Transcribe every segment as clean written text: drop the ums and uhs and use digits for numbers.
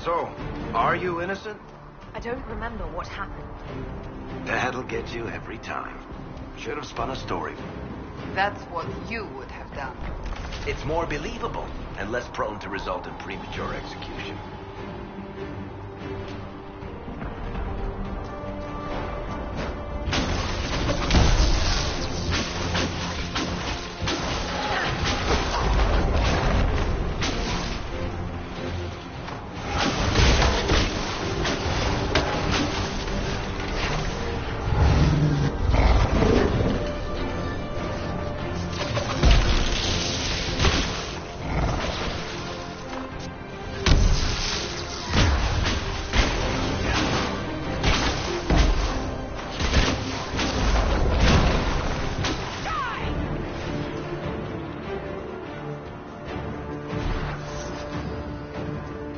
So, are you innocent? I don't remember what happened. That'll get you every time. Should have spun a story. That's what you would have done. It's more believable and less prone to result in premature execution.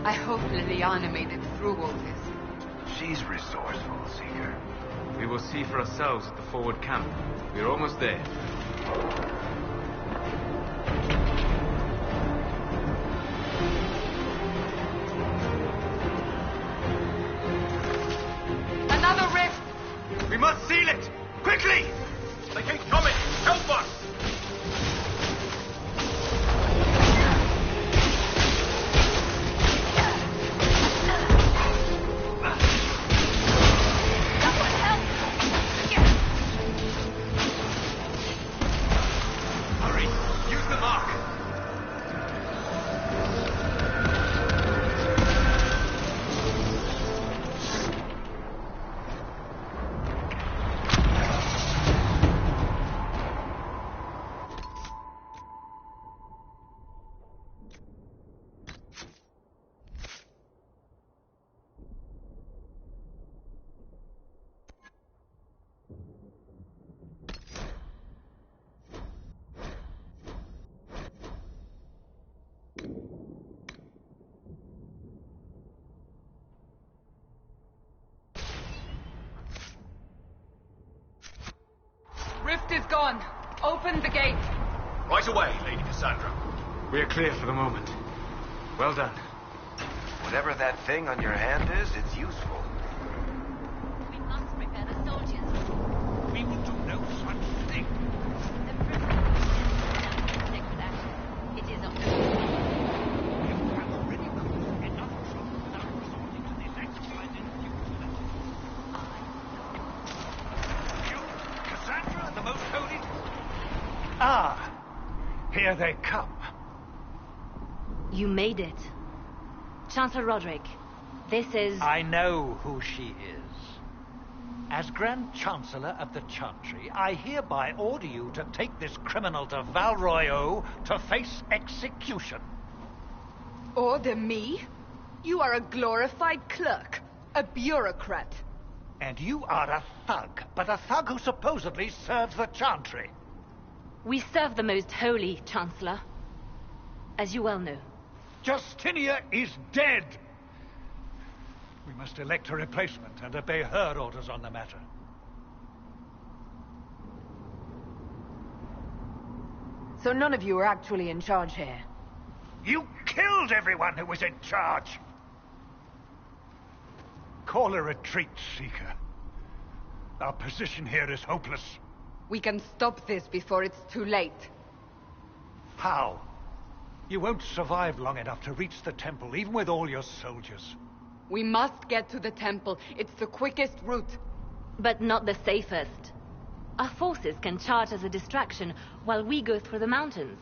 I hope Liliana made it through all this. She's resourceful, Seeker. We will see for ourselves at the forward camp. We're almost there. Another rift! We must seal it! Quickly! They keep coming! Help us! Rift is gone. Open the gate. Right away, Lady Cassandra. We are clear for the moment. Well done. Whatever that thing on your hand is, it's useful. We must prepare the soldiers. We will do no such thing. The president will take with action. It is of no use. We have already caused enough trouble without resorting to this exercise in future. You, Cassandra, the most holy? Ah, here they come. You made it. Chancellor Roderick, this is... I know who she is. As Grand Chancellor of the Chantry, I hereby order you to take this criminal to Val Royeaux to face execution. Order me? You are a glorified clerk. A bureaucrat. And you are a thug, but a thug who supposedly serves the Chantry. We serve the most holy, Chancellor. As you well know. Justinia is dead! We must elect a replacement and obey her orders on the matter. So none of you are actually in charge here? You killed everyone who was in charge! Call a retreat, Seeker. Our position here is hopeless. We can stop this before it's too late. How? You won't survive long enough to reach the temple, even with all your soldiers. We must get to the temple. It's the quickest route. But not the safest. Our forces can charge as a distraction while we go through the mountains.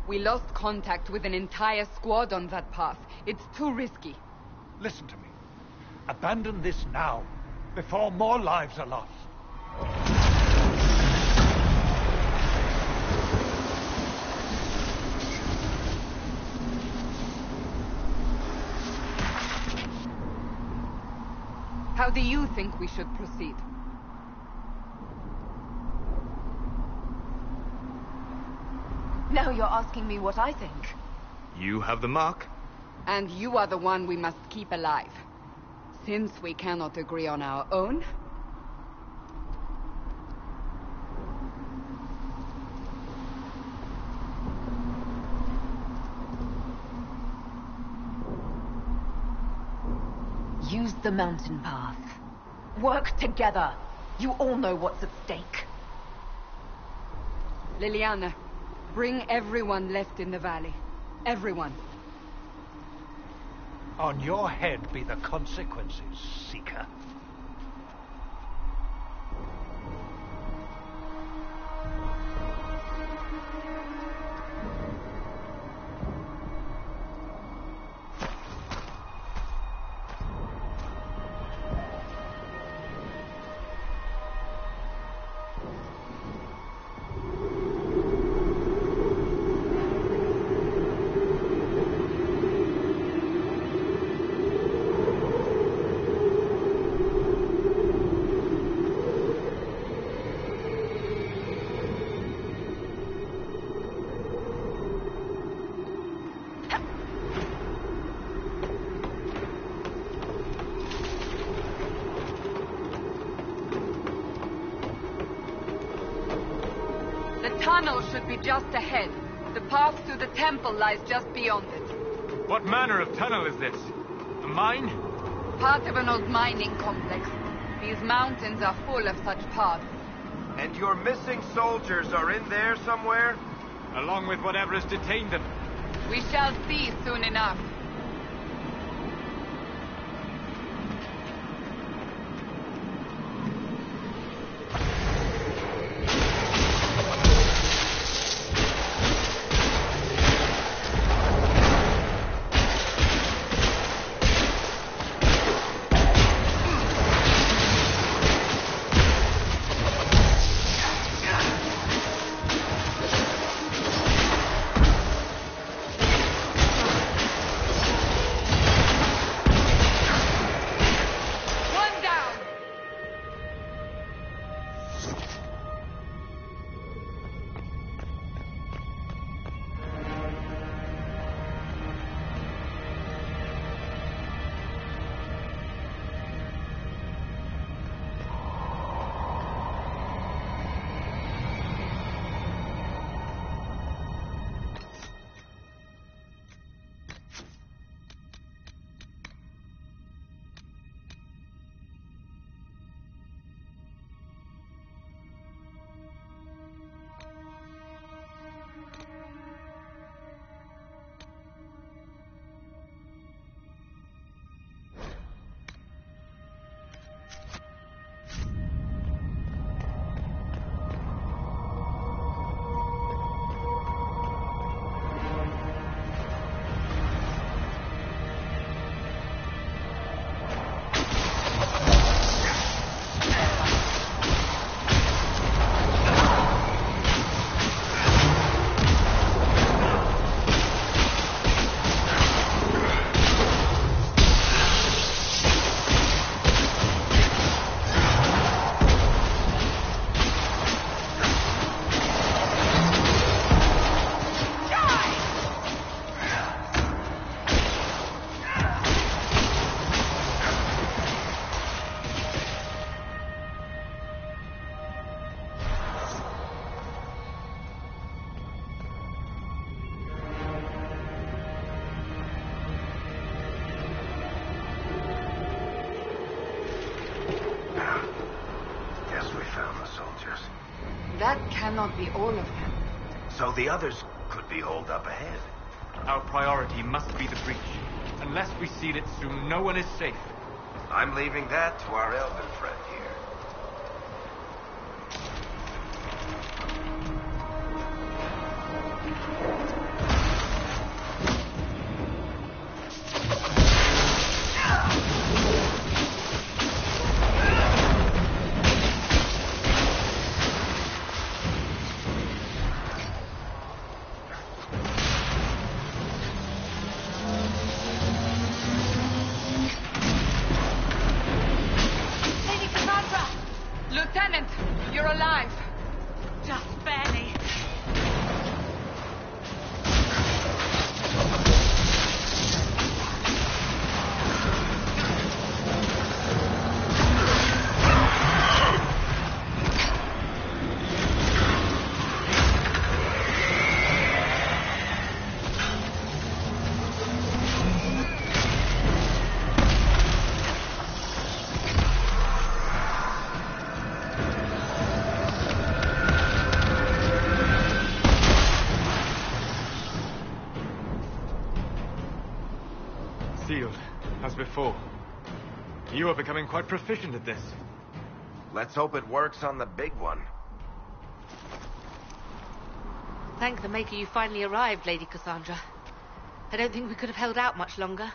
We lost contact with an entire squad on that path. It's too risky. Listen to me. Abandon this now, before more lives are lost. How do you think we should proceed? Now you're asking me what I think. You have the mark. And you are the one we must keep alive. Since we cannot agree on our own... Use the mountain path. Work together. You all know what's at stake. Liliana, bring everyone left in the valley. Everyone. On your head be the consequences, Seeker. The tunnel should be just ahead. The path to the temple lies just beyond it. What manner of tunnel is this? A mine? Part of an old mining complex. These mountains are full of such paths. And your missing soldiers are in there somewhere? Along with whatever has detained them. We shall see soon enough. That cannot be all of them. So the others could be holed up ahead. Our priority must be the breach. Unless we seal it soon, no one is safe. I'm leaving that to our elven friend here. Lady Cassandra! before. You are becoming quite proficient at this. Let's hope it works on the big one. Thank the Maker you finally arrived, Lady Cassandra. I don't think we could have held out much longer.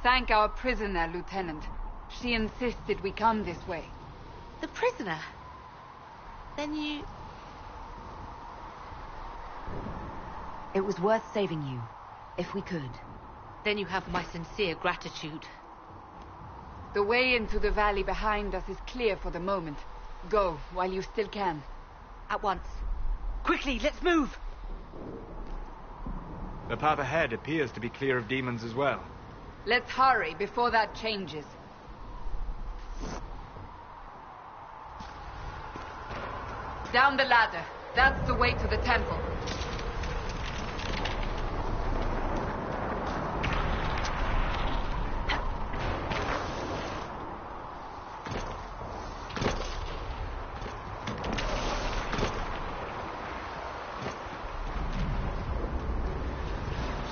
Thank our prisoner, Lieutenant. She insisted we come this way. The prisoner? Then you... It was worth saving you, if we could. Then you have my sincere gratitude. The way into the valley behind us is clear for the moment. Go, while you still can. At once. Quickly, let's move! The path ahead appears to be clear of demons as well. Let's hurry before that changes. Down the ladder. That's the way to the temple.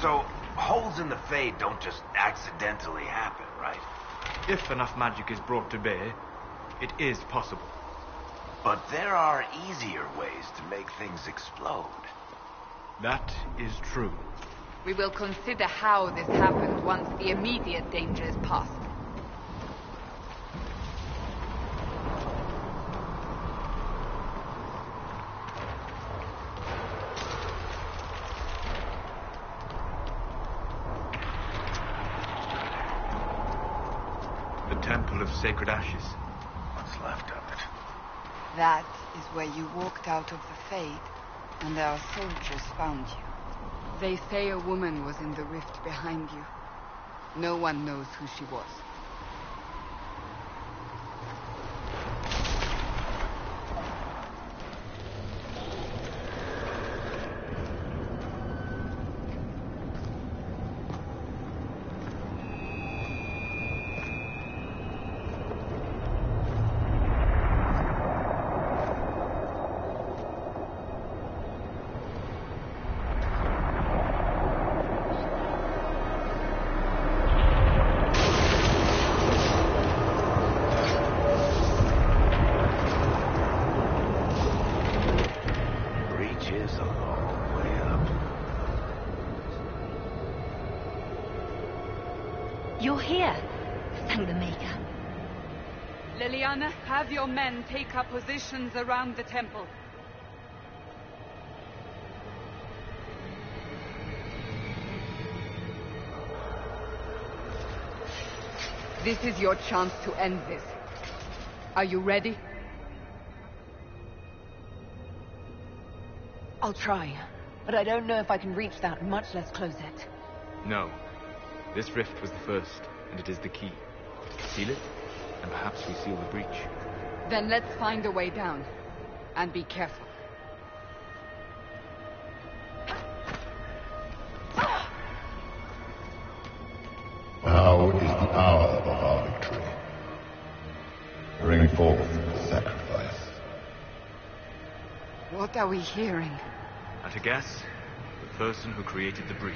So, holes in the Fade don't just accidentally happen, right? If enough magic is brought to bear, it is possible. But there are easier ways to make things explode. That is true. We will consider how this happened once the immediate danger is past. The Temple of Sacred Ashes. What's left of it? That is where you walked out of the Fade, and our soldiers found you. They say a woman was in the rift behind you. No one knows who she was. Is a long way up. You're here. Thank the Maker. Liliana, have your men take up positions around the temple. This is your chance to end this. Are you ready? I'll try, but I don't know if I can reach that, much less close it. No. This rift was the first, and it is the key. Seal it, and perhaps we seal the breach. Then let's find a way down. And be careful. Now is the hour of our victory. Bring forth the sacrifice. What are we hearing? At a guess, the person who created the breach.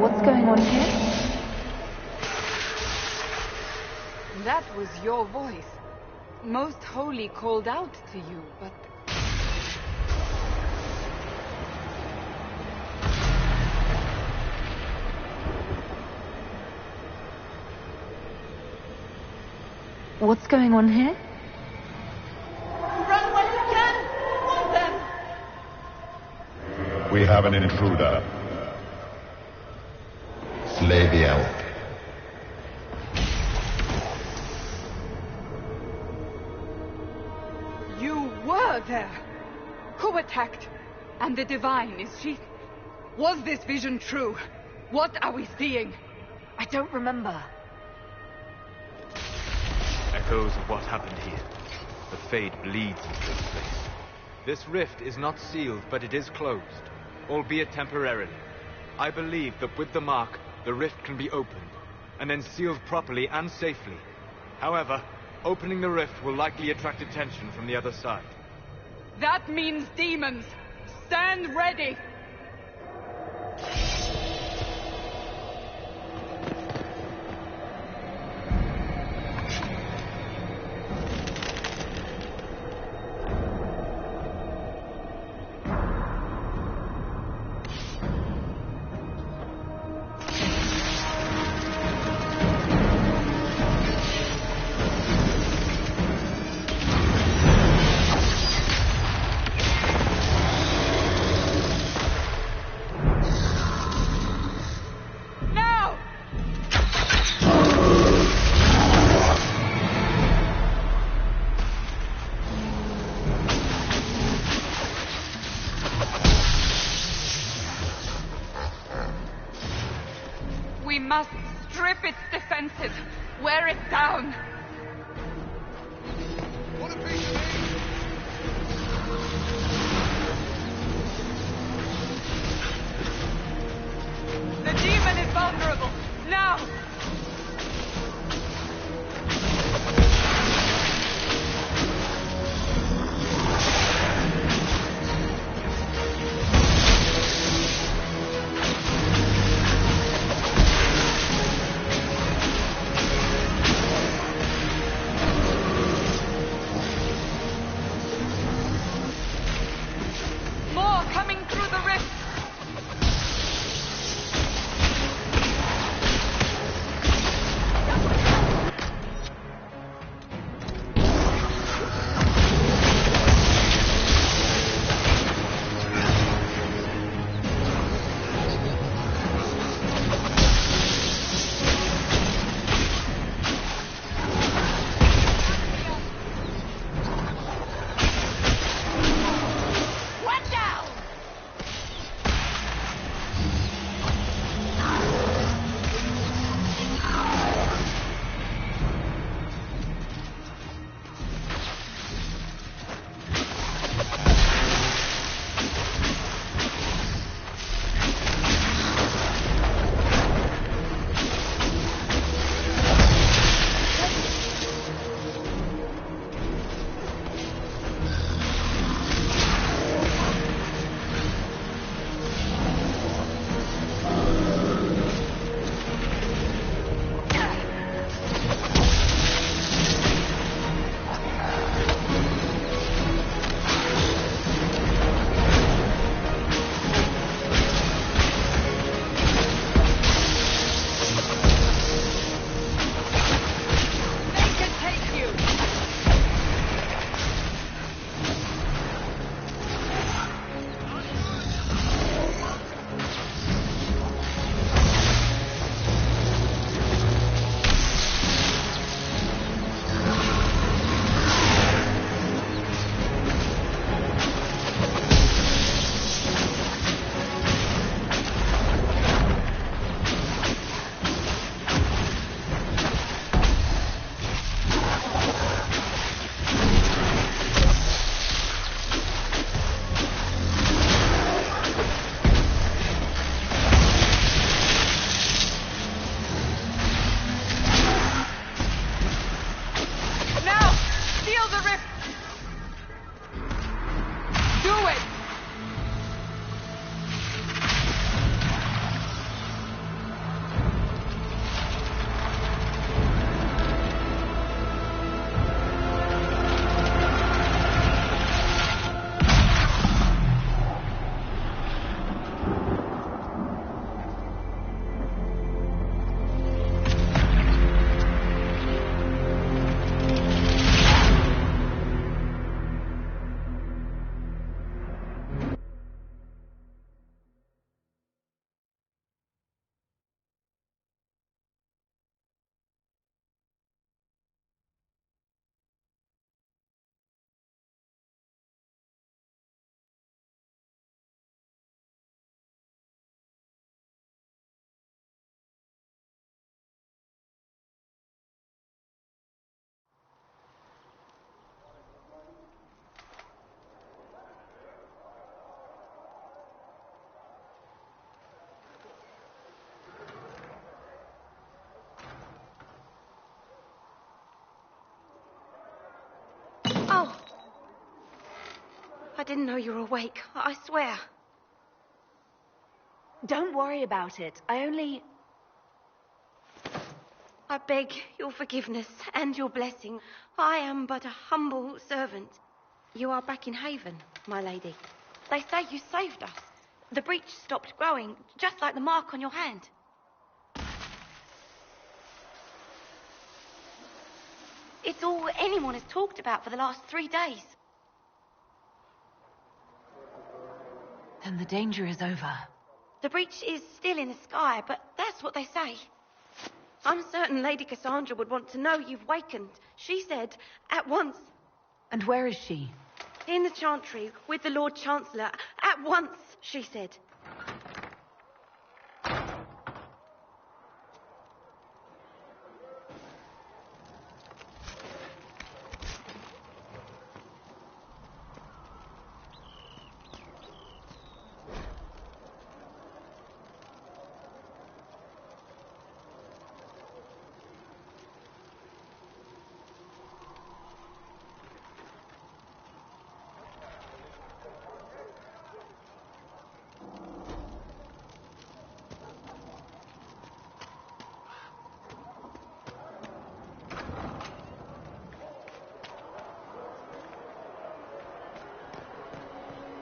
What's going on here? That was your voice. Most Holy called out to you, but... What's going on here? Run while you can! Warn them! We have an intruder. Slay the elf. You were there! Who attacked? And the Divine, is she... Was this vision true? What are we seeing? I don't remember. Echoes of what happened here. The Fade bleeds into this place. This rift is not sealed, but it is closed, albeit temporarily. I believe that with the mark, the rift can be opened, and then sealed properly and safely. However, opening the rift will likely attract attention from the other side. That means demons! Stand ready! We must strip its defenses, wear it down. What a piece of meat! The demon is vulnerable. Now! More coming through the rift. I didn't know you were awake. I swear. Don't worry about it. I beg your forgiveness and your blessing. I am but a humble servant. You are back in Haven, my lady. They say you saved us. The breach stopped growing, just like the mark on your hand. It's all anyone has talked about for the last 3 days. Then the danger is over. The breach is still in the sky, but that's what they say. I'm certain Lady Cassandra would want to know you've wakened. She said, at once. And where is she? In the Chantry, with the Lord Chancellor. At once, she said.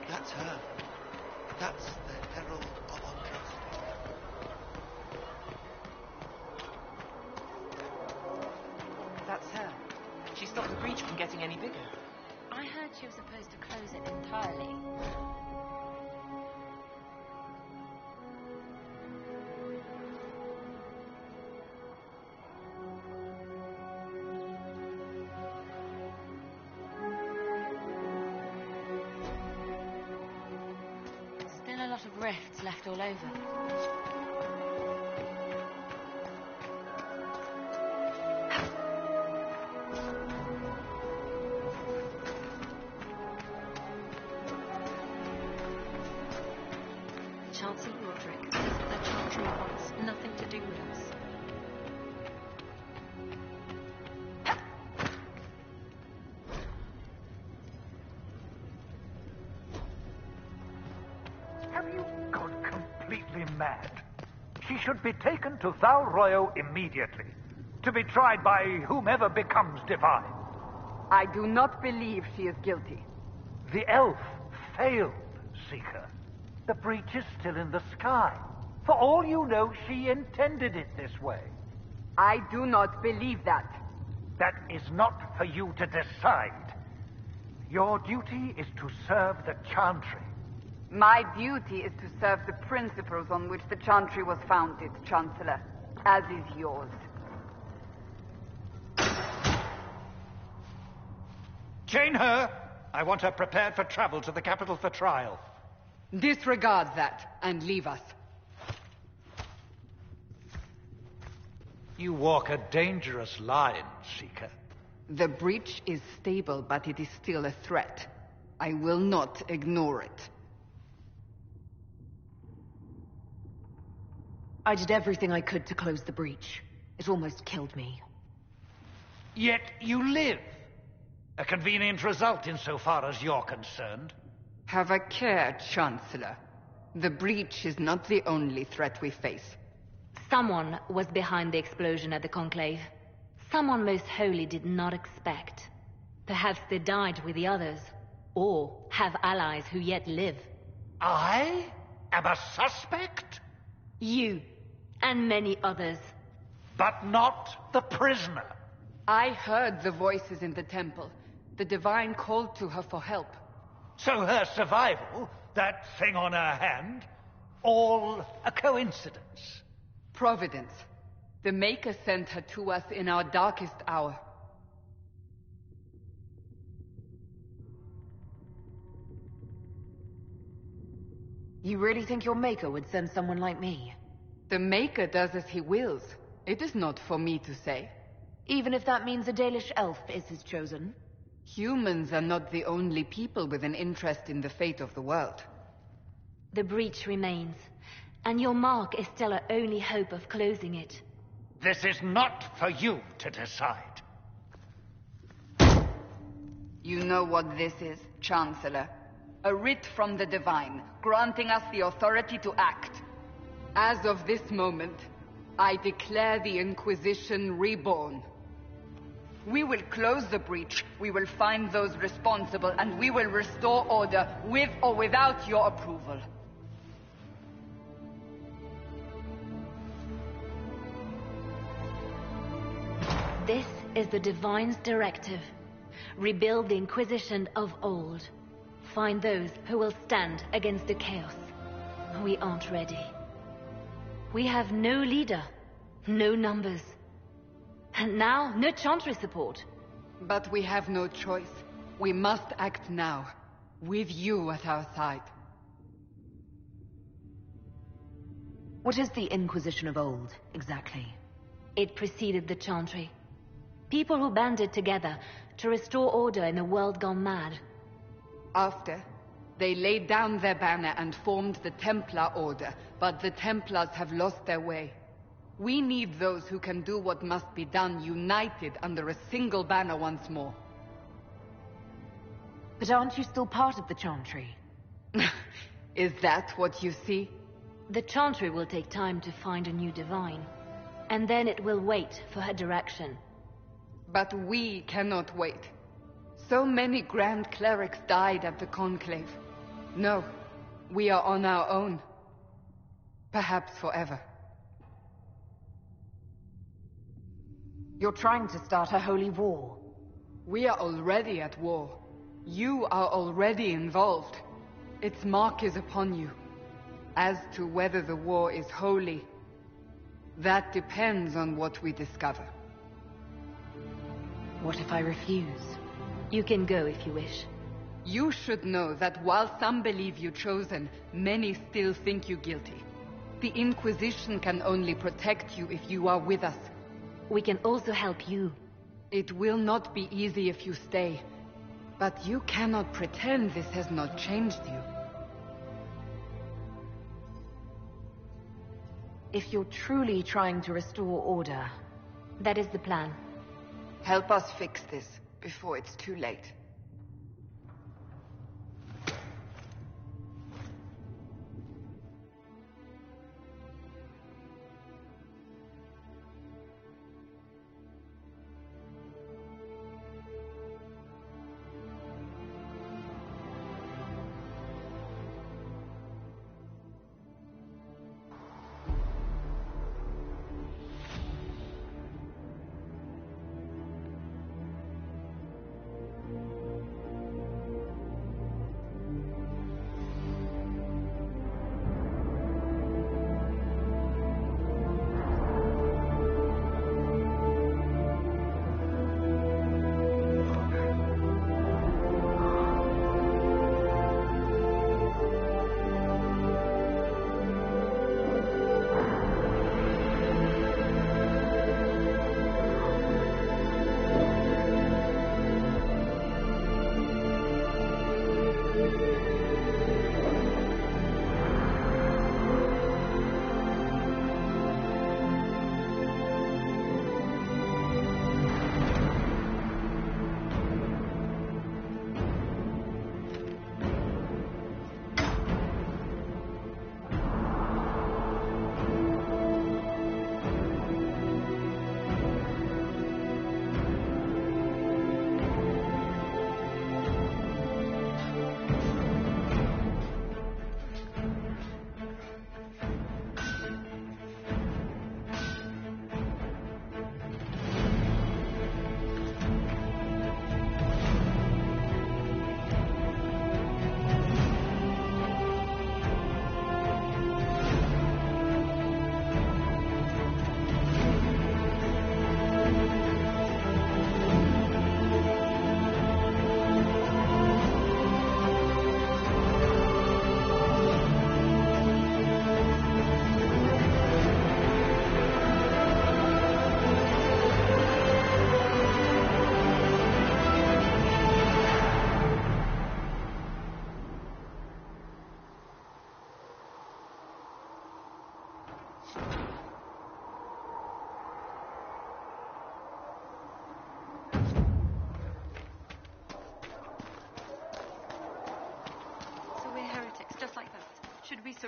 That's her. That's the Herald of Andros. That's her. She stopped the breach from getting any bigger. I heard she was supposed to close it entirely. Still a lot of rifts left all over. Chancellor Roderick says that the Chantry wants nothing to do with us. Have you gone completely mad? She should be taken to Val Royo immediately, to be tried by whomever becomes divine. I do not believe she is guilty. The elf failed, Seeker. The breach is still in the sky. For all you know, she intended it this way. I do not believe that. That is not for you to decide. Your duty is to serve the Chantry. My duty is to serve the principles on which the Chantry was founded, Chancellor, as is yours. Chain her. I want her prepared for travel to the capital for trial. Disregard that and leave us. You walk a dangerous line, Seeker. The breach is stable, but it is still a threat. I will not ignore it. I did everything I could to close the breach. It almost killed me. Yet you live. A convenient result insofar as you're concerned. Have a care, Chancellor. The breach is not the only threat we face. Someone was behind the explosion at the Conclave. Someone most holy did not expect. Perhaps they died with the others, or have allies who yet live. I am a suspect? You, and many others. But not the prisoner. I heard the voices in the temple. The Divine called to her for help. So her survival, that thing on her hand, all a coincidence. Providence. The Maker sent her to us in our darkest hour. You really think your Maker would send someone like me? The Maker does as he wills. It is not for me to say. Even if that means a Dalish elf is his chosen? Humans are not the only people with an interest in the fate of the world. The breach remains, and your mark is still our only hope of closing it. This is not for you to decide. You know what this is, Chancellor? A writ from the Divine, granting us the authority to act. As of this moment, I declare the Inquisition reborn. We will close the breach, we will find those responsible, and we will restore order with or without your approval. This is the Divine's directive. Rebuild the Inquisition of old. Find those who will stand against the chaos. We aren't ready. We have no leader, no numbers. And now, no Chantry support. But we have no choice. We must act now, with you at our side. What is the Inquisition of old, exactly? It preceded the Chantry. People who banded together to restore order in a world gone mad. After, they laid down their banner and formed the Templar Order, but the Templars have lost their way. We need those who can do what must be done, united under a single banner once more. But aren't you still part of the Chantry? Is that what you see? The Chantry will take time to find a new Divine. And then it will wait for her direction. But we cannot wait. So many Grand Clerics died at the Conclave. No, we are on our own. Perhaps forever. You're trying to start a holy war. We are already at war. You are already involved. Its mark is upon you. As to whether the war is holy, that depends on what we discover. What if I refuse? You can go if you wish. You should know that while some believe you chosen, many still think you guilty. The Inquisition can only protect you if you are with us. We can also help you. It will not be easy if you stay. But you cannot pretend this has not changed you. If you're truly trying to restore order... That is the plan. Help us fix this before it's too late.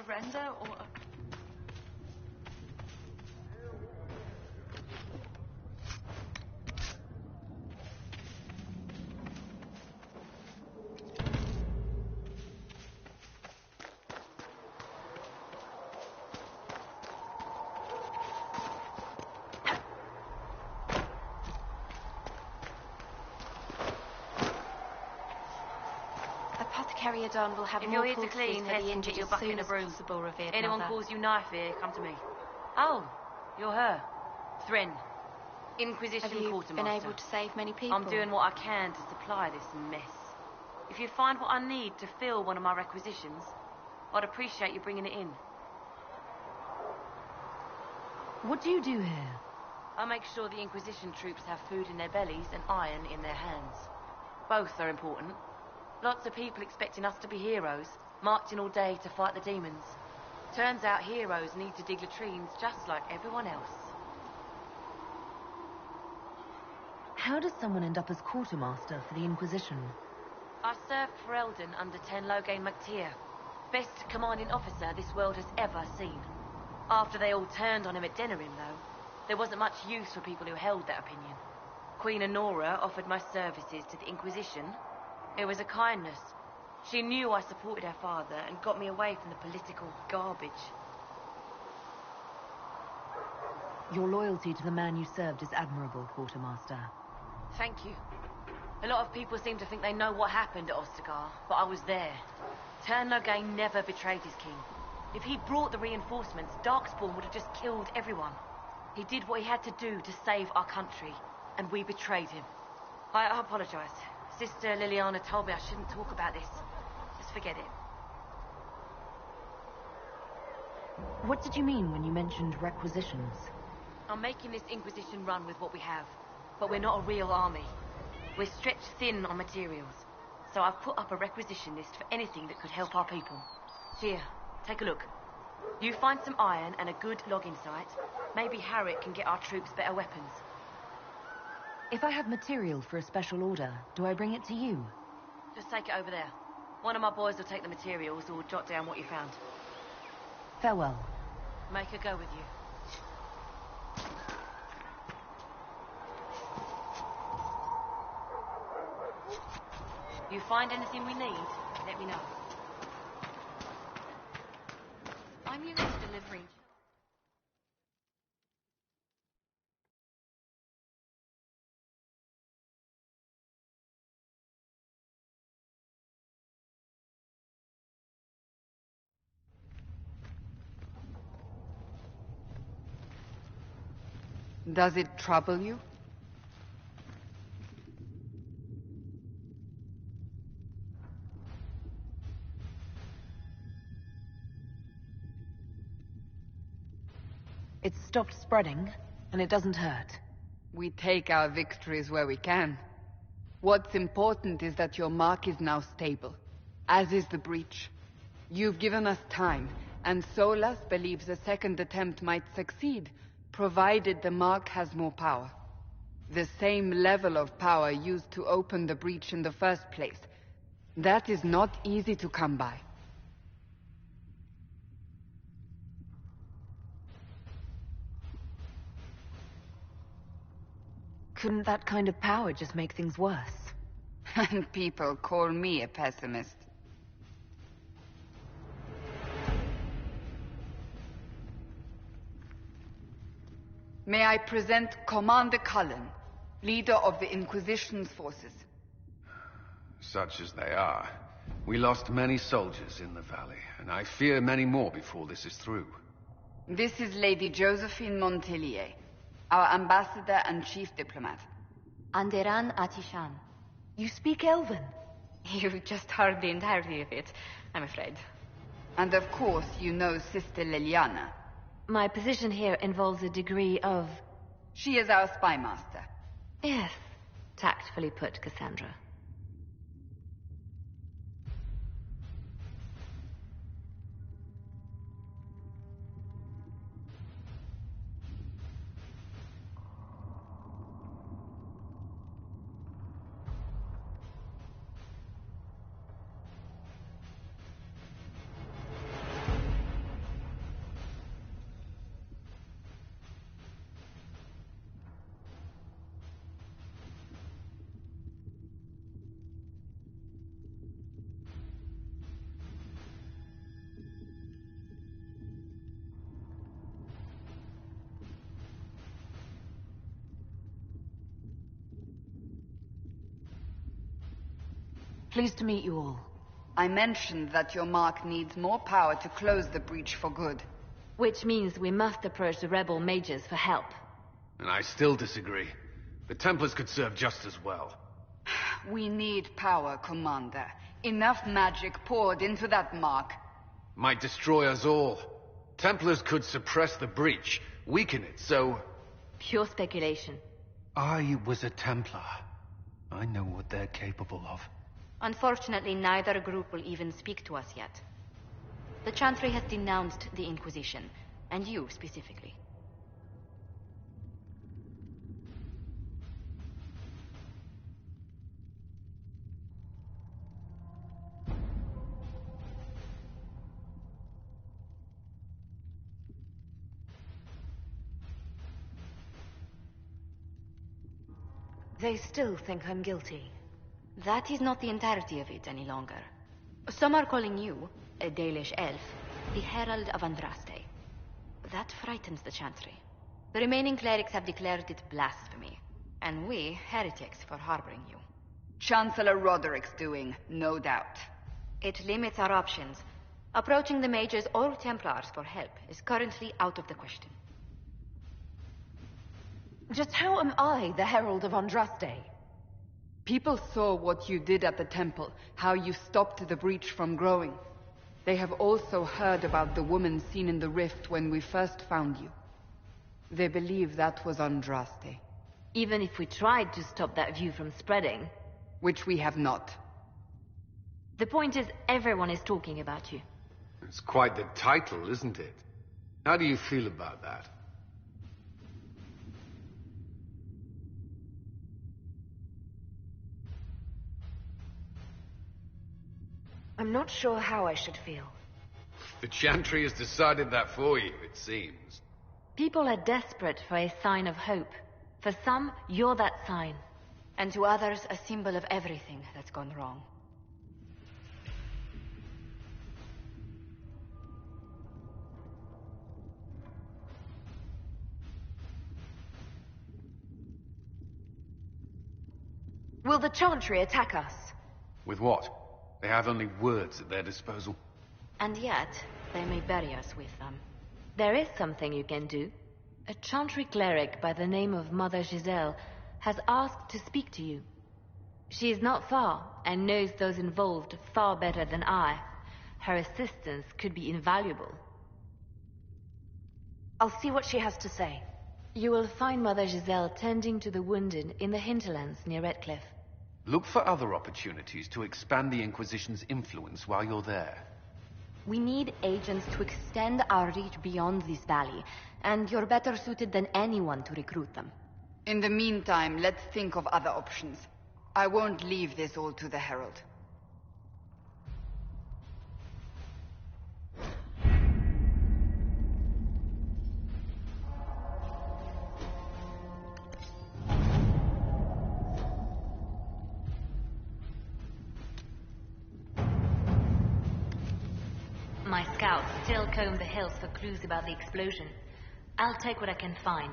surrender or... Apothecary Adon will have If more you're here to courses clean, for Hess the can injured get your as bucket soon and a as broom. possible, revered Anyone mother. calls you knife here, come to me. Oh, you're her. Thren. Inquisition Have you Quartermaster. been able to save many people? I'm doing what I can to supply this mess. If you find what I need to fill one of my requisitions, I'd appreciate you bringing it in. What do you do here? I make sure the Inquisition troops have food in their bellies and iron in their hands. Both are important. Lots of people expecting us to be heroes, marching all day to fight the demons. Turns out heroes need to dig latrines just like everyone else. How does someone end up as quartermaster for the Inquisition? I served for Eldon under Tenlogain MacTier, best commanding officer this world has ever seen. After they all turned on him at Denerim, though, there wasn't much use for people who held that opinion. Queen Honora offered my services to the Inquisition. It was a kindness. She knew I supported her father and got me away from the political garbage. Your loyalty to the man you served is admirable, quartermaster. Thank you. A lot of people seem to think they know what happened at Ostagar, but I was there. Tenlogain never betrayed his king. If he'd brought the reinforcements, Darkspawn would have just killed everyone. He did what he had to do to save our country, and we betrayed him. I apologize. Sister Liliana told me I shouldn't talk about this. Just forget it. What did you mean when you mentioned requisitions? I'm making this Inquisition run with what we have, but we're not a real army. We're stretched thin on materials, so I've put up a requisition list for anything that could help our people. Here, take a look. You find some iron and a good logging site, maybe Harriet can get our troops better weapons. If I have material for a special order, do I bring it to you? Just take it over there. One of my boys will take the materials or jot down what you found. Farewell. Make her go with you. If you find anything we need, let me know. I'm used to delivering. Does it trouble you? It's stopped spreading, and it doesn't hurt. We take our victories where we can. What's important is that your mark is now stable, as is the breach. You've given us time, and Solas believes a second attempt might succeed, provided the mark has more power. The same level of power used to open the breach in the first place. That is not easy to come by. Couldn't that kind of power just make things worse? And people call me a pessimist. May I present Commander Cullen, leader of the Inquisition's forces. Such as they are. We lost many soldiers in the valley, and I fear many more before this is through. This is Lady Josephine Montelier, our ambassador and chief diplomat. Anderan Atishan. You speak Elven? You've just heard the entirety of it, I'm afraid. And of course, you know Sister Liliana. My position here involves a degree of... She is our spy master. Yes, tactfully put, Cassandra. Pleased to meet you all. I mentioned that your mark needs more power to close the breach for good. Which means we must approach the rebel mages for help. And I still disagree. The Templars could serve just as well. We need power, Commander. Enough magic poured into that mark. Might destroy us all. Templars could suppress the breach, weaken it, so... Pure speculation. I was a Templar. I know what they're capable of. Unfortunately, neither group will even speak to us yet. The Chantry has denounced the Inquisition, and you specifically. They still think I'm guilty. That is not the entirety of it any longer. Some are calling you, a Dalish elf, the Herald of Andraste. That frightens the Chantry. The remaining clerics have declared it blasphemy, and we, heretics, for harboring you. Chancellor Roderick's doing, no doubt. It limits our options. Approaching the mages or Templars for help is currently out of the question. Just how am I the Herald of Andraste? People saw what you did at the temple, how you stopped the breach from growing. They have also heard about the woman seen in the rift when we first found you. They believe that was Andraste. Even if we tried to stop that view from spreading... Which we have not. The point is, everyone is talking about you. It's quite the title, isn't it? How do you feel about that? I'm not sure how I should feel. The Chantry has decided that for you, it seems. People are desperate for a sign of hope. For some, you're that sign. And to others, a symbol of everything that's gone wrong. Will the Chantry attack us? With what? They have only words at their disposal. And yet, they may bury us with them. There is something you can do. A Chantry cleric by the name of Mother Giselle has asked to speak to you. She is not far, and knows those involved far better than I. Her assistance could be invaluable. I'll see what she has to say. You will find Mother Giselle tending to the wounded in the hinterlands near Redcliffe. Look for other opportunities to expand the Inquisition's influence while you're there. We need agents to extend our reach beyond this valley, and you're better suited than anyone to recruit them. In the meantime, let's think of other options. I won't leave this all to the Herald. My scouts still comb the hills for clues about the explosion. I'll take what I can find.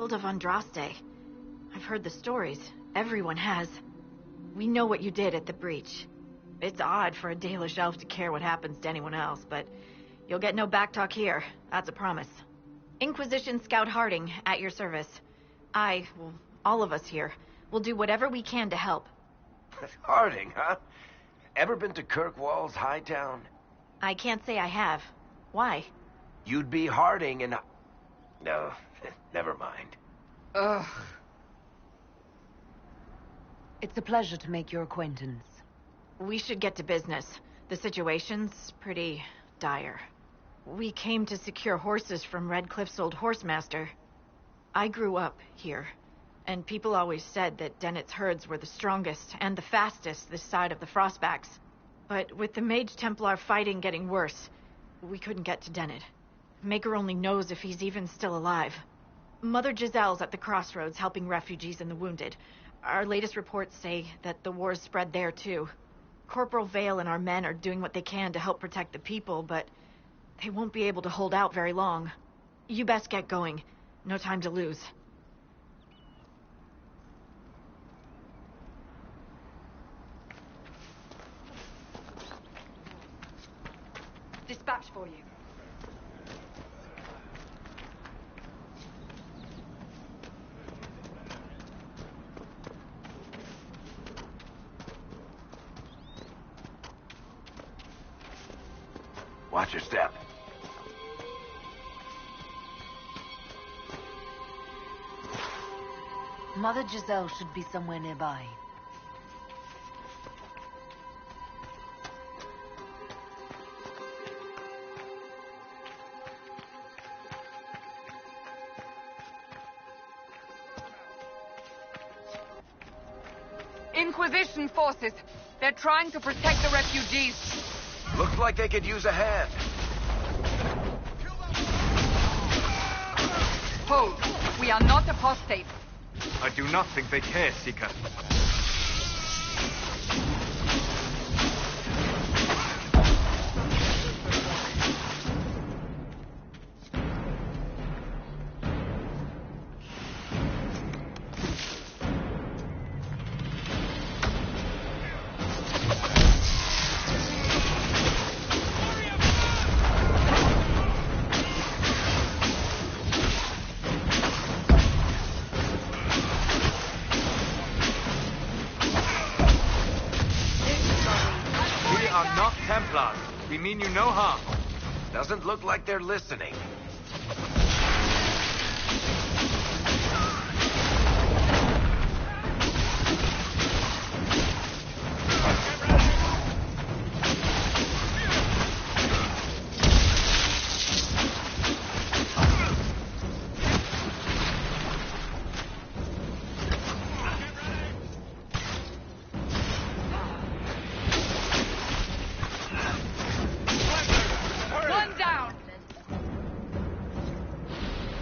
Herald of Andraste. I've heard the stories. Everyone has. We know what you did at the breach. It's odd for a Dalish elf to care what happens to anyone else, but you'll get no backtalk here. That's a promise. Inquisition Scout Harding, at your service. All of us here, will do whatever we can to help. Harding, huh? Ever been to Kirkwall's Hightown? I can't say I have. Why? You'd be Harding and... No, never mind. Ugh. It's a pleasure to make your acquaintance. We should get to business. The situation's pretty dire. We came to secure horses from Redcliffe's old horsemaster. I grew up here, and people always said that Dennett's herds were the strongest and the fastest this side of the Frostbacks. But with the Mage Templar fighting getting worse, we couldn't get to Dennett. Maker only knows if he's even still alive. Mother Giselle's at the crossroads helping refugees and the wounded. Our latest reports say that the war's spread there too. Corporal Vale and our men are doing what they can to help protect the people, but they won't be able to hold out very long. You best get going. No time to lose. Dispatch for you. Watch your step. Mother Giselle should be somewhere nearby. Inquisition forces. They're trying to protect the refugees. Looks like they could use a hand. Hold. We are not apostates. I do not think they care, Seeker. Templars. We mean you no harm. Doesn't look like they're listening.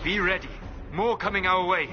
Be ready. More coming our way.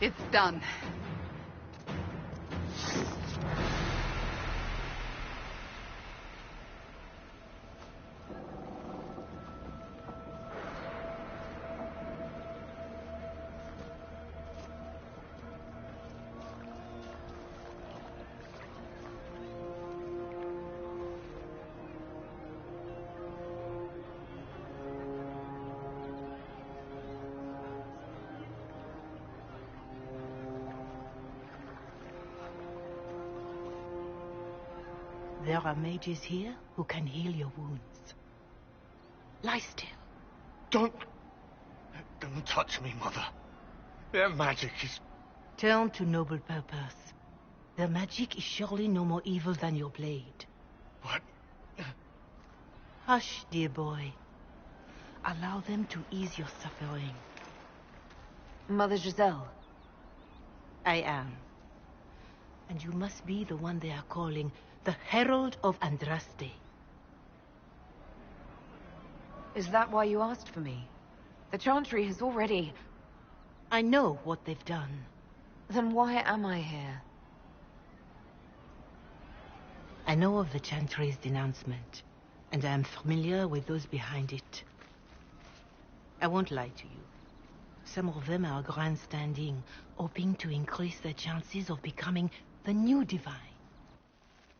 It's done. There are mages here who can heal your wounds. Lie still. Don't touch me, Mother. Their magic is... Turn to noble purpose. Their magic is surely no more evil than your blade. What? Hush, dear boy. Allow them to ease your suffering. Mother Giselle. I am. And you must be the one they are calling the Herald of Andraste. Is that why you asked for me? The Chantry has already... I know what they've done. Then why am I here? I know of the Chantry's denouncement, and I am familiar with those behind it. I won't lie to you. Some of them are grandstanding, hoping to increase their chances of becoming the new divine.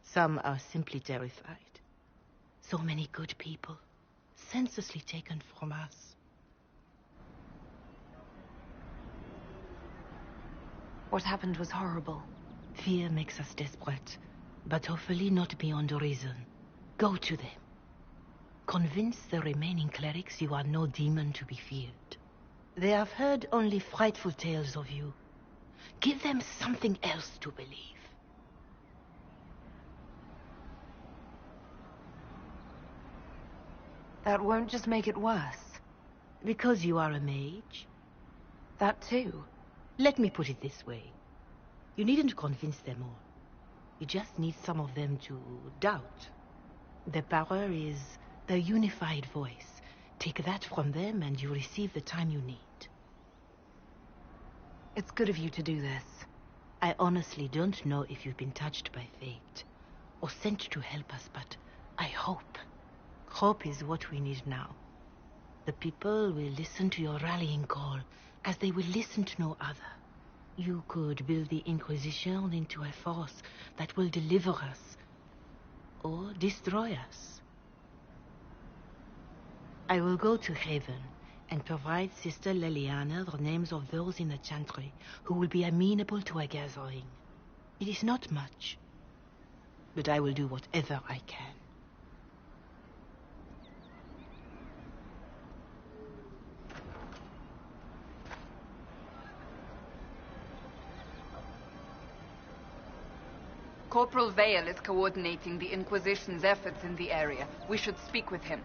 Some are simply terrified. So many good people, senselessly taken from us. What happened was horrible. Fear makes us desperate, but hopefully not beyond reason. Go to them. Convince the remaining clerics you are no demon to be feared. They have heard only frightful tales of you. Give them something else to believe. That won't just make it worse. Because you are a mage? That too. Let me put it this way. You needn't convince them all. You just need some of them to doubt. Their power is their unified voice. Take that from them and you receive the time you need. It's good of you to do this. I honestly don't know if you've been touched by fate or sent to help us, but I hope. Hope is what we need now. The people will listen to your rallying call as they will listen to no other. You could build the Inquisition into a force that will deliver us or destroy us. I will go to Haven and provide Sister Leliana the names of those in the Chantry who will be amenable to a gathering. It is not much, but I will do whatever I can. Corporal Vale is coordinating the Inquisition's efforts in the area. We should speak with him.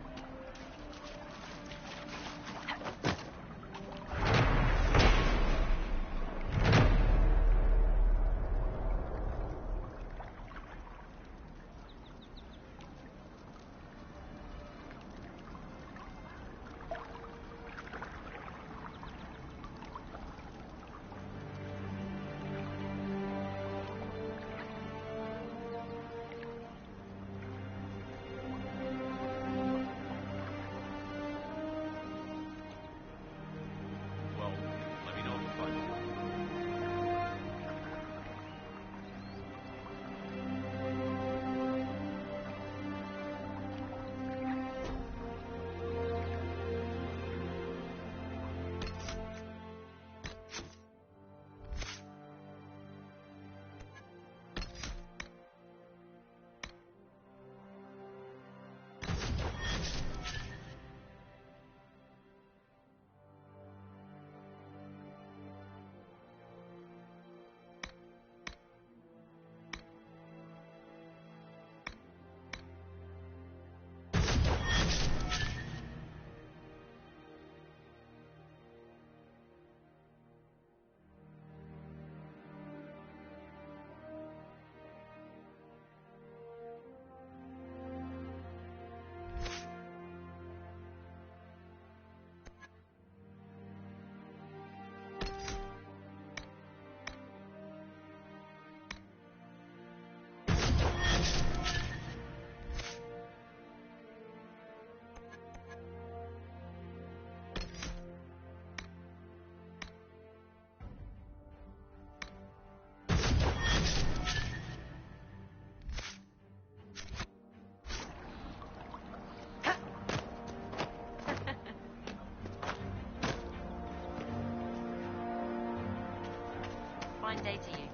Fine day to you.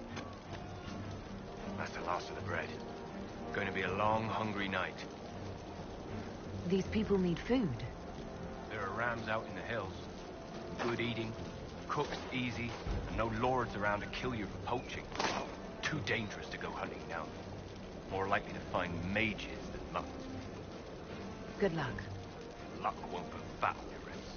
That's the last of the bread. Going to be a long, hungry night. These people need food. There are rams out in the hills. Good eating, cooked easy, and no lords around to kill you for poaching. Too dangerous to go hunting now. More likely to find mages than monks. Good luck. Luck won't put fat on your ribs.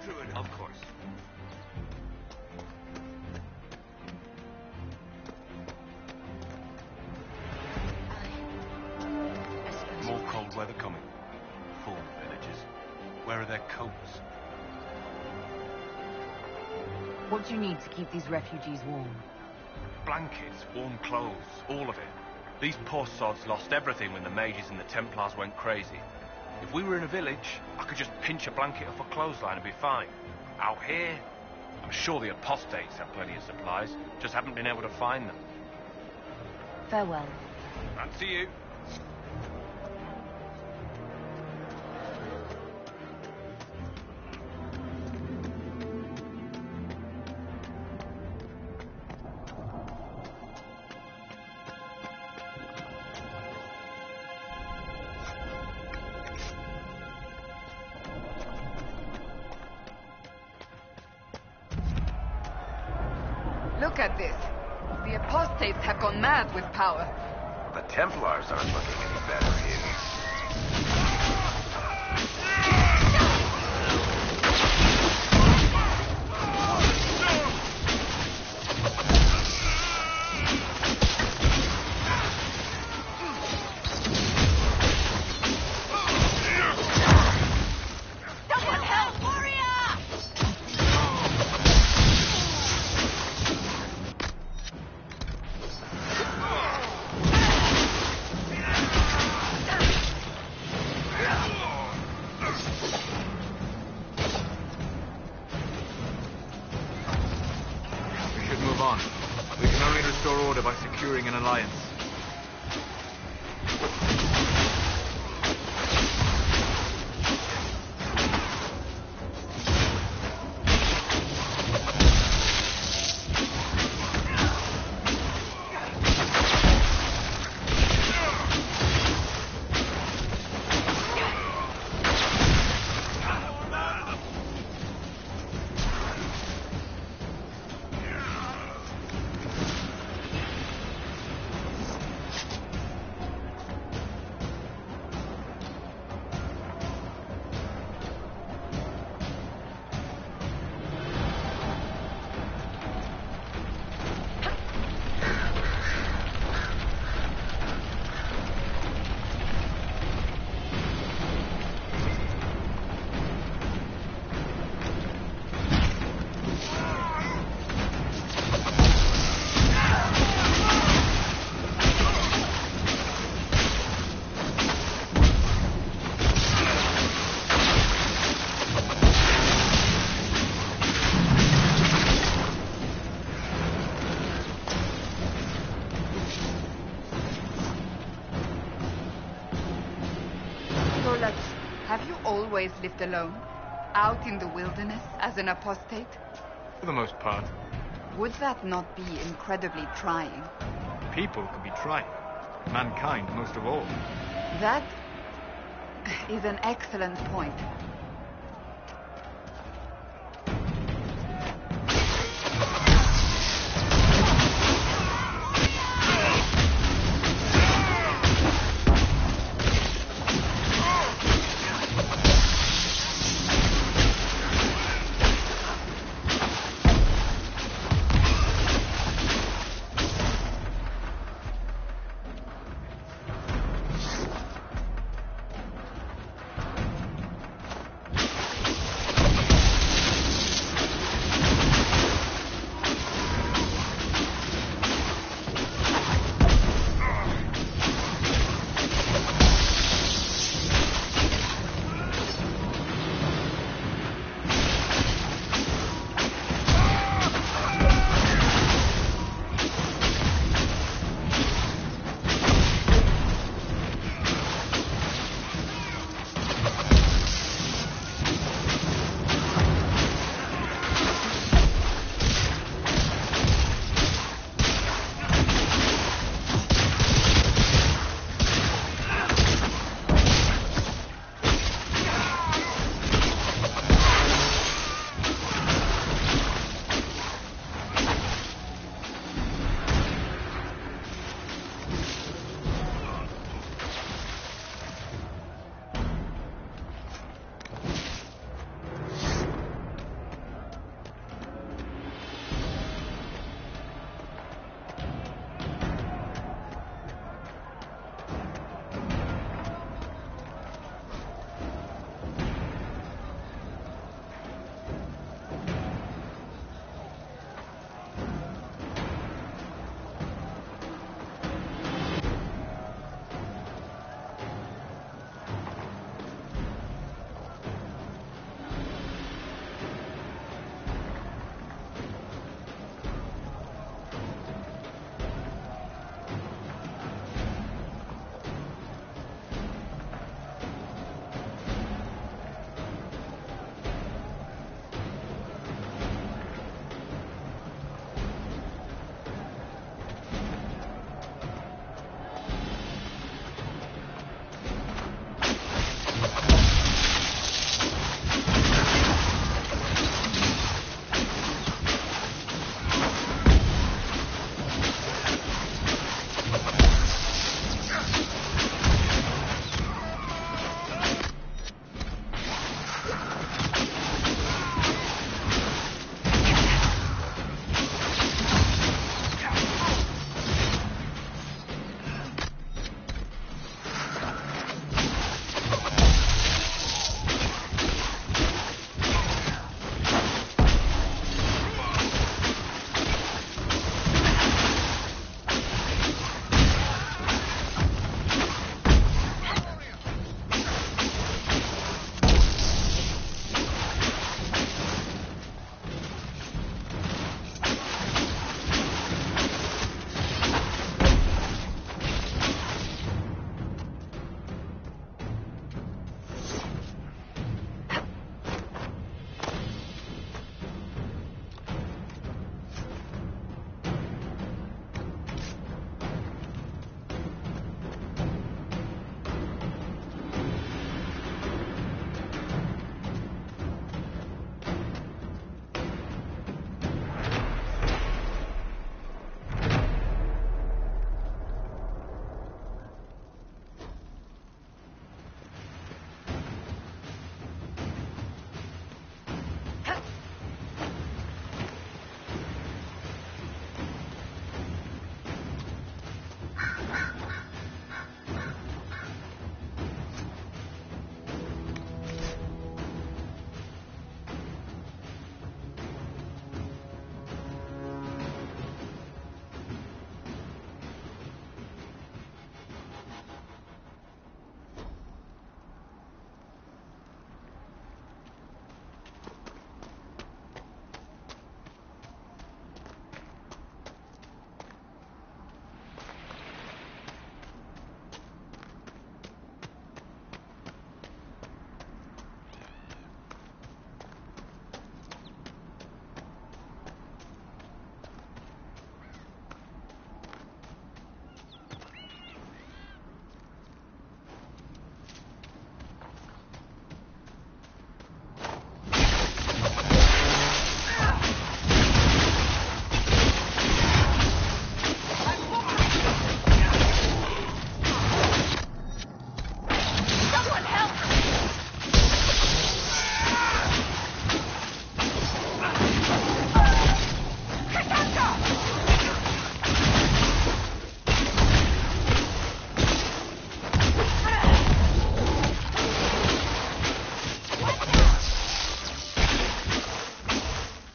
Druid, of course. More cold weather coming. Full villages. Where are their coats? What do you need to keep these refugees warm? Blankets, warm clothes, all of it. These poor sods lost everything when the mages and the Templars went crazy. If we were in a village, I could just pinch a blanket off a clothesline and be fine. Out here, I'm sure the apostates have plenty of supplies, just haven't been able to find them. Farewell. Fancy you. Look at this. The apostates have gone mad with power. The Templars aren't looking any better here. Someone help, warrior! We should move on. We can only restore order by securing an alliance. Have you always lived alone? Out in the wilderness as an apostate? For the most part. Would that not be incredibly trying? People can be trying. Mankind most of all. That is an excellent point.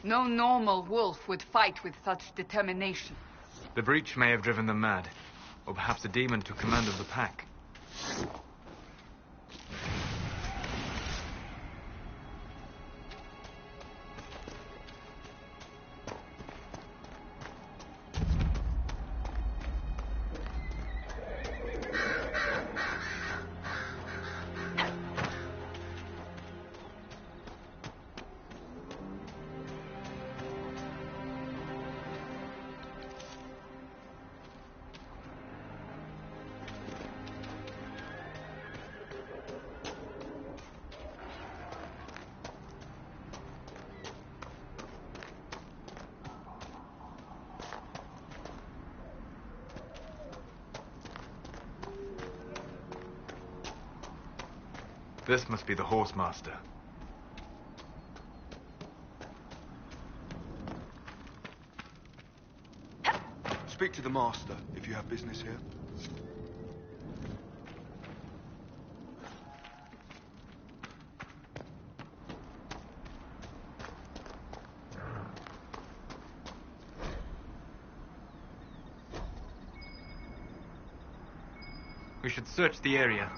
No normal wolf would fight with such determination. The breach may have driven them mad. Or perhaps a demon took command of the pack. This must be the Horsemaster. Speak to the Master, if you have business here. We should search the area.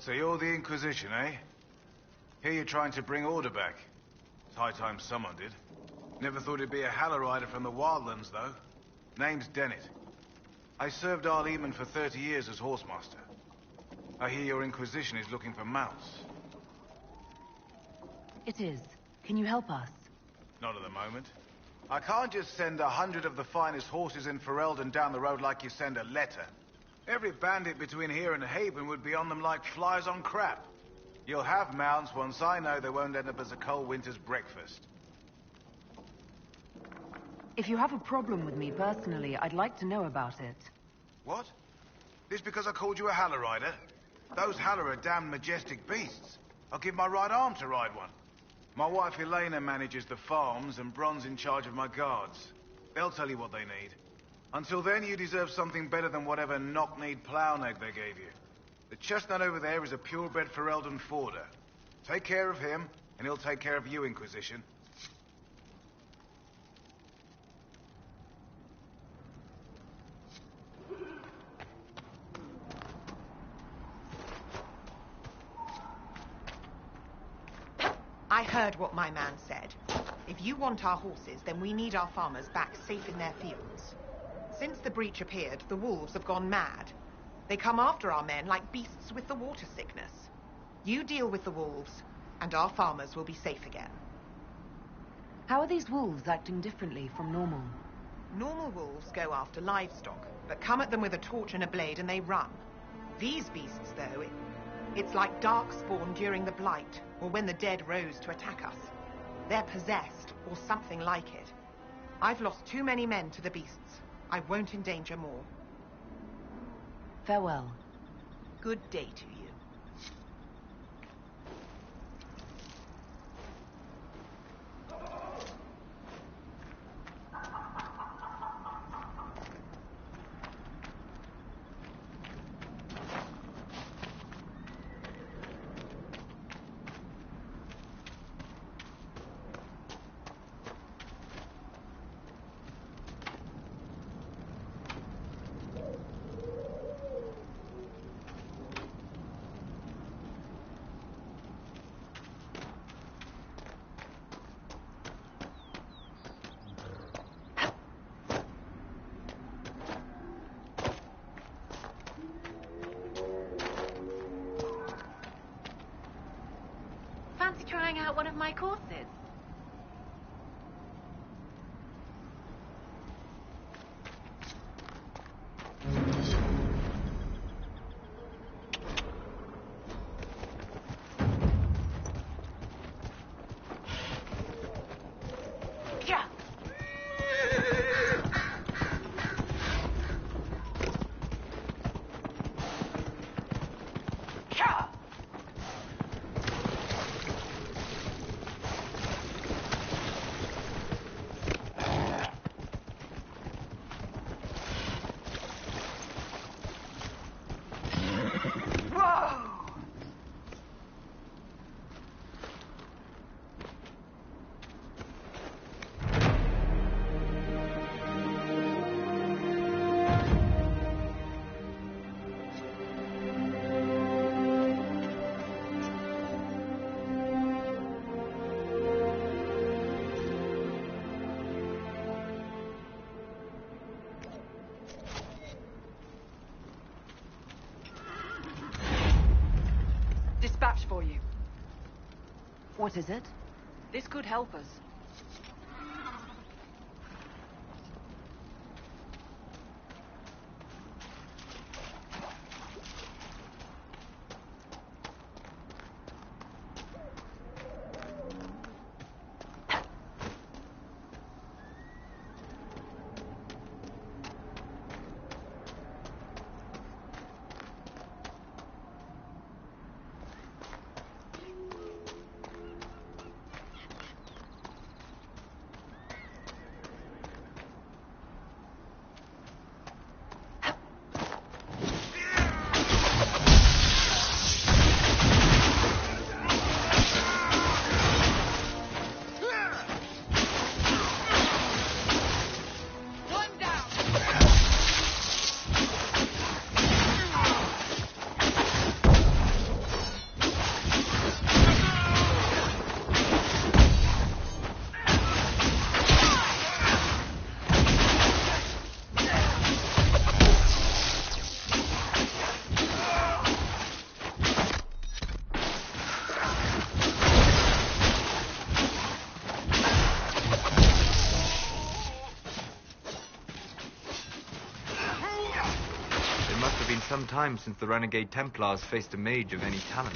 So you're the Inquisition, eh? Here you're trying to bring order back. It's high time someone did. Never thought it'd be a Hallow-rider from the Wildlands, though. Name's Dennett. I served our Leman for 30 years as horsemaster. I hear your Inquisition is looking for mounts. It is. Can you help us? Not at the moment. I can't just send 100 of the finest horses in Ferelden down the road like you send a letter. Every bandit between here and Haven would be on them like flies on crap. You'll have mounts once I know they won't end up as a cold winter's breakfast. If you have a problem with me personally, I'd like to know about it. What? This because I called you a Hallow-rider? Those Hallow are damn majestic beasts. I'll give my right arm to ride one. My wife Elena manages the farms and Bron's in charge of my guards. They'll tell you what they need. Until then, you deserve something better than whatever knock-kneed plow-neg they gave you. The chestnut over there is a purebred Ferelden forder. Take care of him, and he'll take care of you, Inquisition. I heard what my man said. If you want our horses, then we need our farmers back safe in their fields. Since the breach appeared, the wolves have gone mad. They come after our men like beasts with the water sickness. You deal with the wolves, and our farmers will be safe again. How are these wolves acting differently from normal? Normal wolves go after livestock, but come at them with a torch and a blade and they run. These beasts, though, it's like darkspawn during the Blight, or when the dead rose to attack us. They're possessed, or something like it. I've lost too many men to the beasts. I won't endanger more. Farewell. Good day to you. Fancy trying out one of my courses? Dispatch for you. What is it? This could help us. some time since the Renegade Templars faced a mage of any talent.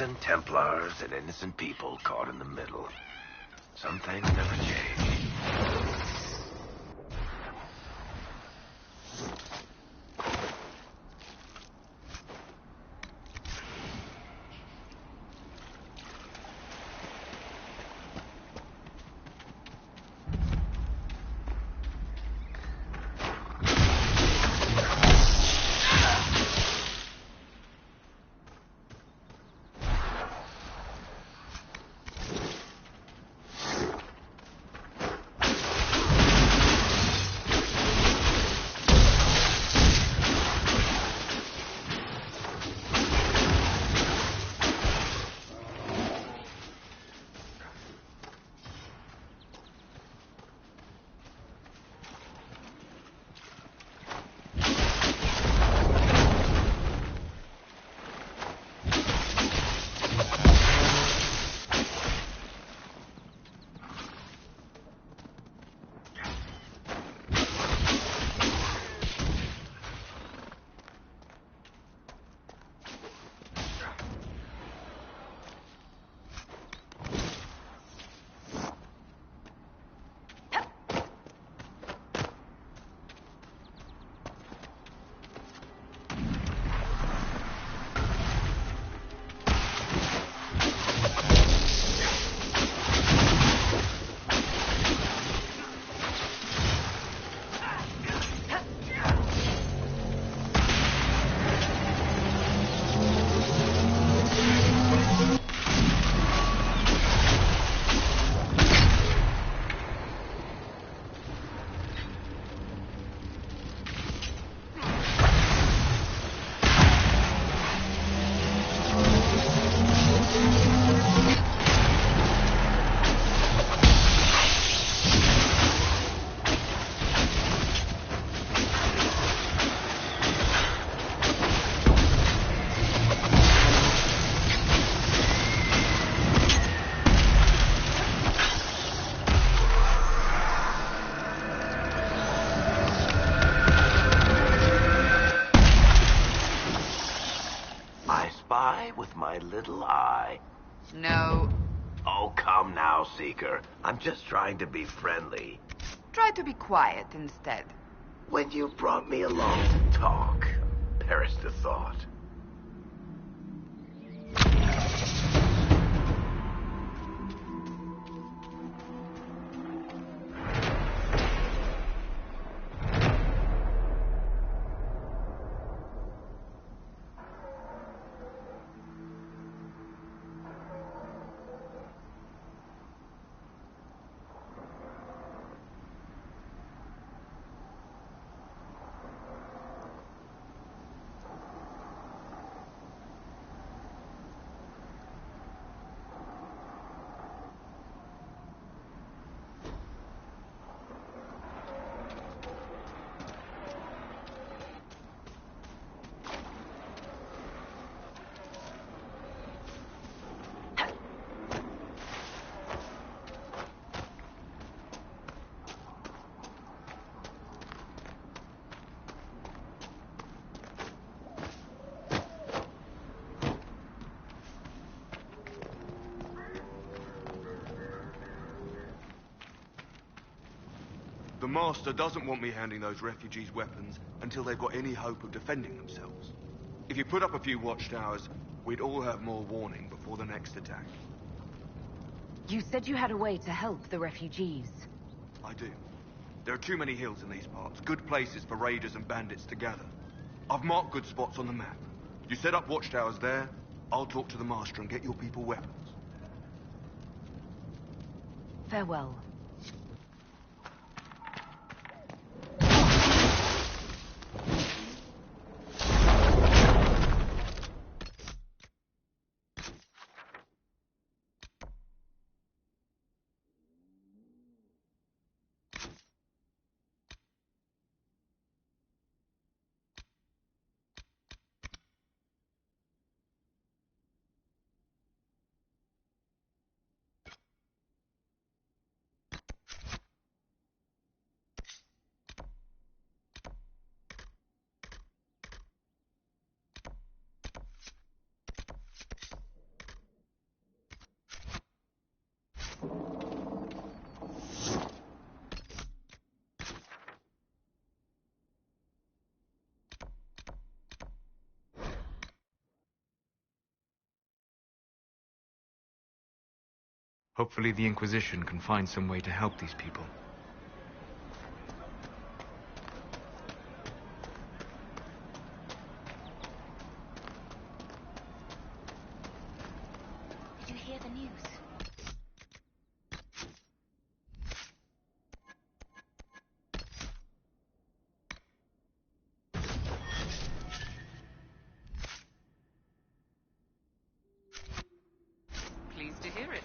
And Templars and innocent people caught in the middle. Some things never change. With my little eye. No. Oh, come now, Seeker. I'm just trying to be friendly. Try to be quiet instead. When you brought me along to talk, perish the thought. The Master doesn't want me handing those refugees weapons until they've got any hope of defending themselves. If you put up a few watchtowers, we'd all have more warning before the next attack. You said you had a way to help the refugees. I do. There are too many hills in these parts, good places for raiders and bandits to gather. I've marked good spots on the map. You set up watchtowers there, I'll talk to the Master and get your people weapons. Farewell. Hopefully the Inquisition can find some way to help these people. Did you hear the news? Pleased to hear it.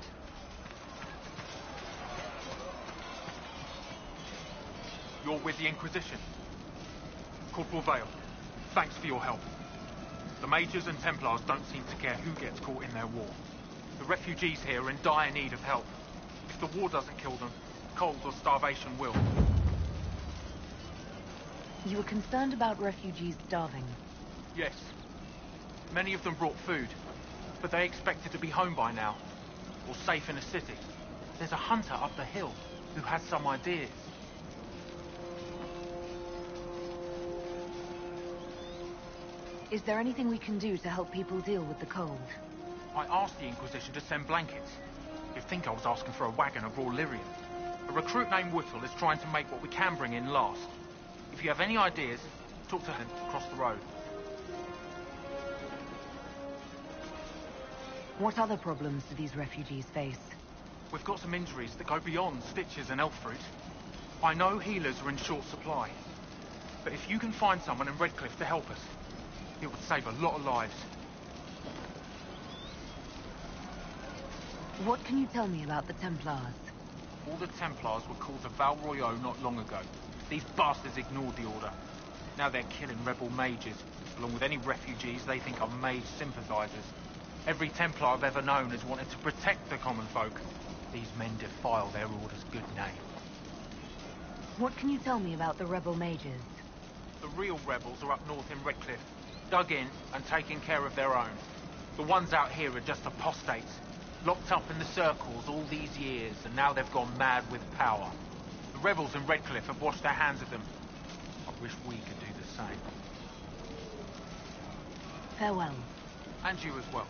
You're with the Inquisition. Corporal Vale, thanks for your help. The Mages and Templars don't seem to care who gets caught in their war. The refugees here are in dire need of help. If the war doesn't kill them, cold or starvation will. You were concerned about refugees starving. Yes. Many of them brought food, but they expected to be home by now, or safe in a city. There's a hunter up the hill who has some ideas. Is there anything we can do to help people deal with the cold? I asked the Inquisition to send blankets. You'd think I was asking for a wagon of raw lyrium. A recruit named Whittle is trying to make what we can bring in last. If you have any ideas, talk to him across the road. What other problems do these refugees face? We've got some injuries that go beyond stitches and elf fruit. I know healers are in short supply, but if you can find someone in Redcliffe to help us, it would save a lot of lives. What can you tell me about the Templars? All the Templars were called to Val Royeaux not long ago. These bastards ignored the order. Now they're killing rebel mages, along with any refugees they think are mage sympathizers. Every Templar I've ever known has wanted to protect the common folk. These men defile their order's good name. What can you tell me about the rebel mages? The real rebels are up north in Redcliffe, dug in and taking care of their own. The ones out here are just apostates, locked up in the circles all these years, and now they've gone mad with power. The rebels in Redcliffe have washed their hands of them. I wish we could do the same. Farewell. And you as well.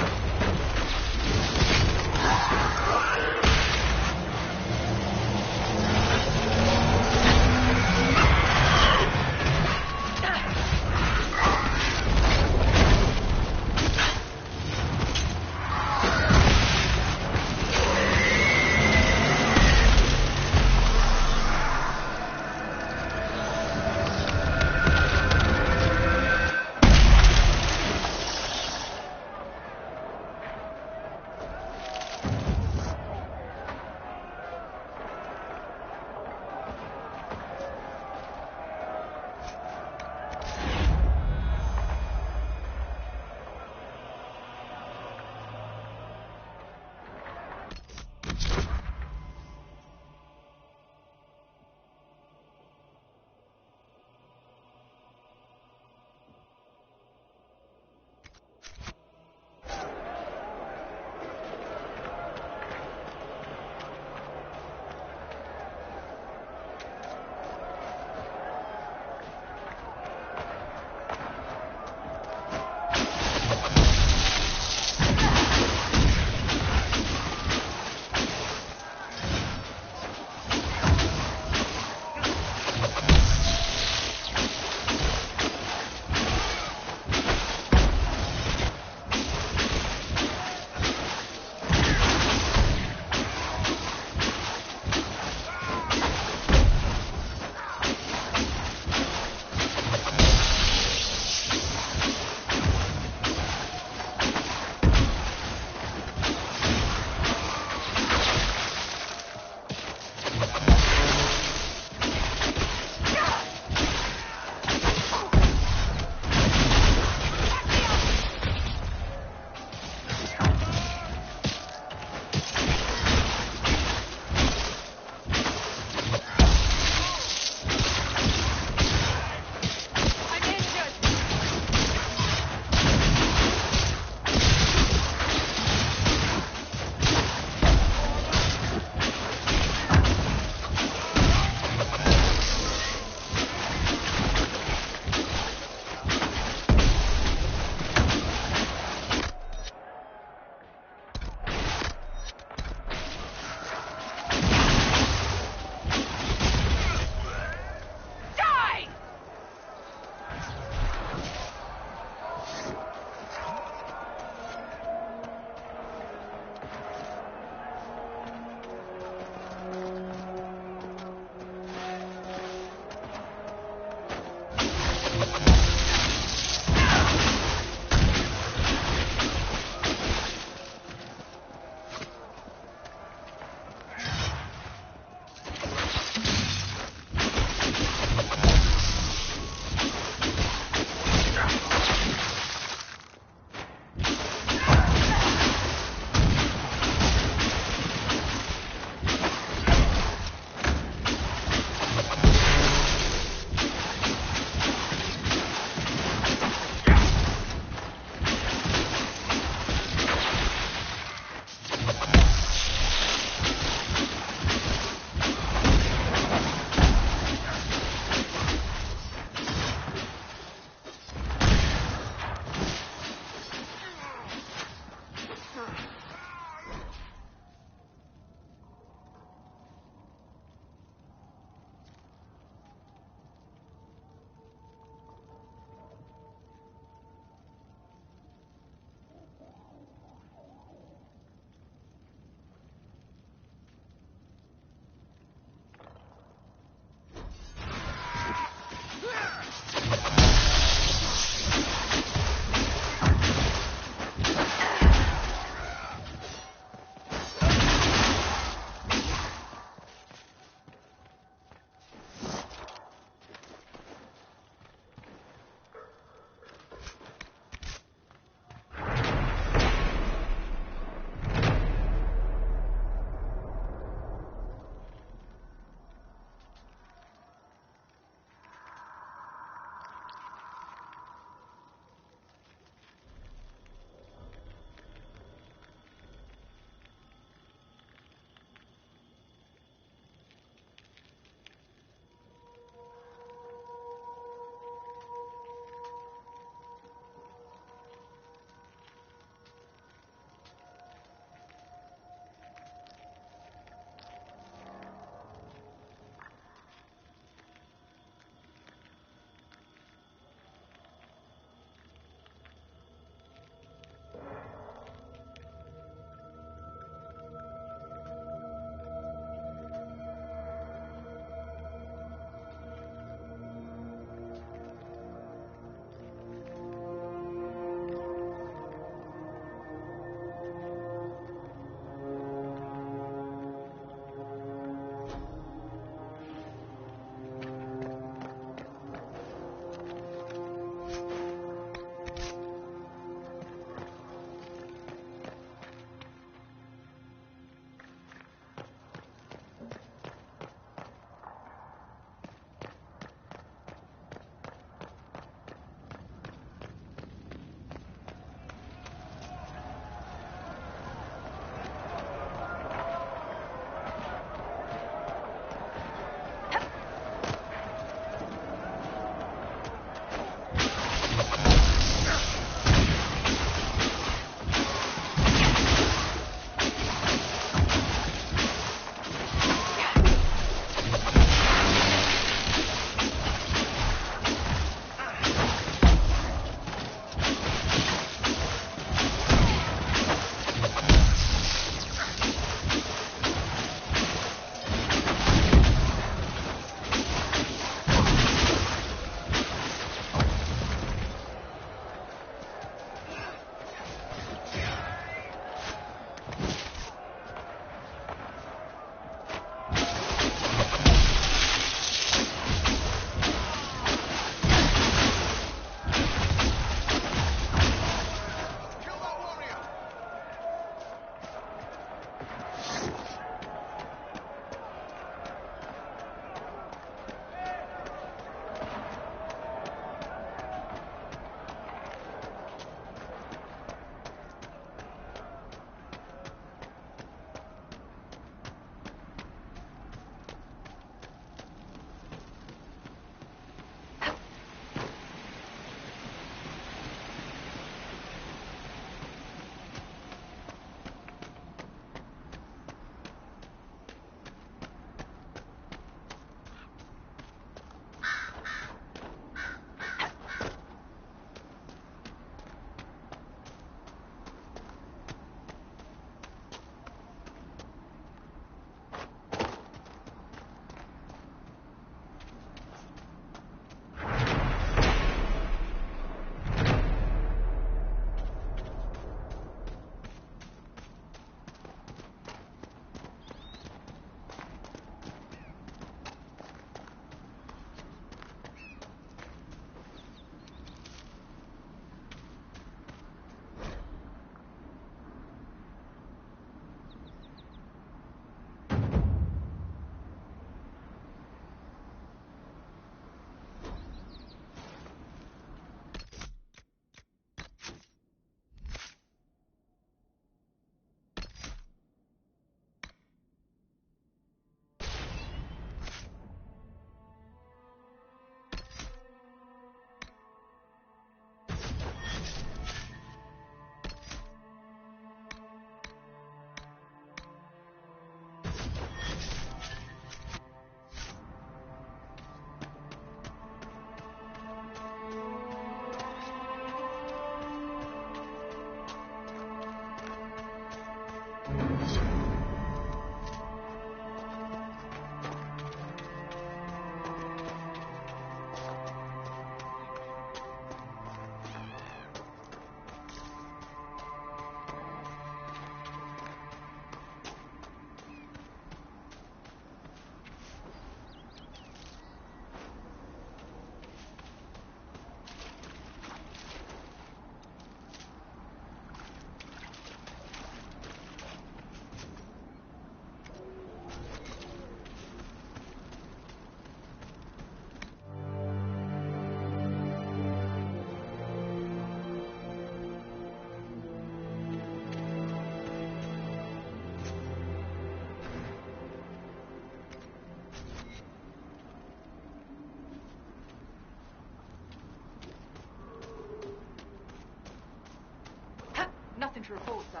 to report, sir.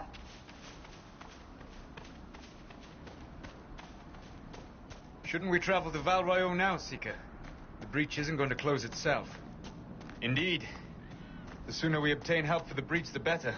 Shouldn't we travel to Val Royeaux now, Seeker? The breach isn't going to close itself. Indeed. The sooner we obtain help for the breach, the better.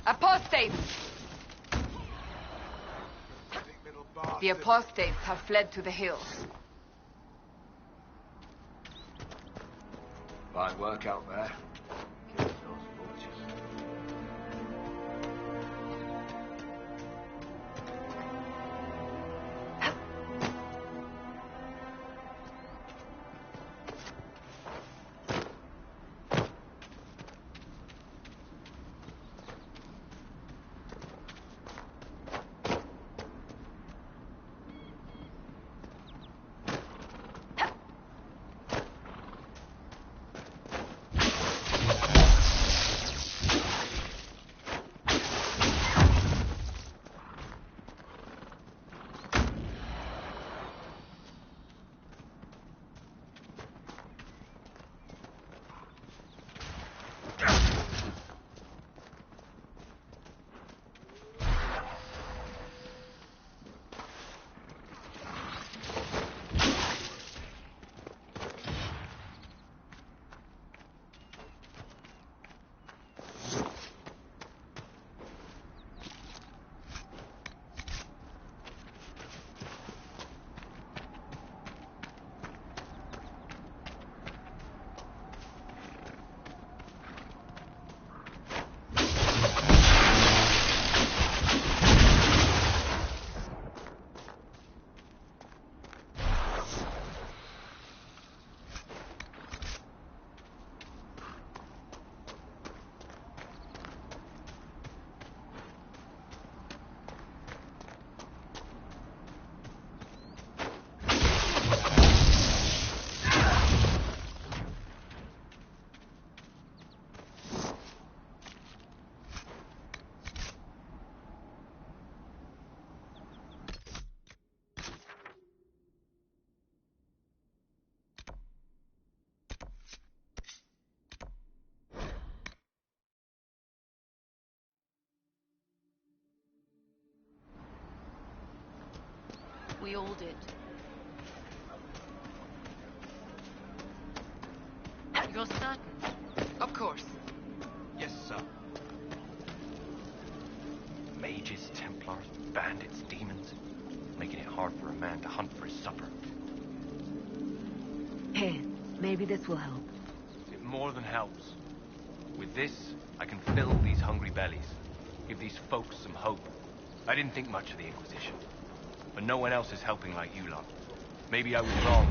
Apostates! The apostates have fled to the hills. Fine work out there. Killing those vultures. We all did. You're certain? Of course. Yes, sir. Mages, Templars, bandits, demons. Making it hard for a man to hunt for his supper. Here, maybe this will help. It more than helps. With this, I can fill these hungry bellies. Give these folks some hope. I didn't think much of the Inquisition. But no one else is helping like you lot. Maybe I was wrong.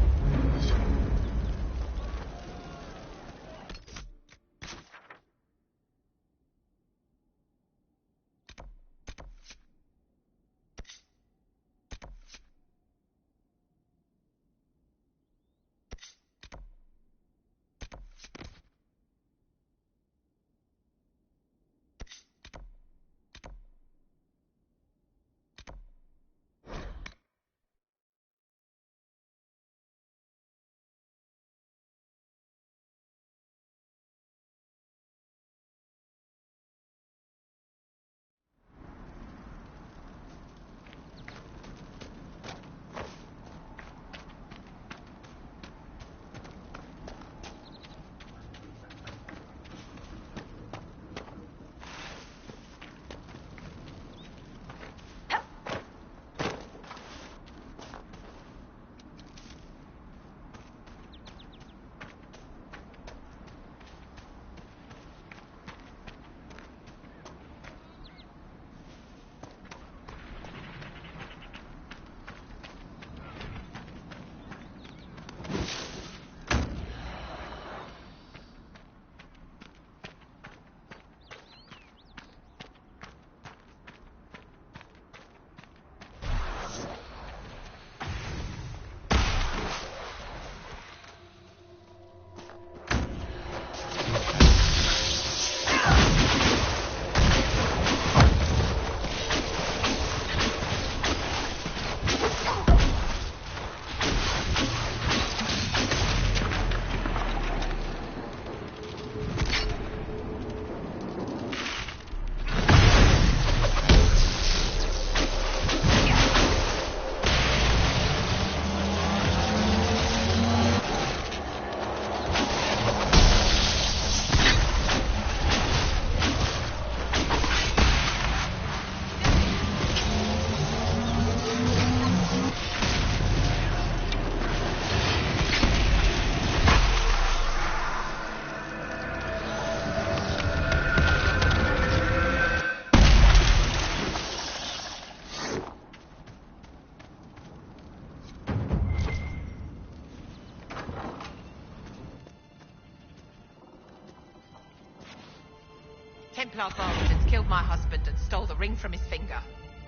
Templar bastards killed my husband and stole the ring from his finger.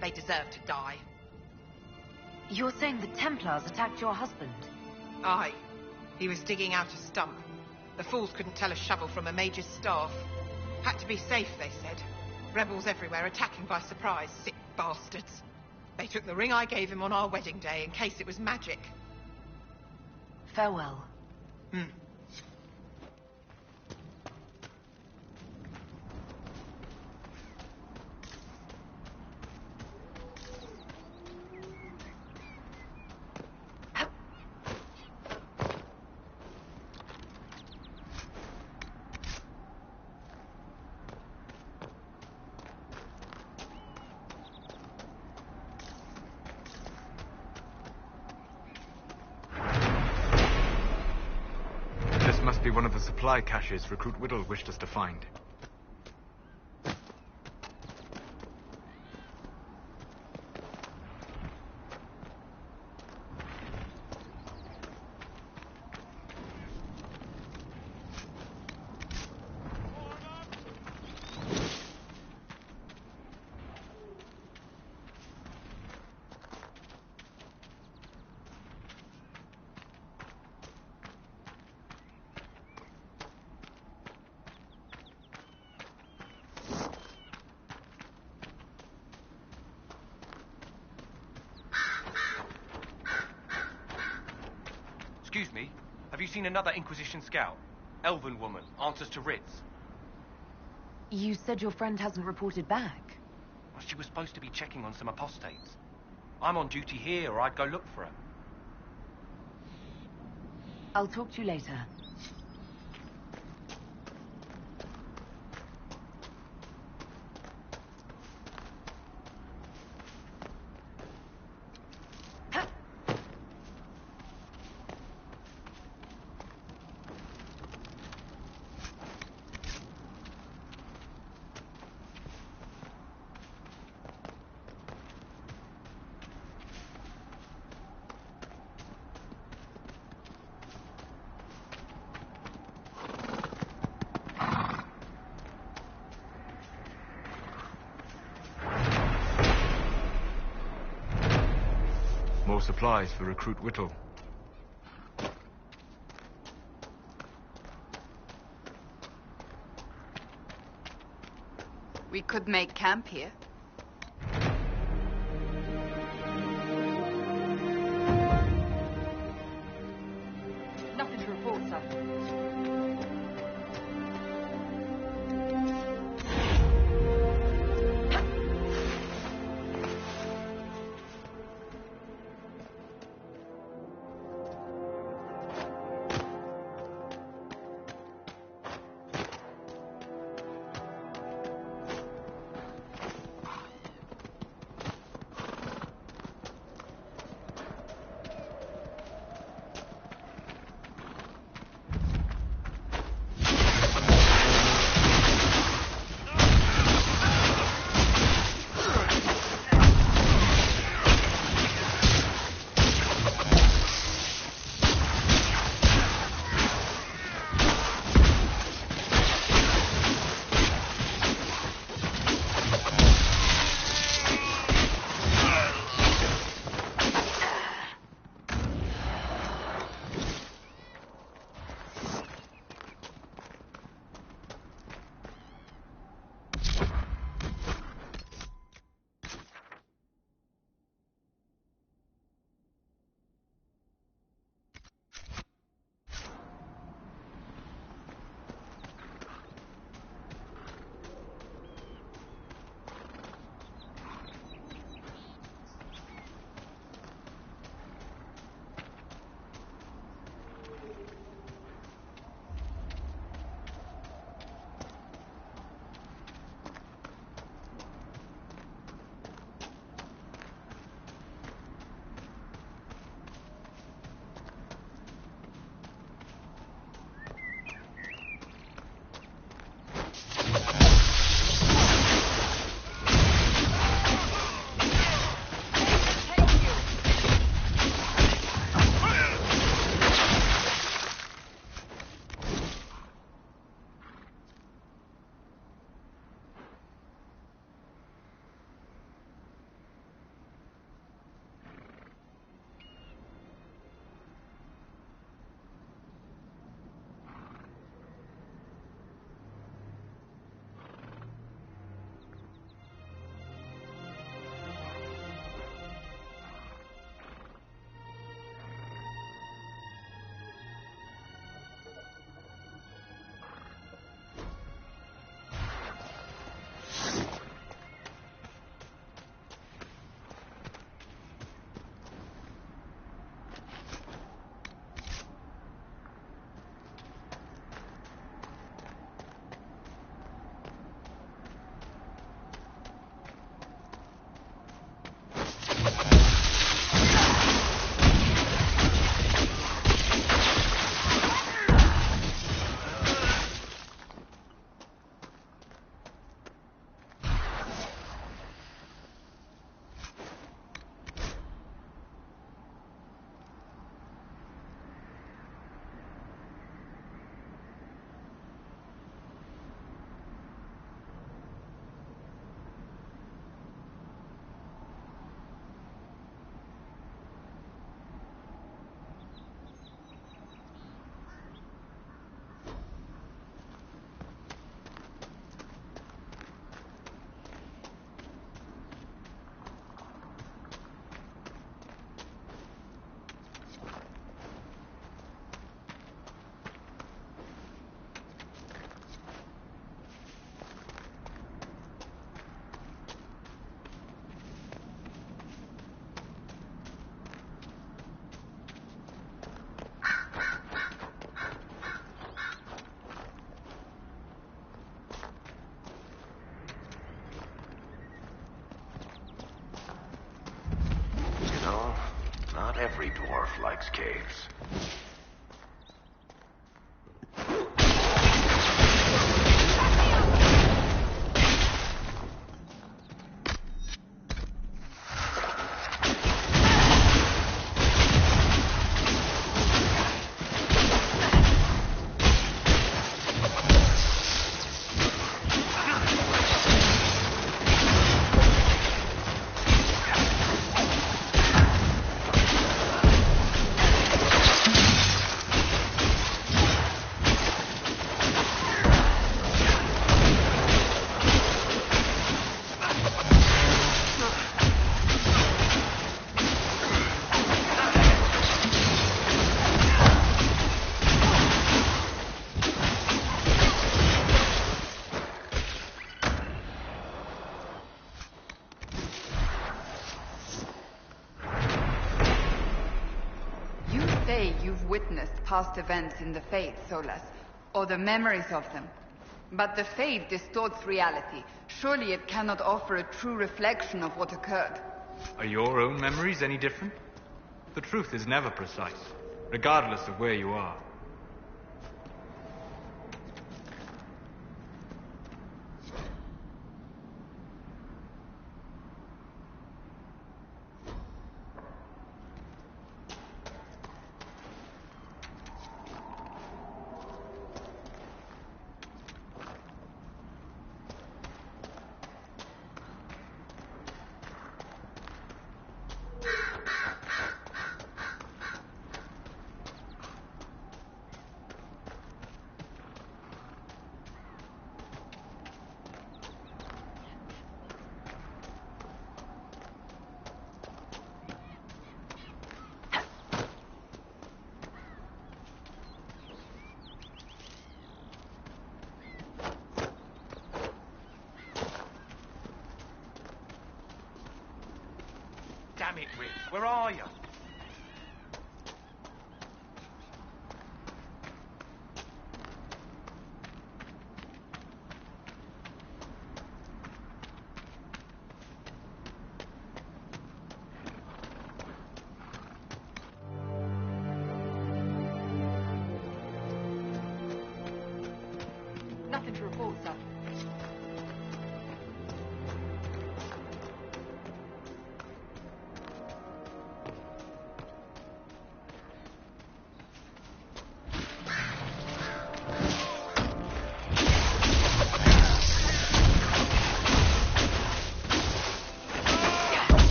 They deserve to die. You're saying the Templars attacked your husband? Aye. He was digging out a stump. The fools couldn't tell a shovel from a mage's staff. Had to be safe, they said. Rebels everywhere attacking by surprise, sick bastards. They took the ring I gave him on our wedding day in case it was magic. Farewell. Must be one of the supply caches Recruit Whittle wished us to find. Excuse me, have you seen another Inquisition scout? Elven woman, answers to writs. You said your friend hasn't reported back. Well, she was supposed to be checking on some apostates. I'm on duty here, or I'd go look for her. I'll talk to you later. More supplies for Recruit Whittle. We could make camp here. Nothing to report, sir. Not every dwarf likes caves. You've witnessed past events in the Fade, Solas, or the memories of them. But the Fade distorts reality. Surely it cannot offer a true reflection of what occurred. Are your own memories any different? The truth is never precise, regardless of where you are. Damn it, Rick. Where are you? Nothing to report, sir.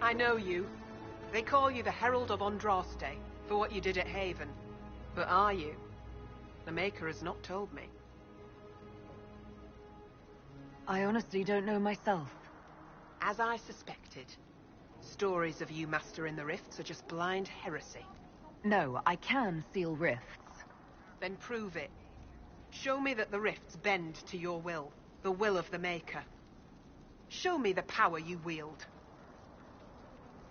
I know you. They call you the Herald of Andraste for what you did at Haven. But are you? The Maker has not told me. I honestly don't know myself. As I suspected. Stories of you mastering the rifts are just blind heresy. No, I can seal rifts. Then prove it. Show me that the rifts bend to your will, the will of the Maker. Show me the power you wield.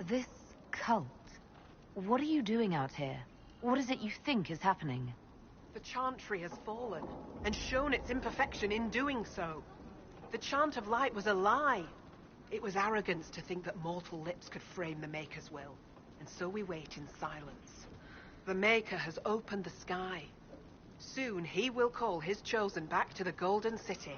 This cult, what are you doing out here? What is it you think is happening? The Chantry has fallen, and shown its imperfection in doing so. The Chant of Light was a lie. It was arrogance to think that mortal lips could frame the Maker's will, and so we wait in silence. The Maker has opened the sky. Soon he will call his chosen back to the Golden City.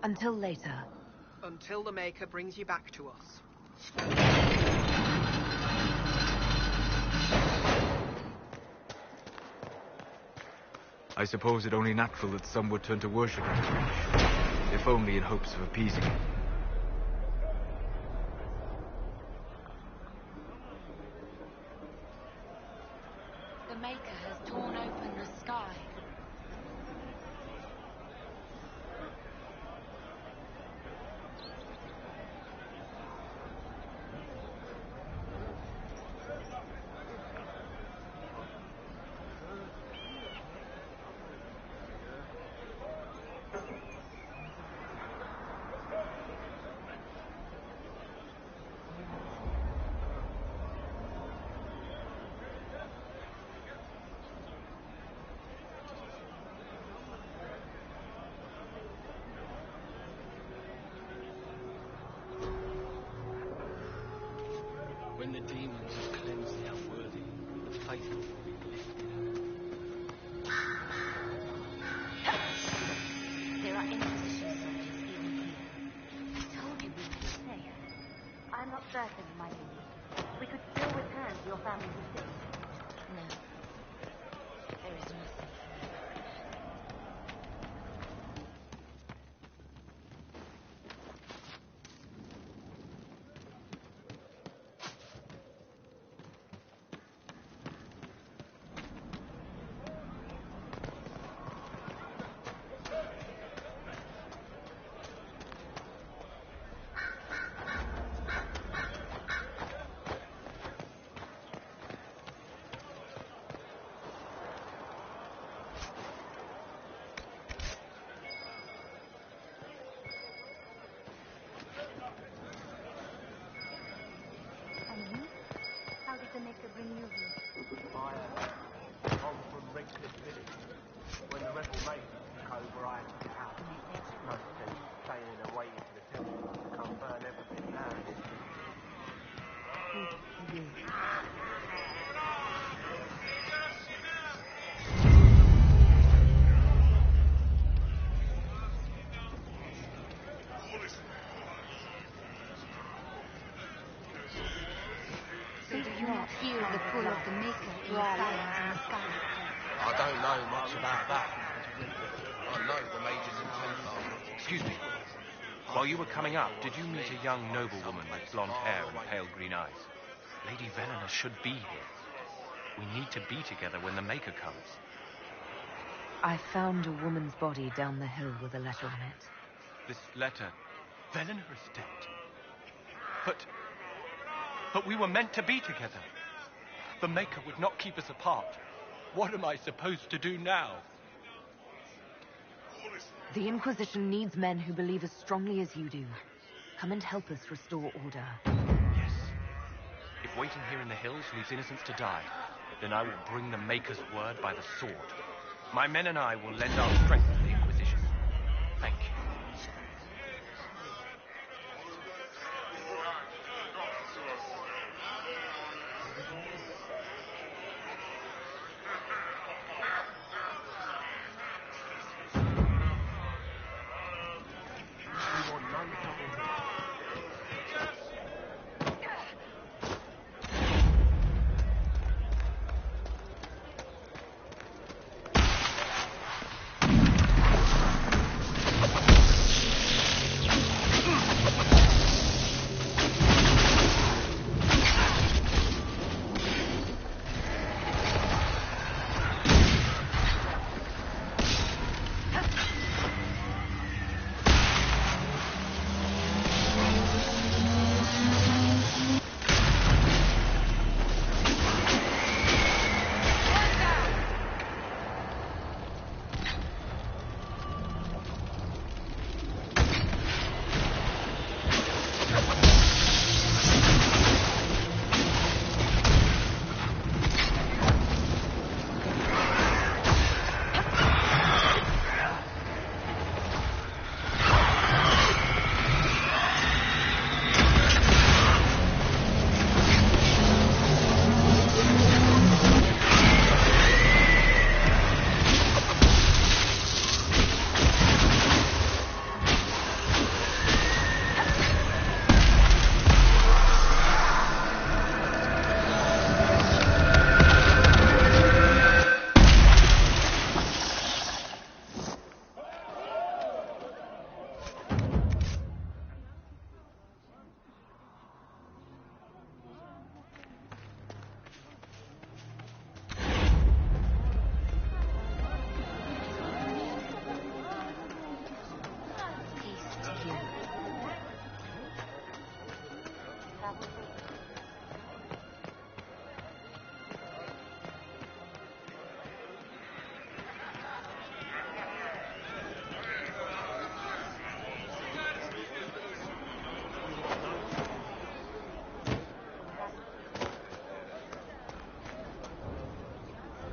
Until later. Until the Maker brings you back to us. I suppose it only natural that some would turn to worship in the breach, if only in hopes of appeasing it. The Maker has torn open the sky. When the demons have cleansed the unworthy, the faithful will be lifted up. There are Inquisition soldiers even here. I told you we would be safe. I'm not certain, my lady. We could still return to your family's estate. No. There is nothing. The Maker bring you here? I'm from Redcliffe Village. When the rebel mages took over, I had to get out. Most of them staying and waiting for the temple to come burn everything down. Feel the pull of the Maker in the silence in the sky. I don't know much about that. I know the Mages and Templars. Excuse me. While you were coming up, did you meet a young noblewoman with blonde hair and pale green eyes? Lady Velena should be here. We need to be together when the Maker comes. I found a woman's body down the hill with a letter on it. This letter... Velena is dead. But we were meant to be together. The Maker would not keep us apart. What am I supposed to do now? The Inquisition needs men who believe as strongly as you do. Come and help us restore order. Yes. If waiting here in the hills leaves innocents to die, then I will bring the Maker's word by the sword. My men and I will lend our strength to the Inquisition. Thank you.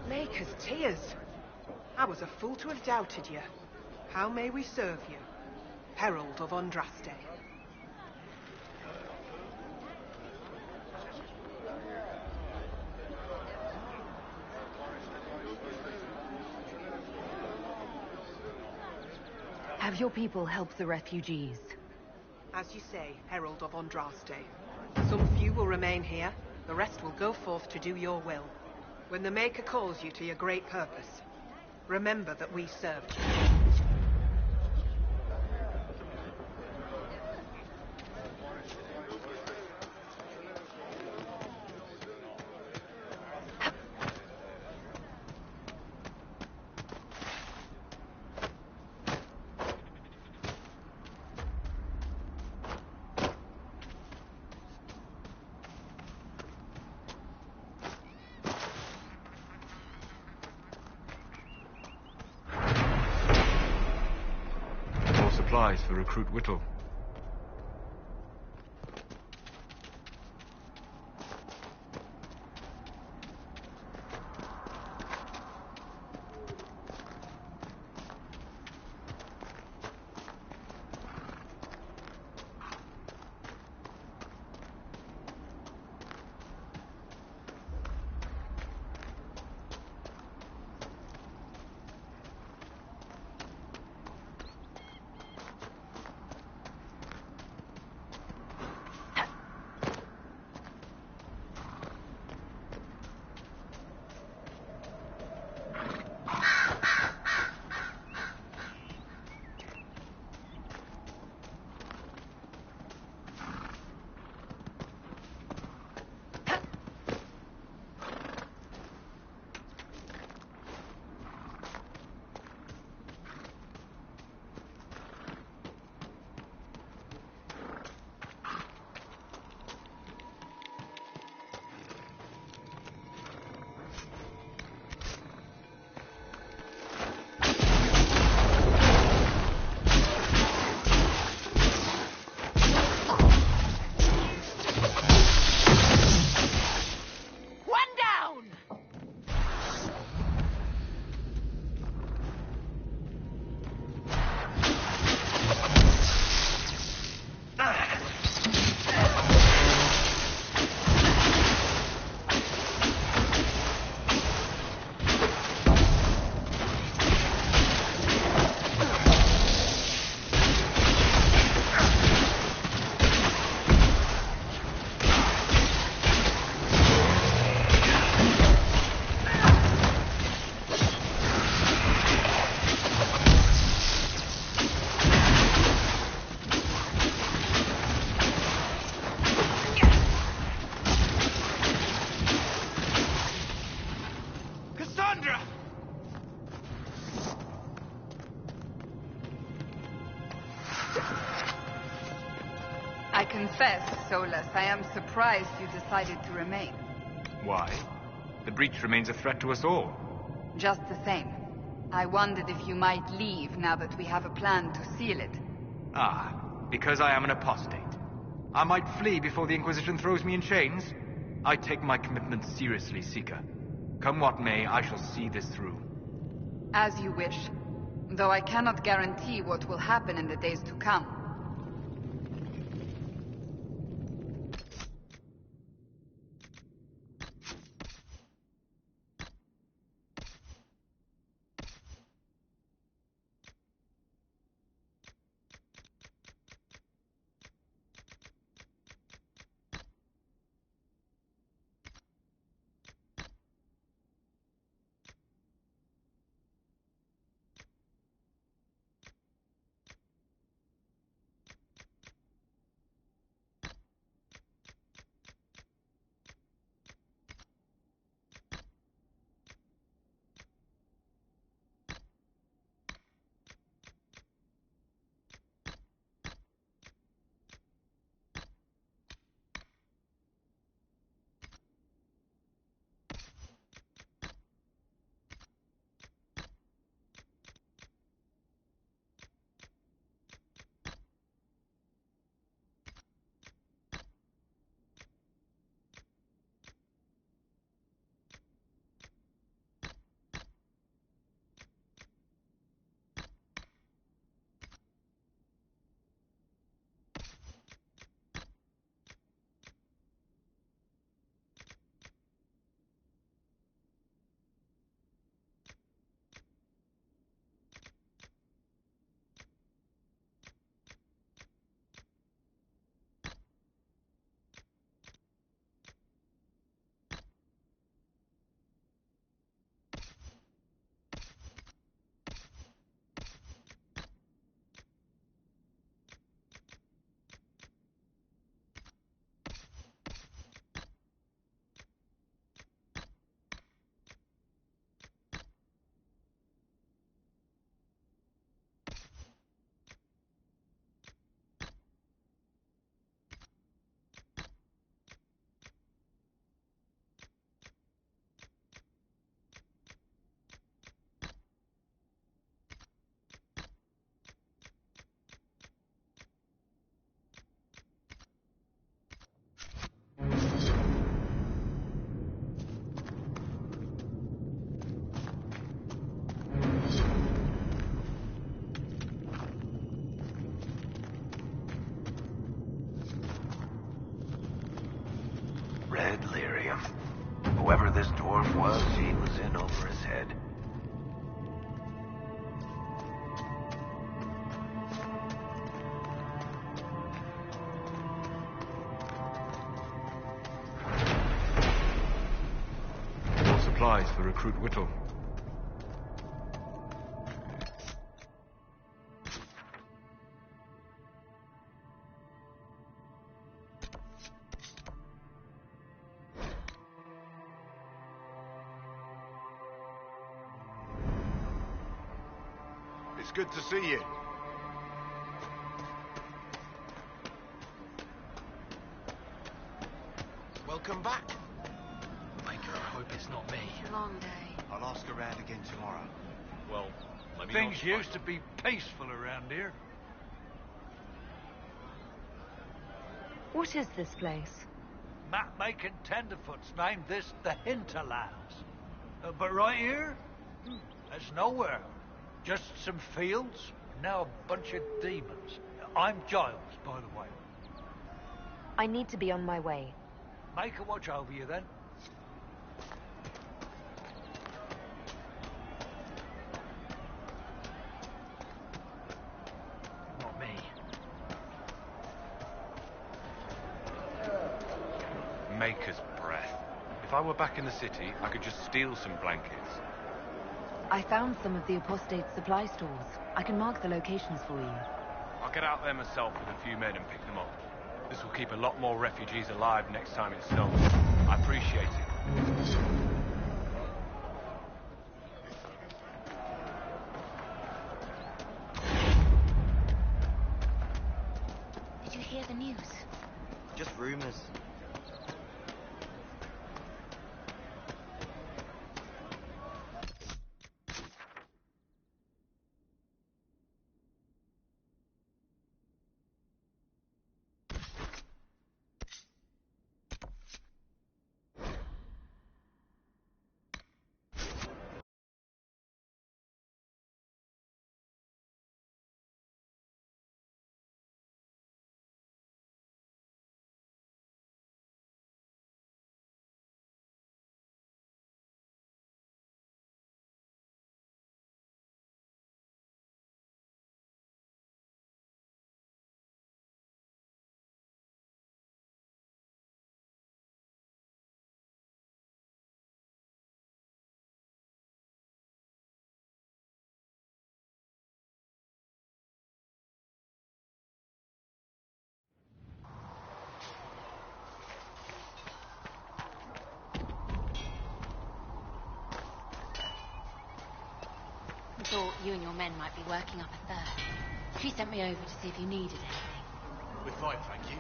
Maker's tears. I was a fool to have doubted you. How may we serve you? Herald of Andraste. Have your people helped the refugees? As you say, Herald of Andraste. Some few will remain here. The rest will go forth to do your will. When the Maker calls you to your great purpose, remember that we served you. Supplies for Recruit Whittle. I confess, Solus, I am surprised you decided to remain. Why? The breach remains a threat to us all. Just the same. I wondered if you might leave now that we have a plan to seal it. Ah, because I am an apostate. I might flee before the Inquisition throws me in chains. I take my commitment seriously, Seeker. Come what may, I shall see this through. As you wish. Though I cannot guarantee what will happen in the days to come. this dwarf was, he was in over his head. More supplies for Recruit Whittle. It's good to see you. Welcome back. Maker, I hope it's not me. Long day. I'll ask around again tomorrow. Well, maybe Things used to be peaceful around here. What is this place? Map-making tenderfoots named this the Hinterlands. But right here, there's nowhere. Just some fields, and now a bunch of demons. I'm Giles, by the way. I need to be on my way. Make a watch over you, then. Not me. Maker's breath. If I were back in the city, I could just steal some blankets. I found some of the apostate supply stores. I can mark the locations for you. I'll get out there myself with a few men and pick them up. This will keep a lot more refugees alive next time it snows. I appreciate it. Did you hear the news? Just rumors. I thought you and your men might be working up a third. She sent me over to see if you needed anything. We're fine, thank you.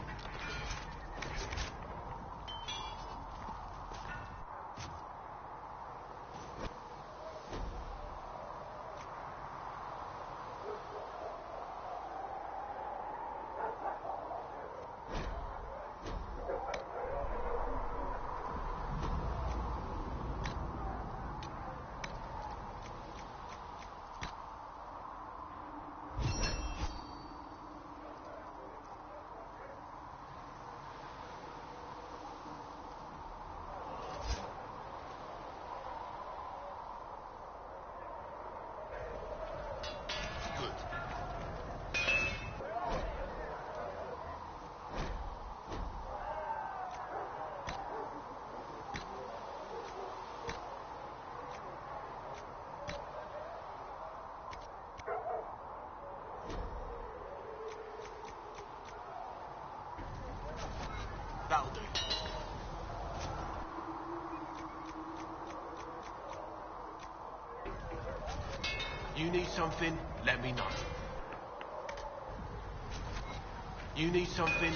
That'll do. You need something, let me know. You need something,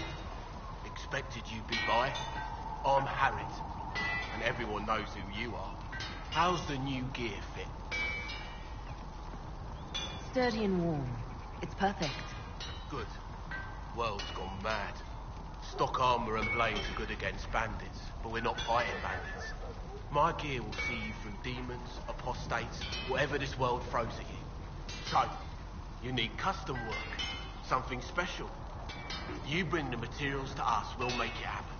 expected you be by. I'm Harriet, and everyone knows who you are. How's the new gear fit? Sturdy and warm. It's perfect. Good. World's gone mad. Stock armor and blades are good against bandits, but we're not fighting bandits. My gear will see you through demons, apostates, whatever this world throws at you. So, you need custom work, something special. You bring the materials to us, we'll make it happen.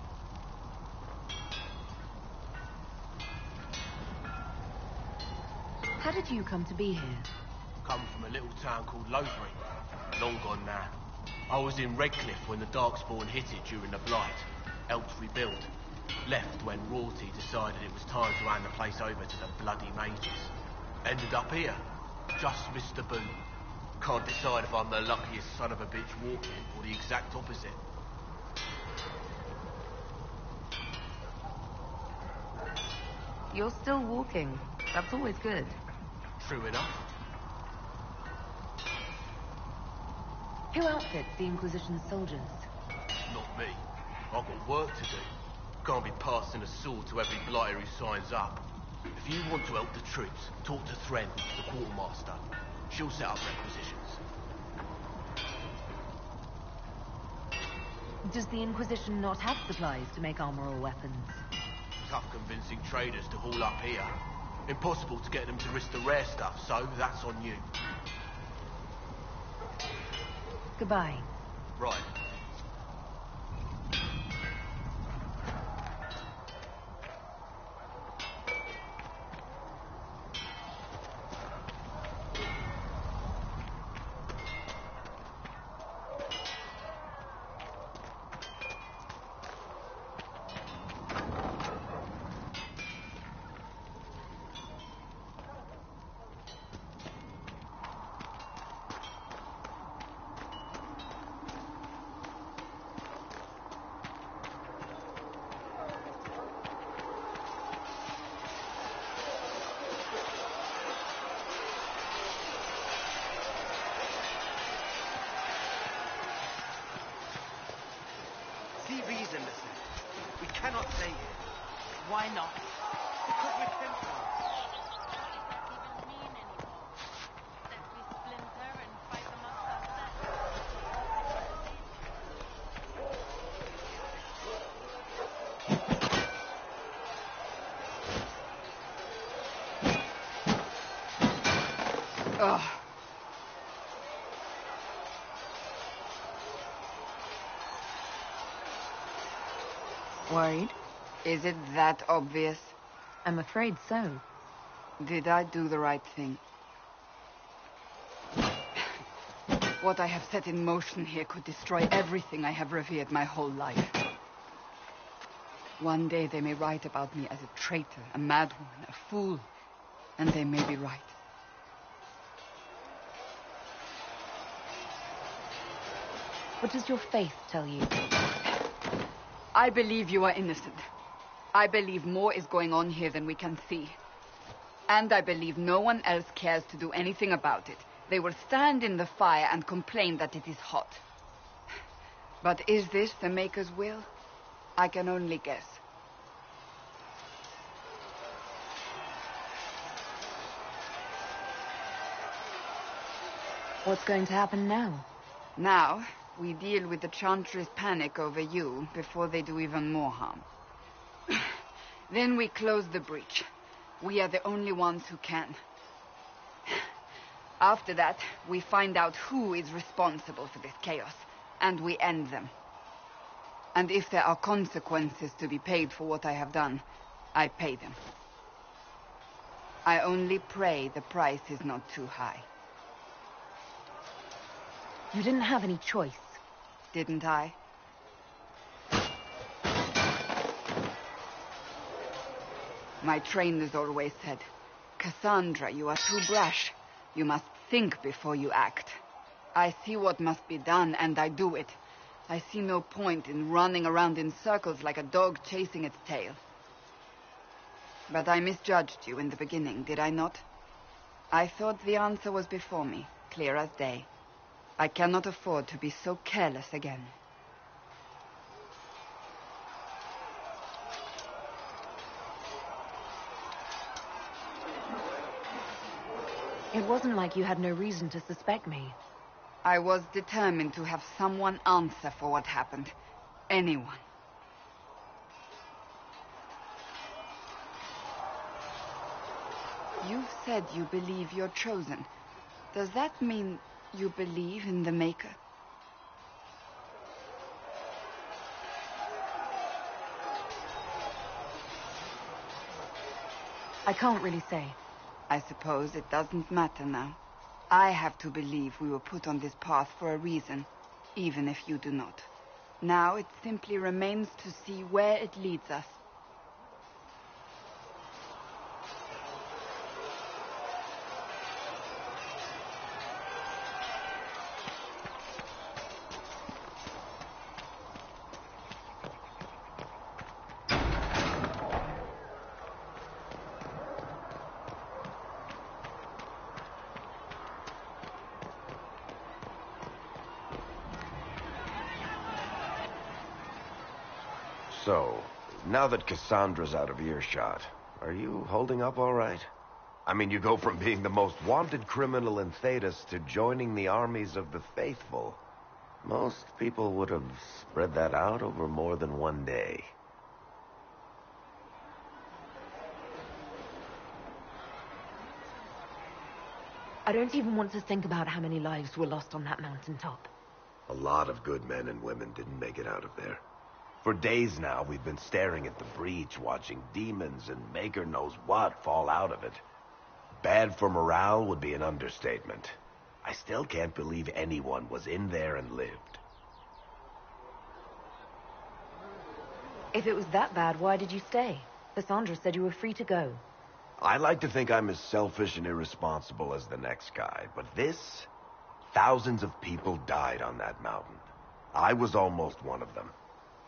How did you come to be here? Come from a little town called Lowbury. Long gone now. I was in Redcliffe when the Darkspawn hit it during the Blight. Helped rebuild. Left when Rorty decided it was time to hand the place over to the bloody mages. Ended up here. Just missed the boot. Can't decide if I'm the luckiest son of a bitch walking or the exact opposite. You're still walking. That's always good. True enough. Who outfits the Inquisition's soldiers? Not me. I've got work to do. Can't be passing a sword to every blighter who signs up. If you want to help the troops, talk to Thren, the quartermaster. She'll set up requisitions. Does the Inquisition not have supplies to make armor or weapons? Tough convincing traders to haul up here. Impossible to get them to risk the rare stuff, so that's on you. Goodbye. Right. See reason, listen. We cannot stay here. Why not? Because we're Templars. Ugh. Worried? Is it that obvious? I'm afraid so. Did I do the right thing? What I have set in motion here could destroy everything I have revered my whole life. One day they may write about me as a traitor, a madwoman, a fool, and they may be right. What does your faith tell you? I believe you are innocent. I believe more is going on here than we can see. And I believe no one else cares to do anything about it. They will stand in the fire and complain that it is hot. But is this the Maker's will? I can only guess. What's going to happen now? Now, we deal with the Chantry's panic over you before they do even more harm. Then we close the breach. We are the only ones who can. After that, we find out who is responsible for this chaos, and we end them. And if there are consequences to be paid for what I have done, I pay them. I only pray the price is not too high. You didn't have any choice. Didn't I? My trainers always said, Cassandra, you are too brash. You must think before you act. I see what must be done, and I do it. I see no point in running around in circles like a dog chasing its tail. But I misjudged you in the beginning, did I not? I thought the answer was before me, clear as day. I cannot afford to be so careless again. It wasn't like you had no reason to suspect me. I was determined to have someone answer for what happened. Anyone. You've said you believe you're chosen. Does that mean you believe in the Maker? I can't really say. I suppose it doesn't matter now. I have to believe we were put on this path for a reason, even if you do not. Now it simply remains to see where it leads us. So, now that Cassandra's out of earshot, are you holding up all right? I mean, you go from being the most wanted criminal in Thedas to joining the armies of the faithful. Most people would have spread that out over more than one day. I don't even want to think about how many lives were lost on that mountaintop. A lot of good men and women didn't make it out of there. For days now, we've been staring at the breach, watching demons and Maker knows what fall out of it. Bad for morale would be an understatement. I still can't believe anyone was in there and lived. If it was that bad, why did you stay? Cassandra said you were free to go. I like to think I'm as selfish and irresponsible as the next guy, but this... Thousands of people died on that mountain. I was almost one of them.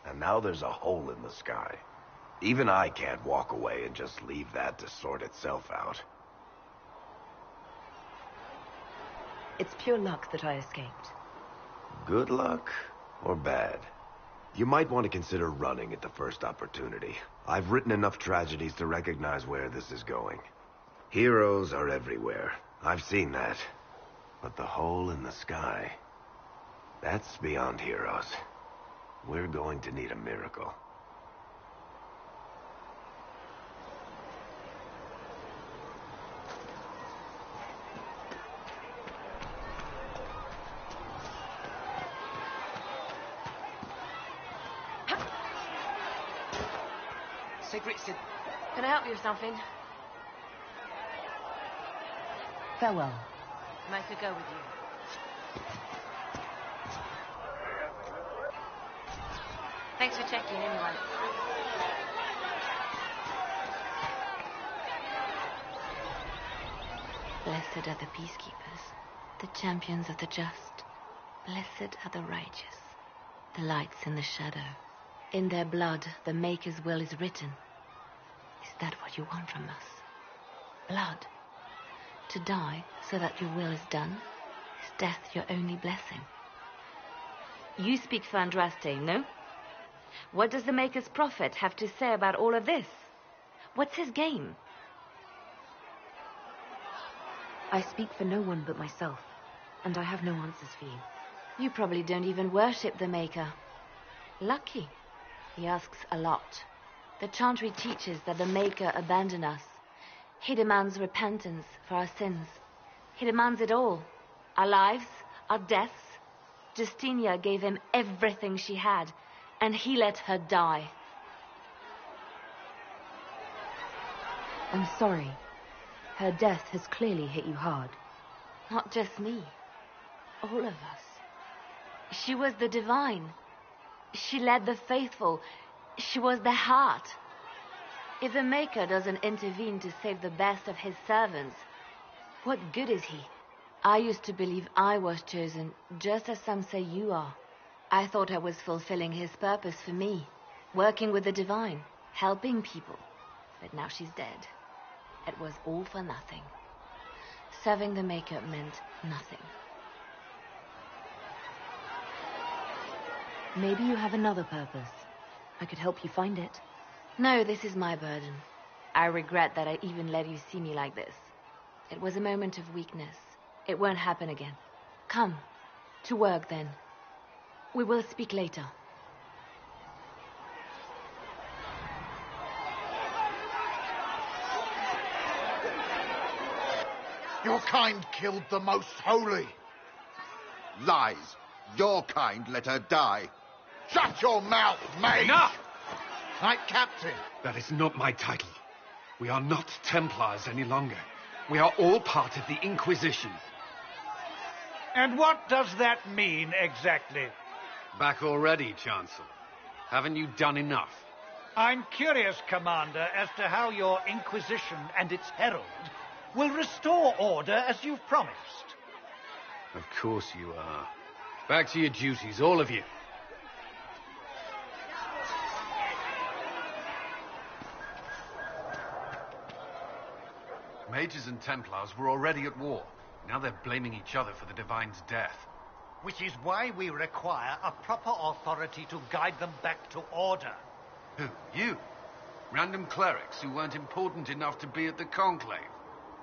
And now there's a hole in the sky. Even I can't walk away and just leave that to sort itself out. It's pure luck that I escaped. Good luck or bad? You might want to consider running at the first opportunity. I've written enough tragedies to recognize where this is going. Heroes are everywhere. I've seen that. But the hole in the sky, that's beyond heroes. We're going to need a miracle. Sigrid, can I help you with something? Farewell. Make her go with you. Thanks for checking anyway. Blessed are the peacekeepers, the champions of the just. Blessed are the righteous, the lights in the shadow. In their blood, the Maker's will is written. Is that what you want from us? Blood? To die so that your will is done? Is death your only blessing? You speak for Andraste, no? What does the Maker's prophet have to say about all of this? What's his game? I speak for no one but myself, and I have no answers for you. You probably don't even worship the Maker. Lucky. He asks a lot. The Chantry teaches that the Maker abandoned us. He demands repentance for our sins. He demands it all. Our lives, our deaths. Justinia gave him everything she had, and he let her die. I'm sorry. Her death has clearly hit you hard. Not just me. All of us. She was the divine. She led the faithful. She was their heart. If the Maker doesn't intervene to save the best of his servants, what good is he? I used to believe I was chosen, just as some say you are. I thought I was fulfilling his purpose for me, working with the divine, helping people. But now she's dead. It was all for nothing. Serving the Maker meant nothing. Maybe you have another purpose. I could help you find it. No, this is my burden. I regret that I even let you see me like this. It was a moment of weakness. It won't happen again. Come, to work then. We will speak later. Your kind killed the most holy. Lies. Your kind let her die. Shut your mouth, mate! Enough! Knight Captain. That is not my title. We are not Templars any longer. We are all part of the Inquisition. And what does that mean, exactly? Back already, Chancellor. Haven't you done enough? I'm curious, Commander, as to how your Inquisition and its herald will restore order as you've promised. Of course you are. Back to your duties, all of you. Mages and Templars were already at war. Now they're blaming each other for the Divine's death. Which is why we require a proper authority to guide them back to order. Who? You? Random clerics who weren't important enough to be at the Conclave?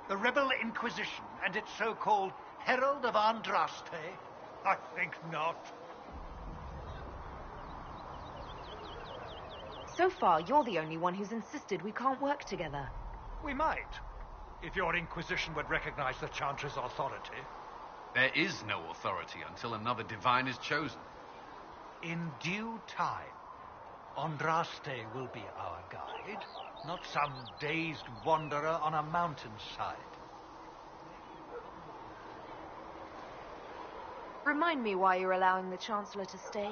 The Rebel Inquisition and its so-called Herald of Andraste? I think not. So far, you're the only one who's insisted we can't work together. We might, if your Inquisition would recognize the Chantry's authority. There is no authority until another Divine is chosen. In due time, Andraste will be our guide, not some dazed wanderer on a mountainside. Remind me why you're allowing the Chancellor to stay.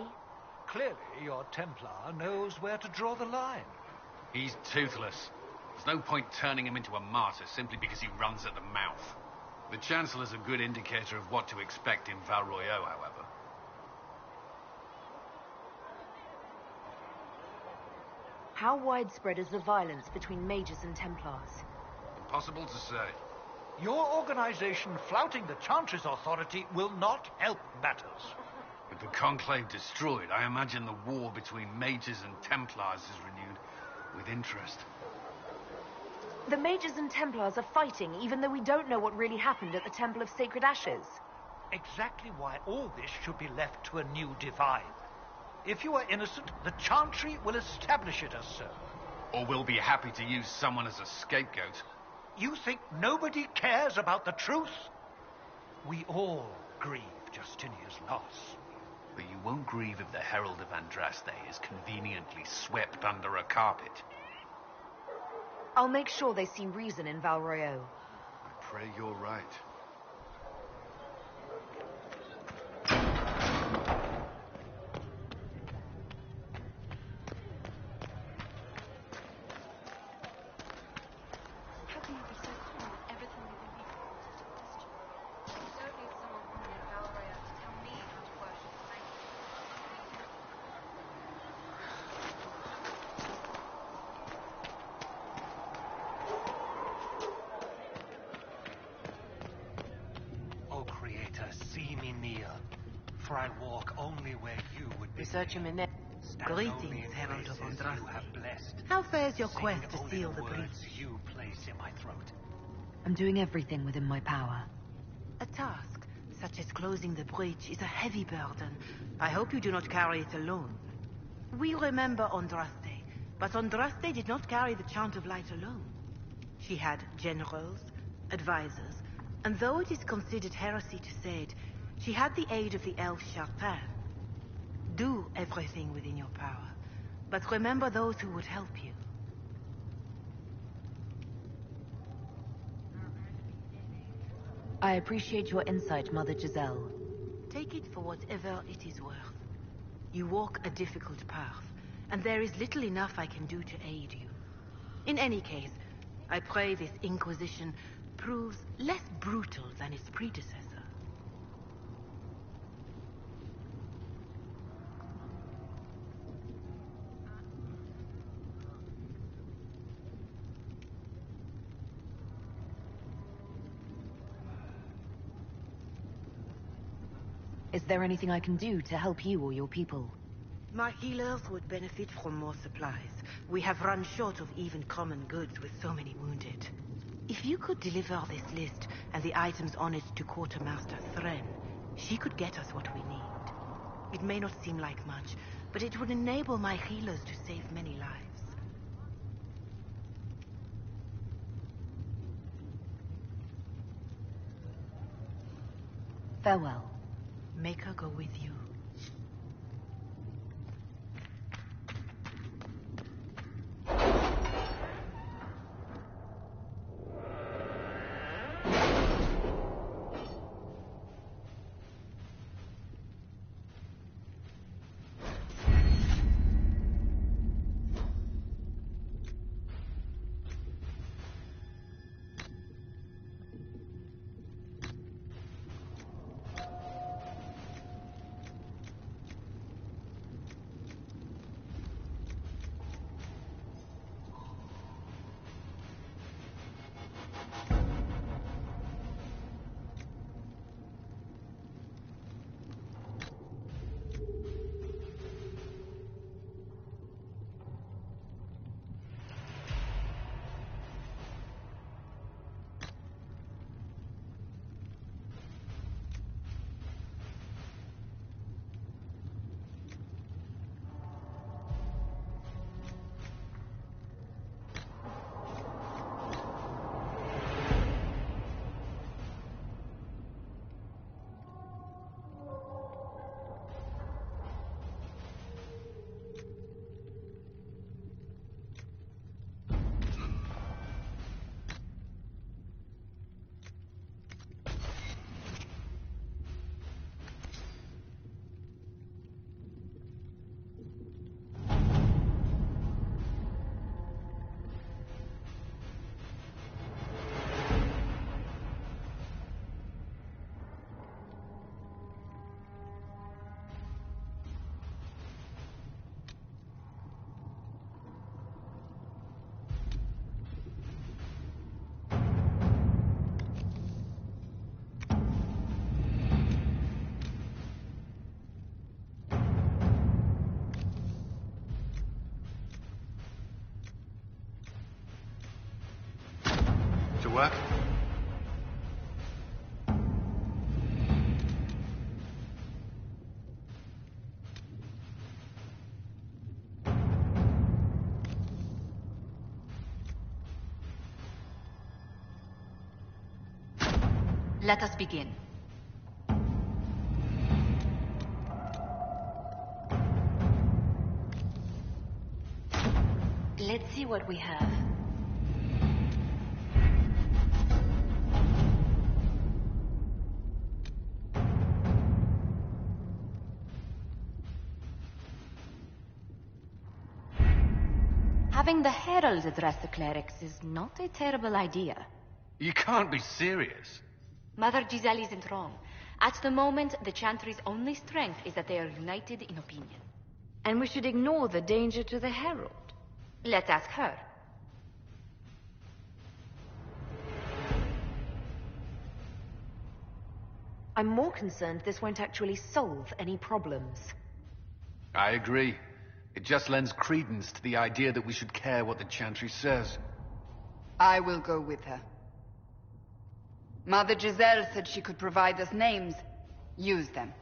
Clearly, your Templar knows where to draw the line. He's toothless. There's no point turning him into a martyr simply because he runs at the mouth. The Chancellor's a good indicator of what to expect in Val Royeaux, however. How widespread is the violence between mages and Templars? Impossible to say. Your organization flouting the Chantry's authority will not help matters. With the Conclave destroyed, I imagine the war between mages and Templars is renewed with interest. The mages and Templars are fighting, even though we don't know what really happened at the Temple of Sacred Ashes. Exactly why all this should be left to a new Divine. If you are innocent, the Chantry will establish it as so. Or we'll be happy to use someone as a scapegoat. You think nobody cares about the truth? We all grieve Justinia's loss. But you won't grieve if the Herald of Andraste is conveniently swept under a carpet. I'll make sure they see reason in Val Royeaux. I pray you're right. How can you be so calm with everything we've been through? You don't need some old woman in Val Royeaux to tell me how to worship the Maker. See me kneel, for I walk only where you would be. Greetings, Herald of Andraste. How fares your quest to seal the breach? You place in my throat. I'm doing everything within my power. A task, such as closing the breach, is a heavy burden. I hope you do not carry it alone. We remember Andraste, but Andraste did not carry the Chant of Light alone. She had generals, advisors, and though it is considered heresy to say it, she had the aid of the elf Chartin. Do everything within your power, but remember those who would help you. I appreciate your insight, Mother Giselle. Take it for whatever it is worth. You walk a difficult path, and there is little enough I can do to aid you. In any case, I pray this Inquisition proves less brutal than its predecessor. Is there anything I can do to help you or your people? My healers would benefit from more supplies. We have run short of even common goods with so many wounded. If you could deliver this list and the items on it to Quartermaster Thren, she could get us what we need. It may not seem like much, but it would enable my healers to save many lives. Farewell. Make her go with you. Let us begin. Let's see what we have. Having the heralds address the clerics is not a terrible idea. You can't be serious. Mother Giselle isn't wrong. At the moment, the Chantry's only strength is that they are united in opinion. And we should ignore the danger to the herald. Let's ask her. I'm more concerned this won't actually solve any problems. I agree. It just lends credence to the idea that we should care what the Chantry says. I will go with her. Mother Giselle said she could provide us names. Use them.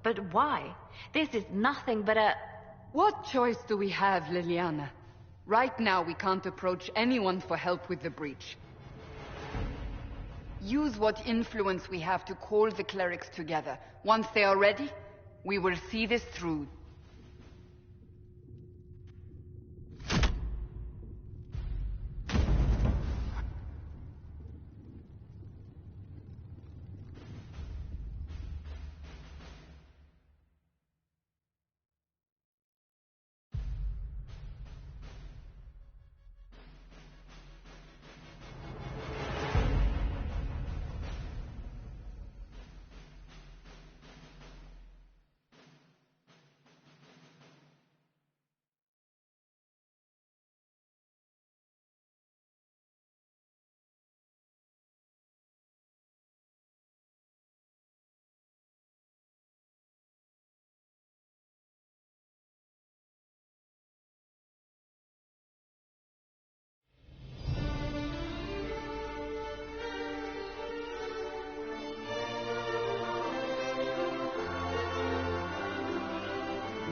But why? This is nothing but a... What choice do we have, Liliana? Right now, we can't approach anyone for help with the breach. Use what influence we have to call the clerics together. Once they are ready, we will see this through.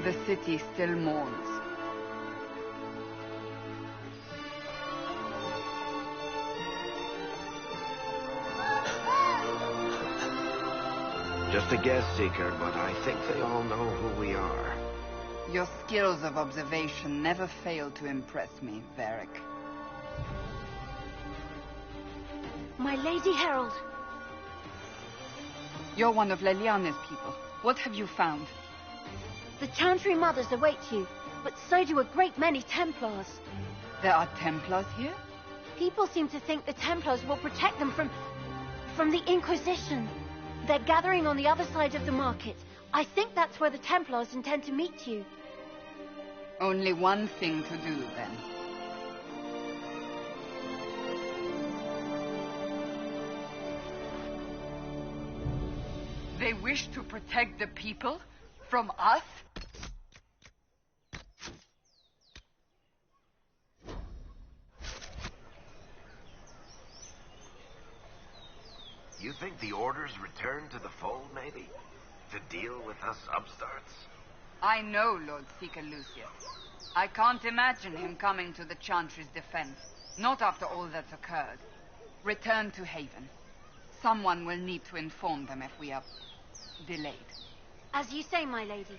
The city still mourns. Just a guess, Seeker, but I think they all know who we are. Your skills of observation never fail to impress me, Varric. My Lady Herald! You're one of Leliane's people. What have you found? The Chantry mothers await you, but so do a great many Templars. There are Templars here? People seem to think the Templars will protect them from the Inquisition. They're gathering on the other side of the market. I think that's where the Templars intend to meet you. Only one thing to do, then. They wish to protect the people from us? You think the Order's returned to the fold, maybe? To deal with us upstarts? I know Lord Seeker Lucius. I can't imagine him coming to the Chantry's defense. Not after all that's occurred. Return to Haven. Someone will need to inform them if we are delayed. As you say, my lady.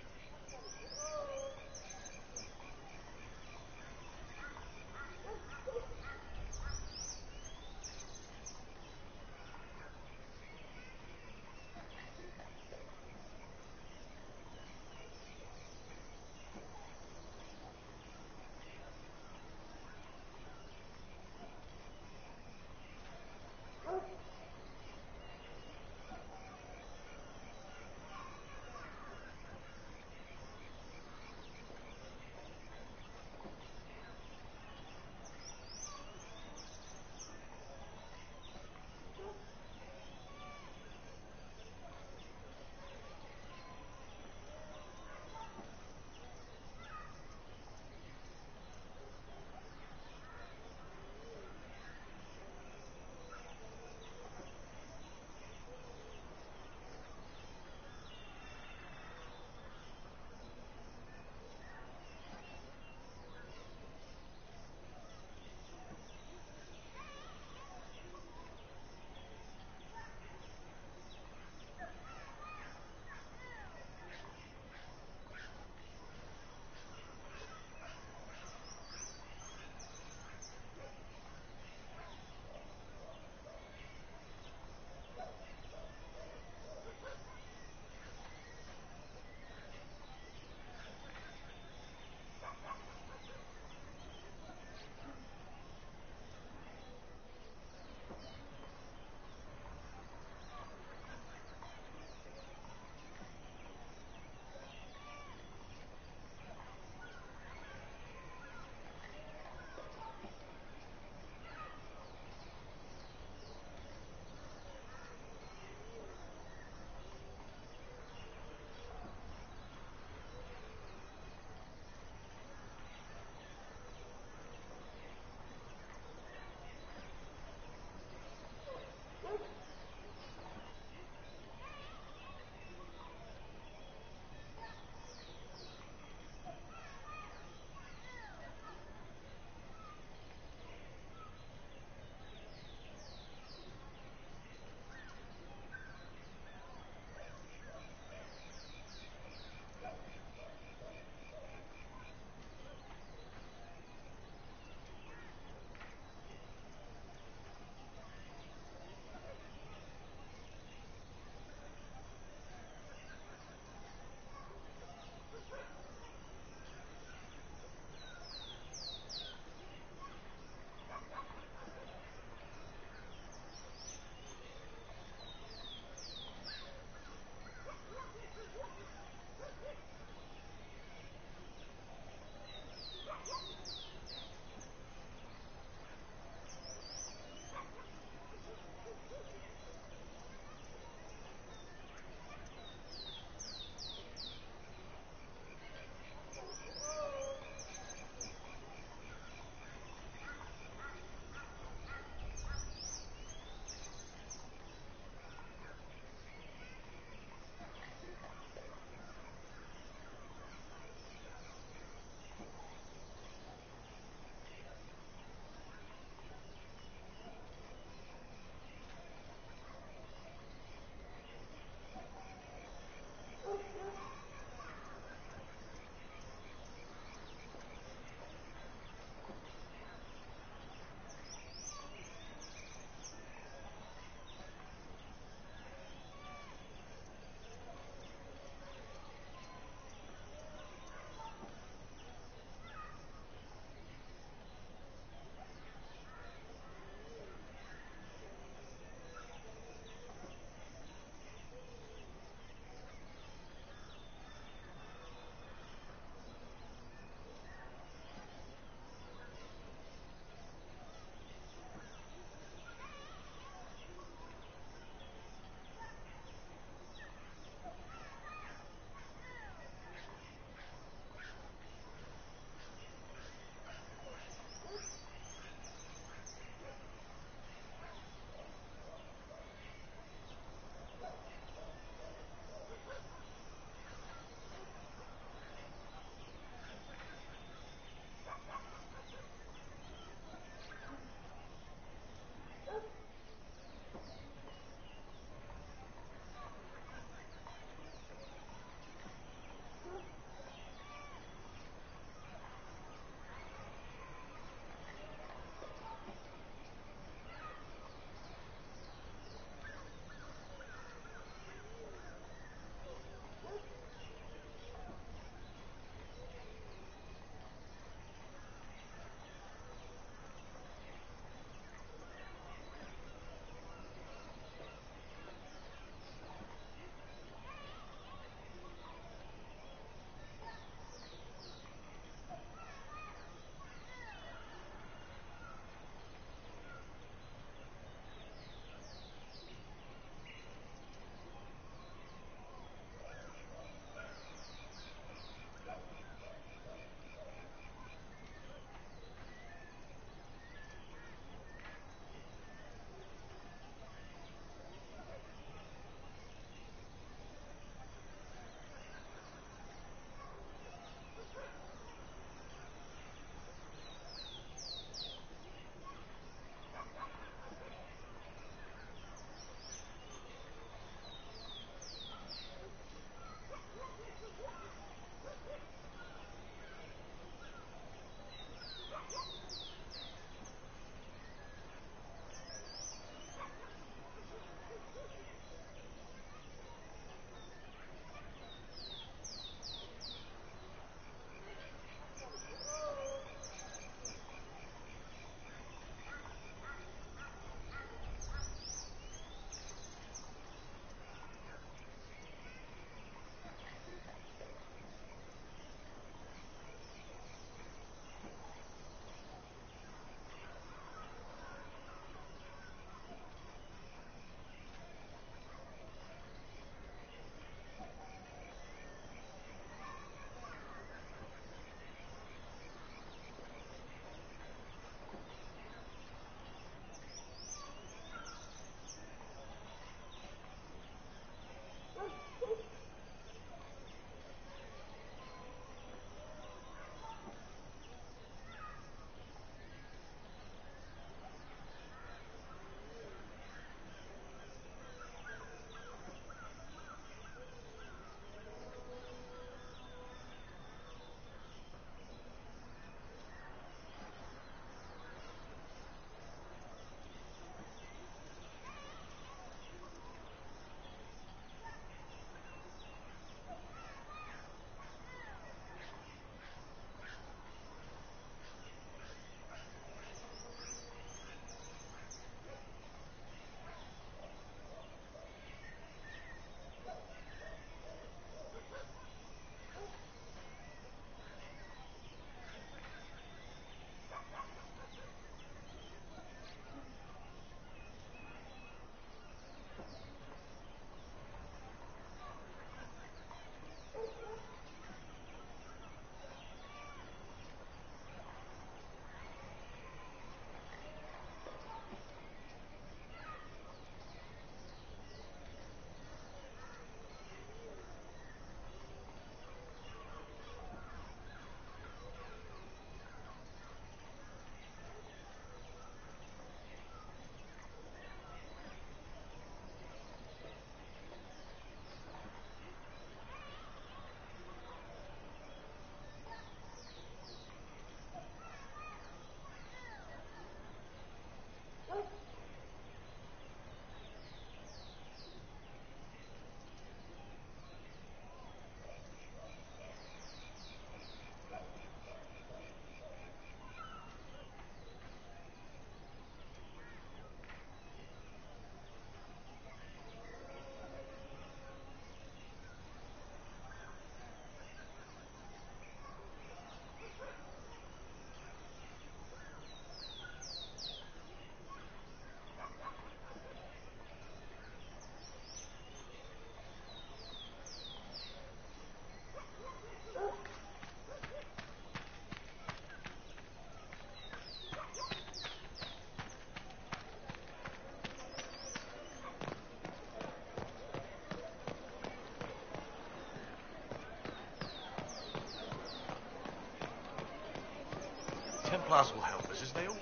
Templars will help us, as they all...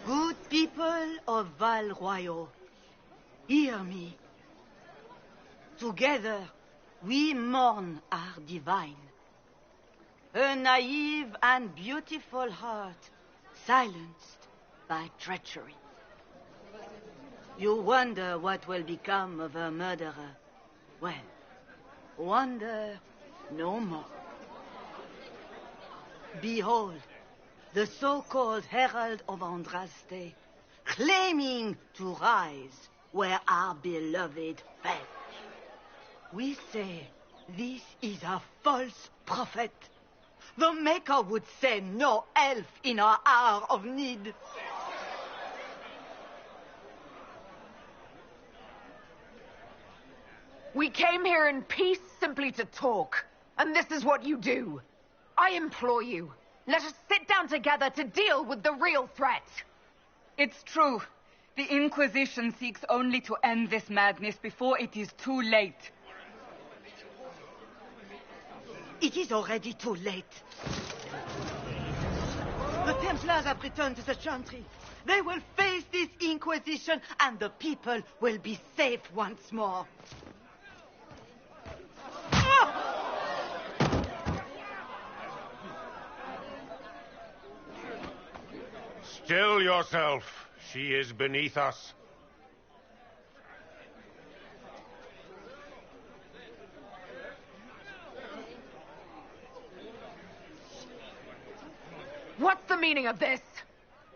Good people of Val Royal, hear me. Together, we mourn our divine. Her naive and beautiful heart, silenced by treachery. You wonder what will become of her murderer. Well, wonder no more. Behold, the so-called Herald of Andraste, claiming to rise where our beloved fell. We say this is a false prophet. The Maker would send no elf in our hour of need. We came here in peace simply to talk, and this is what you do. I implore you, let us sit down together to deal with the real threat. It's true. The Inquisition seeks only to end this madness before it is too late. It is already too late. The Templars have returned to the Chantry. They will face this Inquisition, and the people will be safe once more. Still yourself. She is beneath us. What's the meaning of this?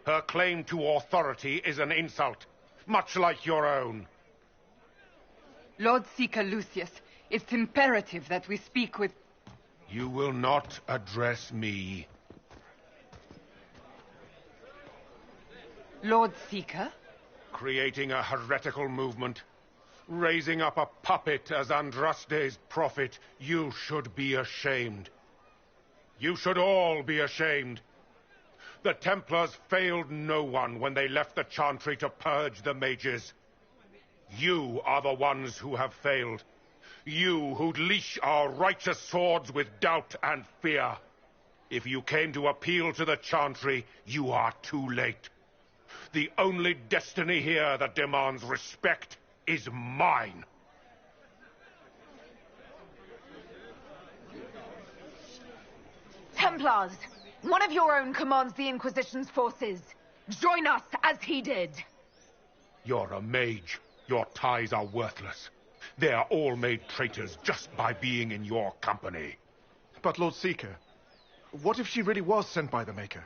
Her claim to authority is an insult, much like your own. Lord Seeker Lucius, it's imperative that we speak with... You will not address me. Lord Seeker? Creating a heretical movement. Raising up a puppet as Andraste's prophet. You should be ashamed. You should all be ashamed. The Templars failed no one when they left the Chantry to purge the mages. You are the ones who have failed. You who'd leash our righteous swords with doubt and fear. If you came to appeal to the Chantry, you are too late. The only destiny here that demands respect is mine. Templars, one of your own commands the Inquisition's forces. Join us as he did. You're a mage. Your ties are worthless. They are all made traitors just by being in your company. But Lord Seeker, what if she really was sent by the Maker?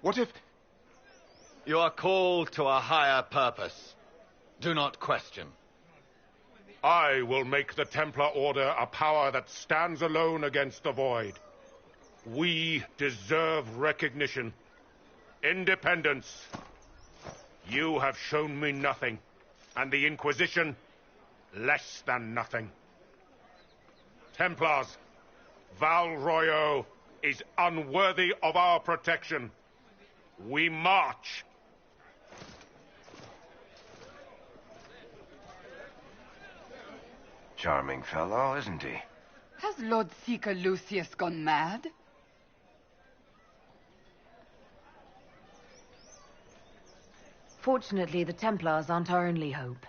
What if... You are called to a higher purpose. Do not question. I will make the Templar Order a power that stands alone against the Void. We deserve recognition. Independence. You have shown me nothing, and the Inquisition, less than nothing. Templars, Val Royal is unworthy of our protection. We march. Charming fellow, isn't he? Has Lord Seeker Lucius gone mad? Fortunately, the Templars aren't our only hope.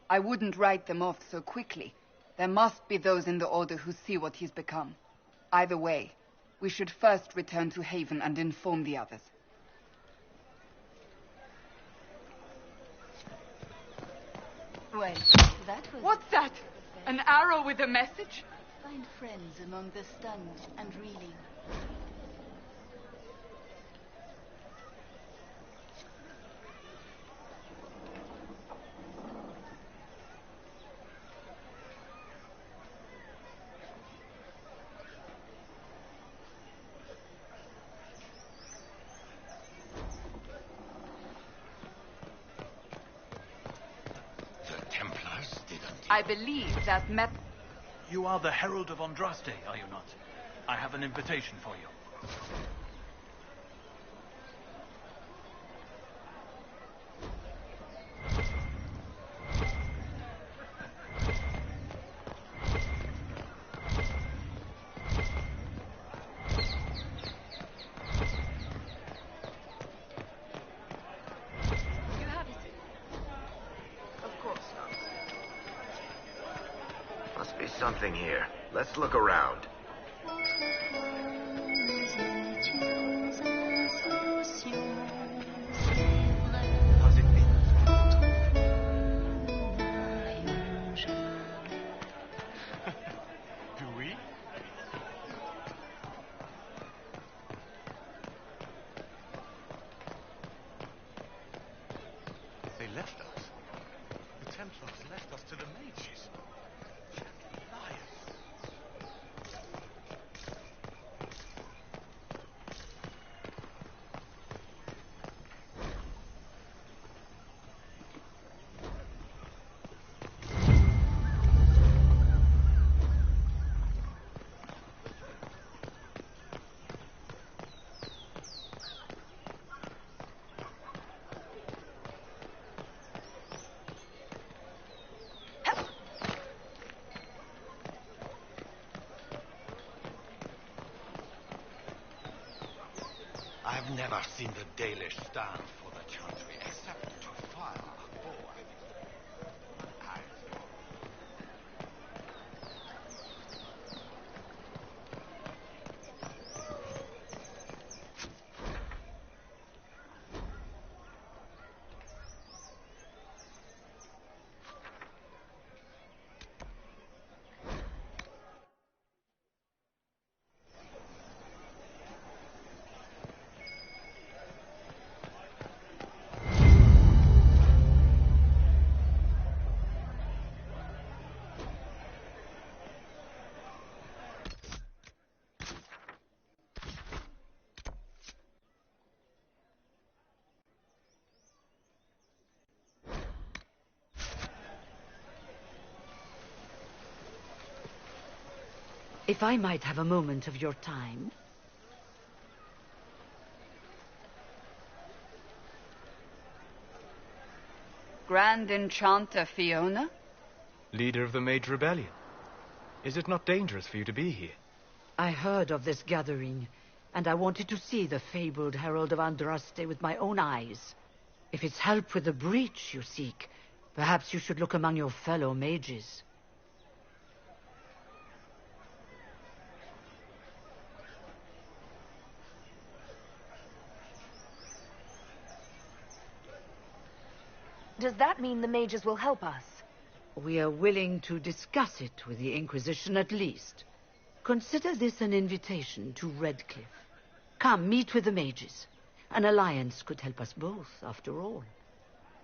I wouldn't write them off so quickly. There must be those in the Order who see what he's become. Either way, we should first return to Haven and inform the others. Well, that was... What's that? An arrow with a message? Find friends among the stunned and reeling. I believe that met... You are the Herald of Andraste, are you not? I have an invitation for you. something here. Let's look around. Do we? They left us. The Templars left us to the mages. Liars. I've never seen the Dalish stand for the Chantry except to fire a bow at it. If I might have a moment of your time. Grand Enchanter Fiona? Leader of the Mage Rebellion. Is it not dangerous for you to be here? I heard of this gathering, and I wanted to see the fabled Herald of Andraste with my own eyes. If it's help with the breach you seek, perhaps you should look among your fellow mages. Does that mean the mages will help us? We are willing to discuss it with the Inquisition at least. Consider this an invitation to Redcliffe. Come, meet with the mages. An alliance could help us both, after all.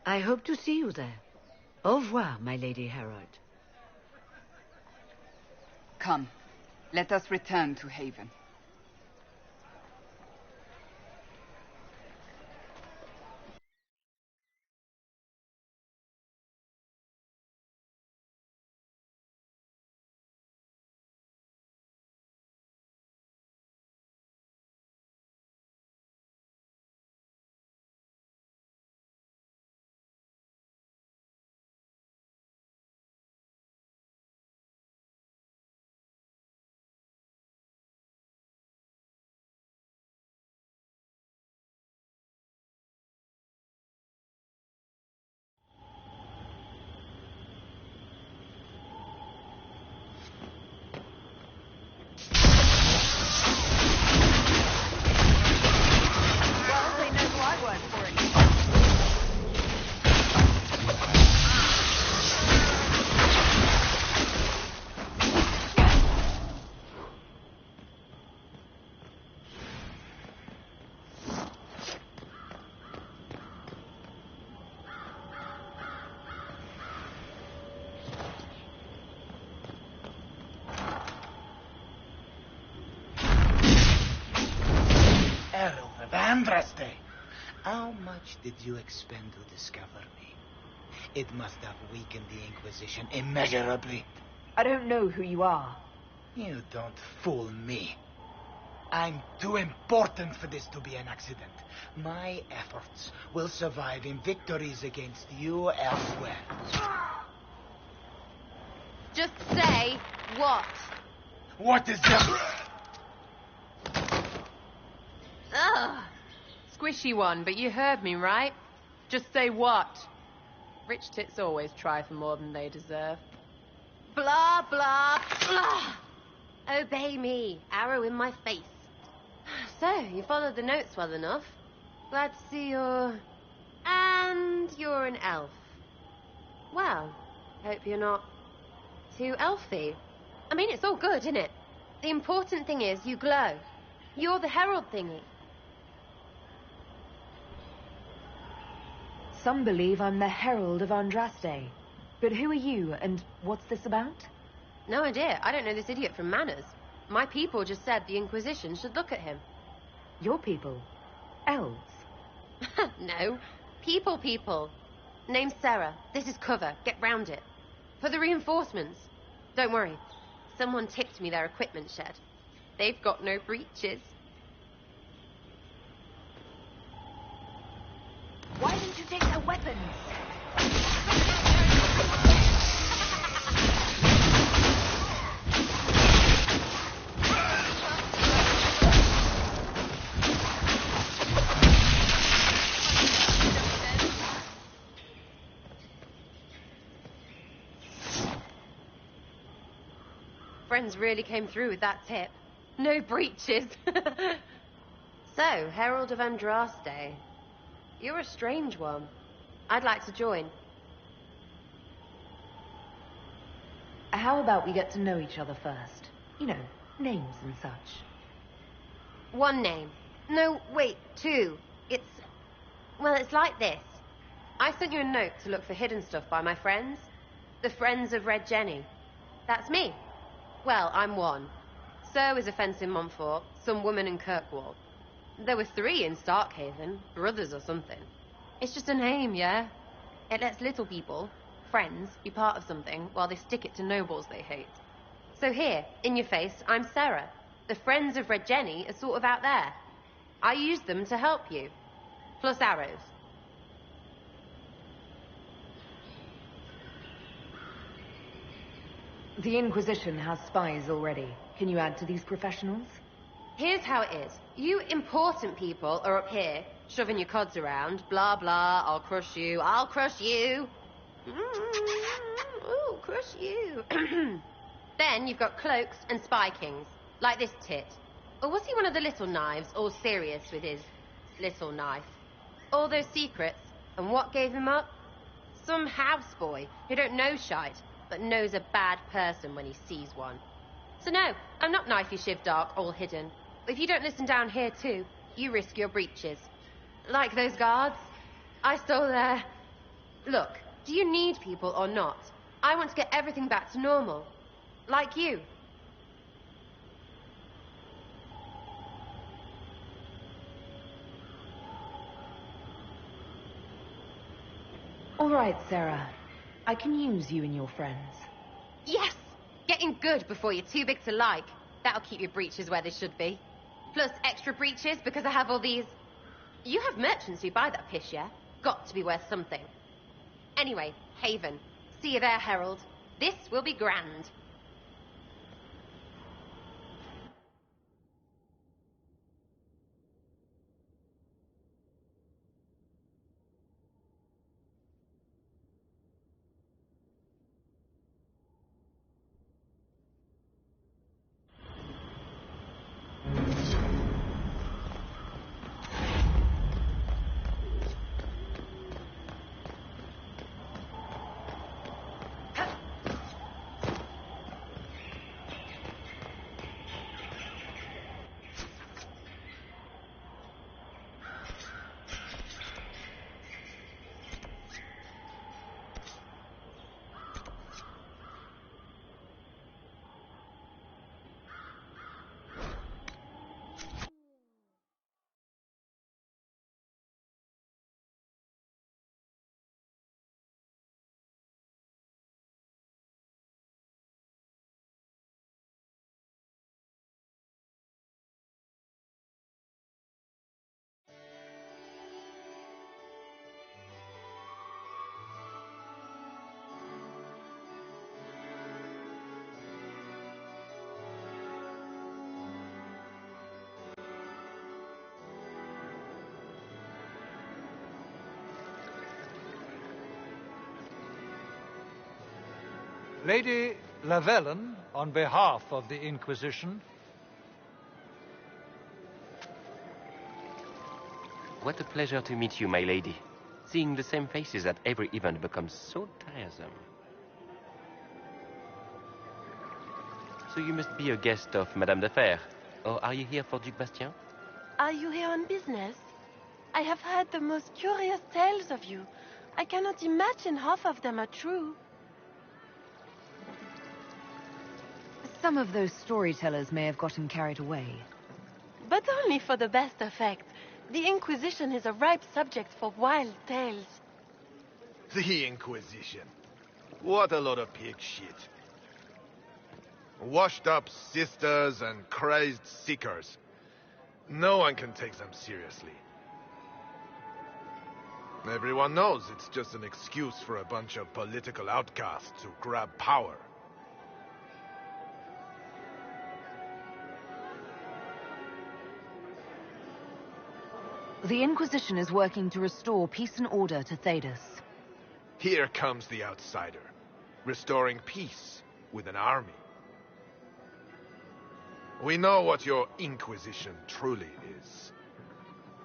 I hope to see you there. Au revoir, my Lady Herald. Come, let us return to Haven. Herald of Andraste, how much did you expend to discover me? It must have weakened the Inquisition immeasurably. I don't know who you are. You don't fool me. I'm too important for this to be an accident. My efforts will survive in victories against you elsewhere. Just say what? What is that? Ugh! Squishy one, but you heard me, right? Just say what? Rich tits always try for more than they deserve. Blah, blah, blah. Obey me. Arrow in my face. So, you followed the notes well enough. Glad to see you're... And you're an elf. Well, hope you're not too elfy. I mean, it's all good, isn't it? The important thing is you glow. You're the herald thingy. Some believe I'm the Herald of Andraste. But who are you, and what's this about? No idea. I don't know this idiot from Manners. My people just said the Inquisition should look at him. Your people? Elves? No. People. Name's Sarah. This is cover. Get round it. For the reinforcements. Don't worry. Someone tipped me their equipment shed. They've got no breaches. Why didn't you take their weapons? Friends really came through with that tip. No breaches. So, Herald of Andraste. You're a strange one. I'd like to join. How about we get to know each other first? You know, names and such. One name. No, wait, two. Well, it's like this. I sent you a note to look for hidden stuff by my friends. The Friends of Red Jenny. That's me. Well, I'm one. So is a fence in Montfort, some woman in Kirkwall. There were 3 in Starkhaven, brothers or something. It's just a name, yeah? It lets little people, friends, be part of something while they stick it to nobles they hate. So here, in your face, I'm Sarah. The Friends of Red Jenny are sort of out there. I use them to help you. Plus arrows. The Inquisition has spies already. Can you add to these professionals? Here's how it is. You important people are up here, shoving your cods around. Blah, blah, I'll crush you. Ooh, crush you. Then you've got cloaks and spy kings, like this tit. Or was he one of the little knives, all serious with his little knife? All those secrets, and what gave him up? Some houseboy who don't know shite, but knows a bad person when he sees one. So no, I'm not knifey shiv dark, all hidden. If you don't listen down here too, you risk your breeches. Like those guards. I stole their... Look, do you need people or not? I want to get everything back to normal. Like you. All right, Sarah. I can use you and your friends. Yes! Getting good before you're too big to like. That'll keep your breeches where they should be. Plus extra breeches because I have all these... You have merchants who buy that piss, yeah? Got to be worth something. Anyway, Haven. See you there, Herald. This will be grand. Lady, Lavellen, on behalf of the Inquisition. What a pleasure to meet you, my lady. Seeing the same faces at every event becomes so tiresome. So you must be a guest of Madame de Fer. Or are you here for Duc Bastien? Are you here on business? I have heard the most curious tales of you. I cannot imagine half of them are true. Some of those storytellers may have gotten carried away. But only for the best effect. The Inquisition is a ripe subject for wild tales. The Inquisition. What a lot of pig shit. Washed up sisters and crazed seekers. No one can take them seriously. Everyone knows it's just an excuse for a bunch of political outcasts to grab power. The Inquisition is working to restore peace and order to Thedas. Here comes the outsider, restoring peace with an army. We know what your Inquisition truly is.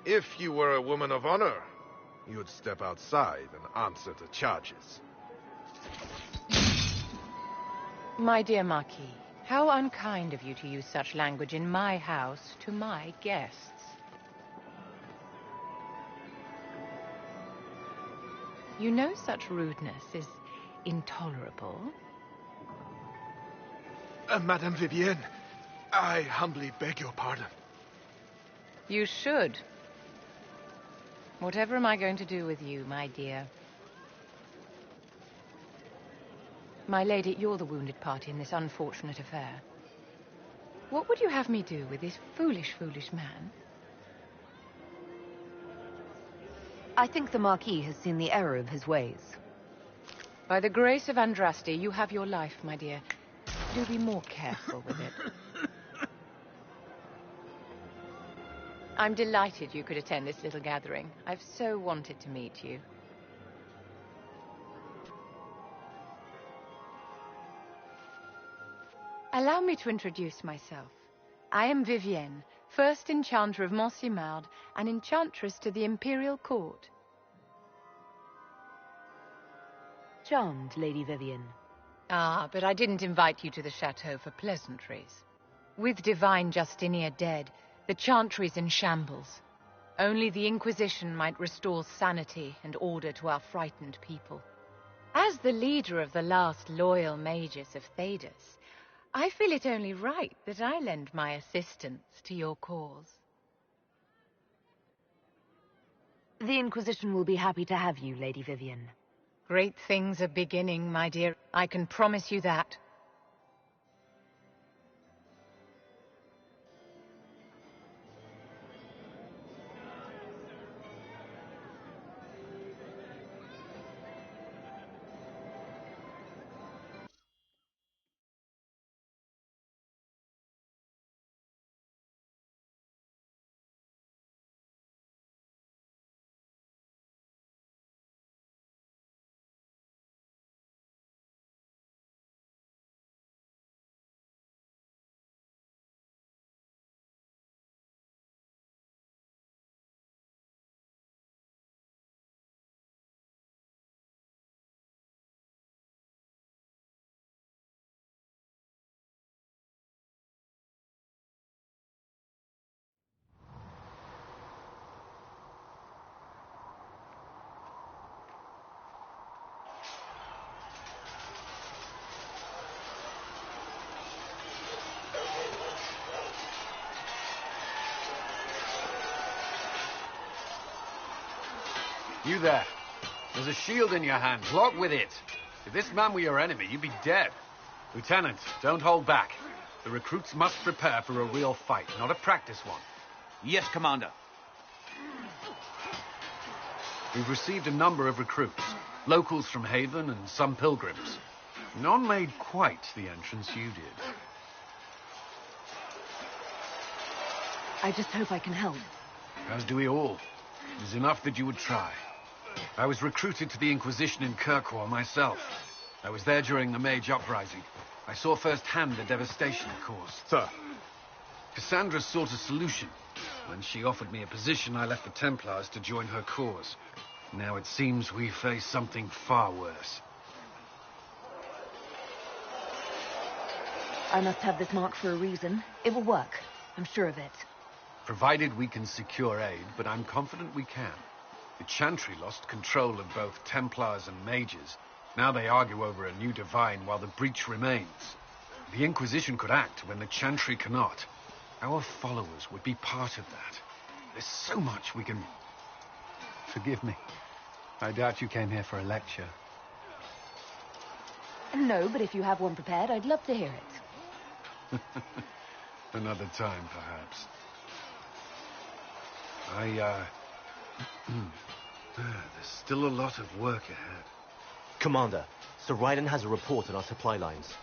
If you were a woman of honor, you'd step outside and answer the charges. My dear Marquis, how unkind of you to use such language in my house to my guests. You know such rudeness is intolerable. Madame Vivienne, I humbly beg your pardon. You should. Whatever am I going to do with you, my dear? My lady, you're the wounded party in this unfortunate affair. What would you have me do with this foolish, foolish man? I think the Marquis has seen the error of his ways. By the grace of Andraste, you have your life, my dear. Do be more careful with it. I'm delighted you could attend this little gathering. I've so wanted to meet you. Allow me to introduce myself. I am Vivienne, first Enchanter of Montsimard and Enchantress to the Imperial Court. Charmed, Lady Vivienne. Ah, but I didn't invite you to the chateau for pleasantries. With Divine Justinia dead, the Chantry's in shambles. Only the Inquisition might restore sanity and order to our frightened people. As the leader of the last loyal mages of Thedas, I feel it only right that I lend my assistance to your cause. The Inquisition will be happy to have you, Lady Vivienne. Great things are beginning, my dear. I can promise you that. You there. There's a shield in your hand. What with it? If this man were your enemy, you'd be dead. Lieutenant, don't hold back. The recruits must prepare for a real fight, not a practice one. Yes, Commander. We've received a number of recruits. Locals from Haven and some pilgrims. None made quite the entrance you did. I just hope I can help. As do we all. It is enough that you would try. I was recruited to the Inquisition in Kirkwall myself. I was there during the Mage Uprising. I saw firsthand the devastation it caused. Sir. Cassandra sought a solution. When she offered me a position, I left the Templars to join her cause. Now it seems we face something far worse. I must have this mark for a reason. It will work. I'm sure of it. Provided we can secure aid, but I'm confident we can. The Chantry lost control of both Templars and Mages. Now they argue over a new divine while the breach remains. The Inquisition could act when the Chantry cannot. Our followers would be part of that. There's so much we can... Forgive me. I doubt you came here for a lecture. No, but if you have one prepared, I'd love to hear it. Another time, perhaps. There's still a lot of work ahead. Commander, Sir Ryden has a report on our supply lines.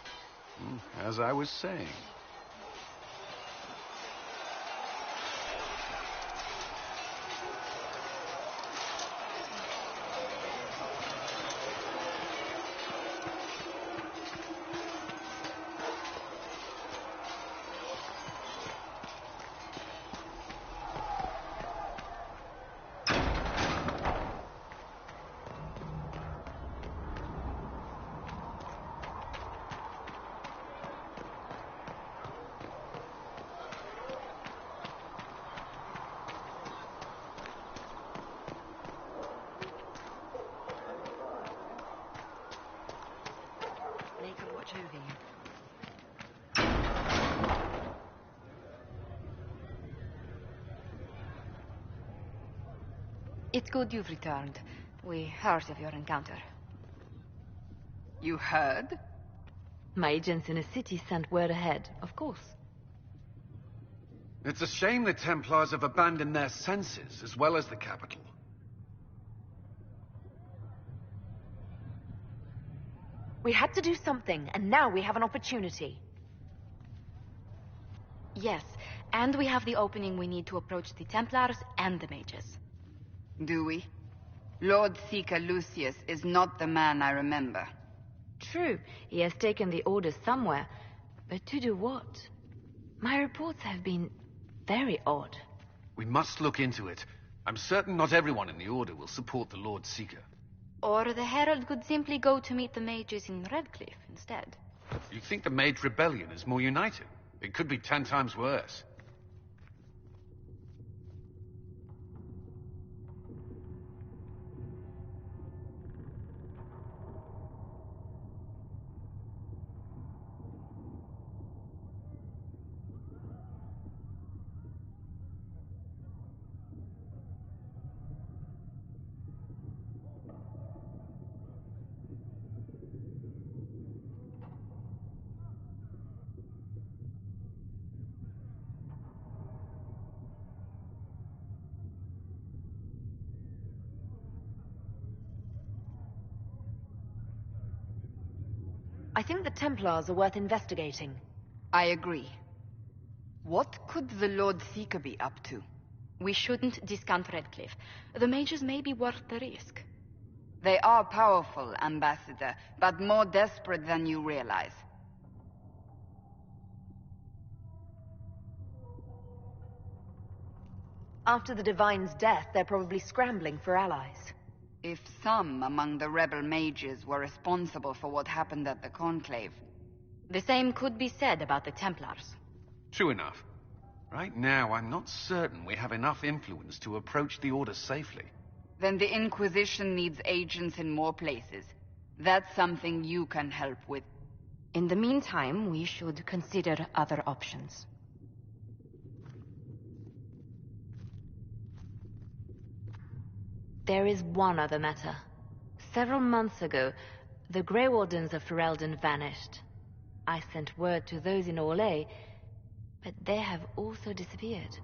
As I was saying. Watch over you. It's good you've returned. We heard of your encounter. You heard? My agents in the city sent word ahead, of course. It's a shame the Templars have abandoned their senses, as well as the capital. We had to do something, and now we have an opportunity. Yes, and we have the opening we need to approach the Templars and the Mages. Do we? Lord Seeker Lucius is not the man I remember. True, he has taken the orders somewhere, but to do what? My reports have been very odd. We must look into it. I'm certain not everyone in the Order will support the Lord Seeker. Or the Herald could simply go to meet the Mages in Redcliffe instead. You think the Mage Rebellion is more united? It could be 10 times worse. I think the Templars are worth investigating. I agree. What could the Lord Seeker be up to? We shouldn't discount Redcliffe. The Mages may be worth the risk. They are powerful, Ambassador, but more desperate than you realize. After the Divine's death, they're probably scrambling for allies. If some among the rebel mages were responsible for what happened at the Conclave... The same could be said about the Templars. True enough. Right now, I'm not certain we have enough influence to approach the Order safely. Then the Inquisition needs agents in more places. That's something you can help with. In the meantime, we should consider other options. There is one other matter. Several months ago, the Grey Wardens of Ferelden vanished. I sent word to those in Orlais, but they have also disappeared.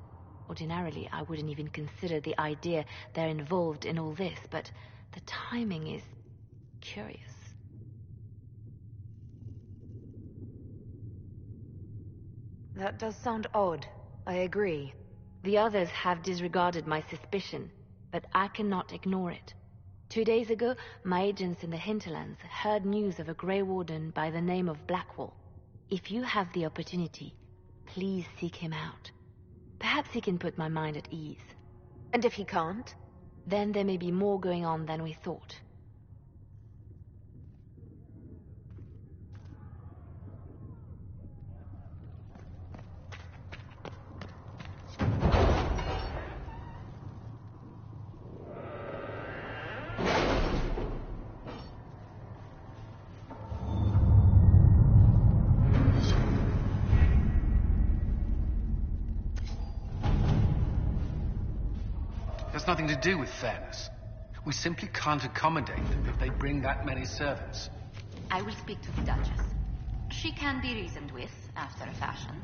Ordinarily, I wouldn't even consider the idea they're involved in all this, but the timing is curious. That does sound odd. I agree. The others have disregarded my suspicion, but I cannot ignore it. 2 days ago, my agents in the hinterlands heard news of a Grey Warden by the name of Blackwall. If you have the opportunity, please seek him out. Perhaps he can put my mind at ease. And if he can't? Then there may be more going on than we thought. It has nothing to do with fairness. We simply can't accommodate them if they bring that many servants. I will speak to the Duchess. She can be reasoned with, after a fashion.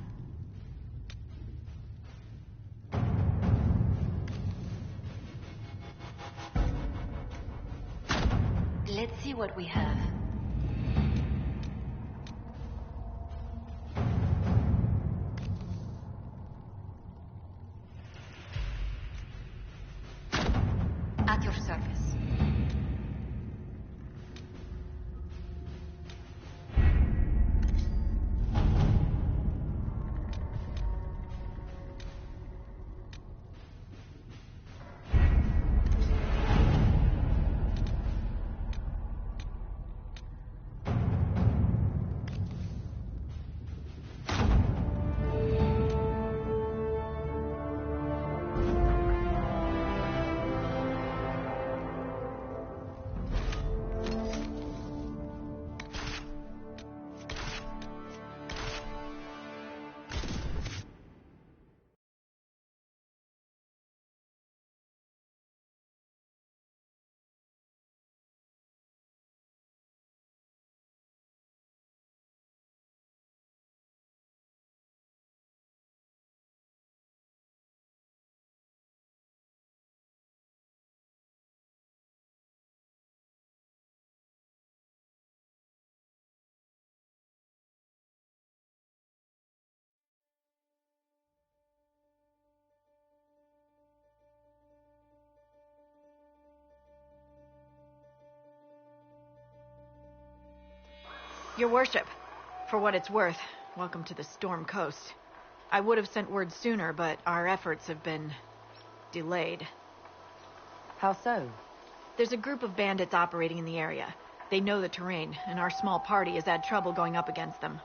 Let's see what we have. At your service. Your worship, for what it's worth, welcome to the Storm Coast. I would have sent word sooner, but our efforts have been delayed. How so? There's a group of bandits operating in the area. They know the terrain, and our small party has had trouble going up against them.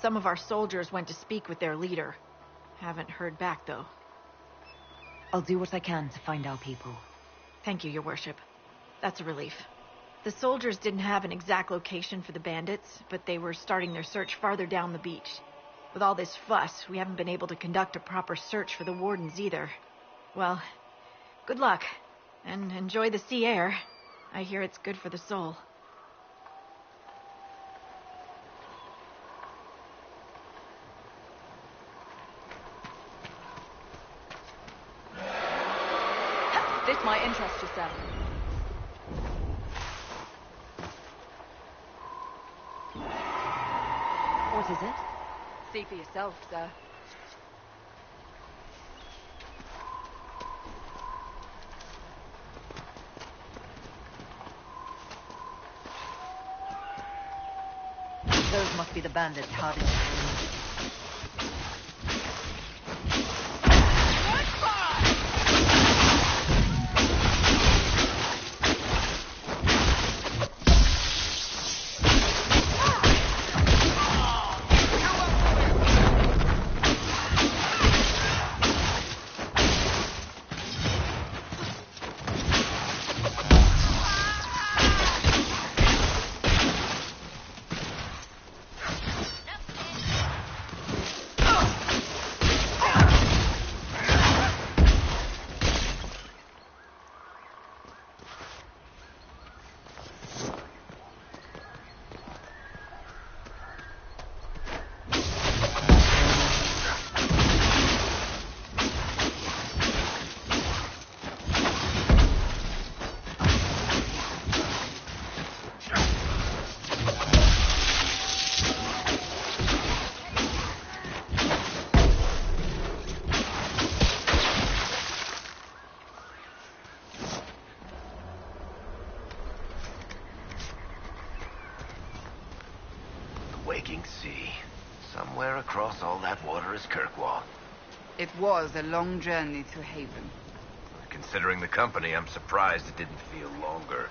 Some of our soldiers went to speak with their leader. Haven't heard back, though. I'll do what I can to find our people. Thank you, your worship. That's a relief. The soldiers didn't have an exact location for the bandits, but they were starting their search farther down the beach. With all this fuss, we haven't been able to conduct a proper search for the wardens either. Well, good luck, and enjoy the sea air. I hear it's good for the soul. This might interest you, sir. What is it? See for yourself, sir. Those must be the bandits hiding. Waking sea. Somewhere across all that water is Kirkwall. It was a long journey to Haven. Considering the company, I'm surprised it didn't feel longer.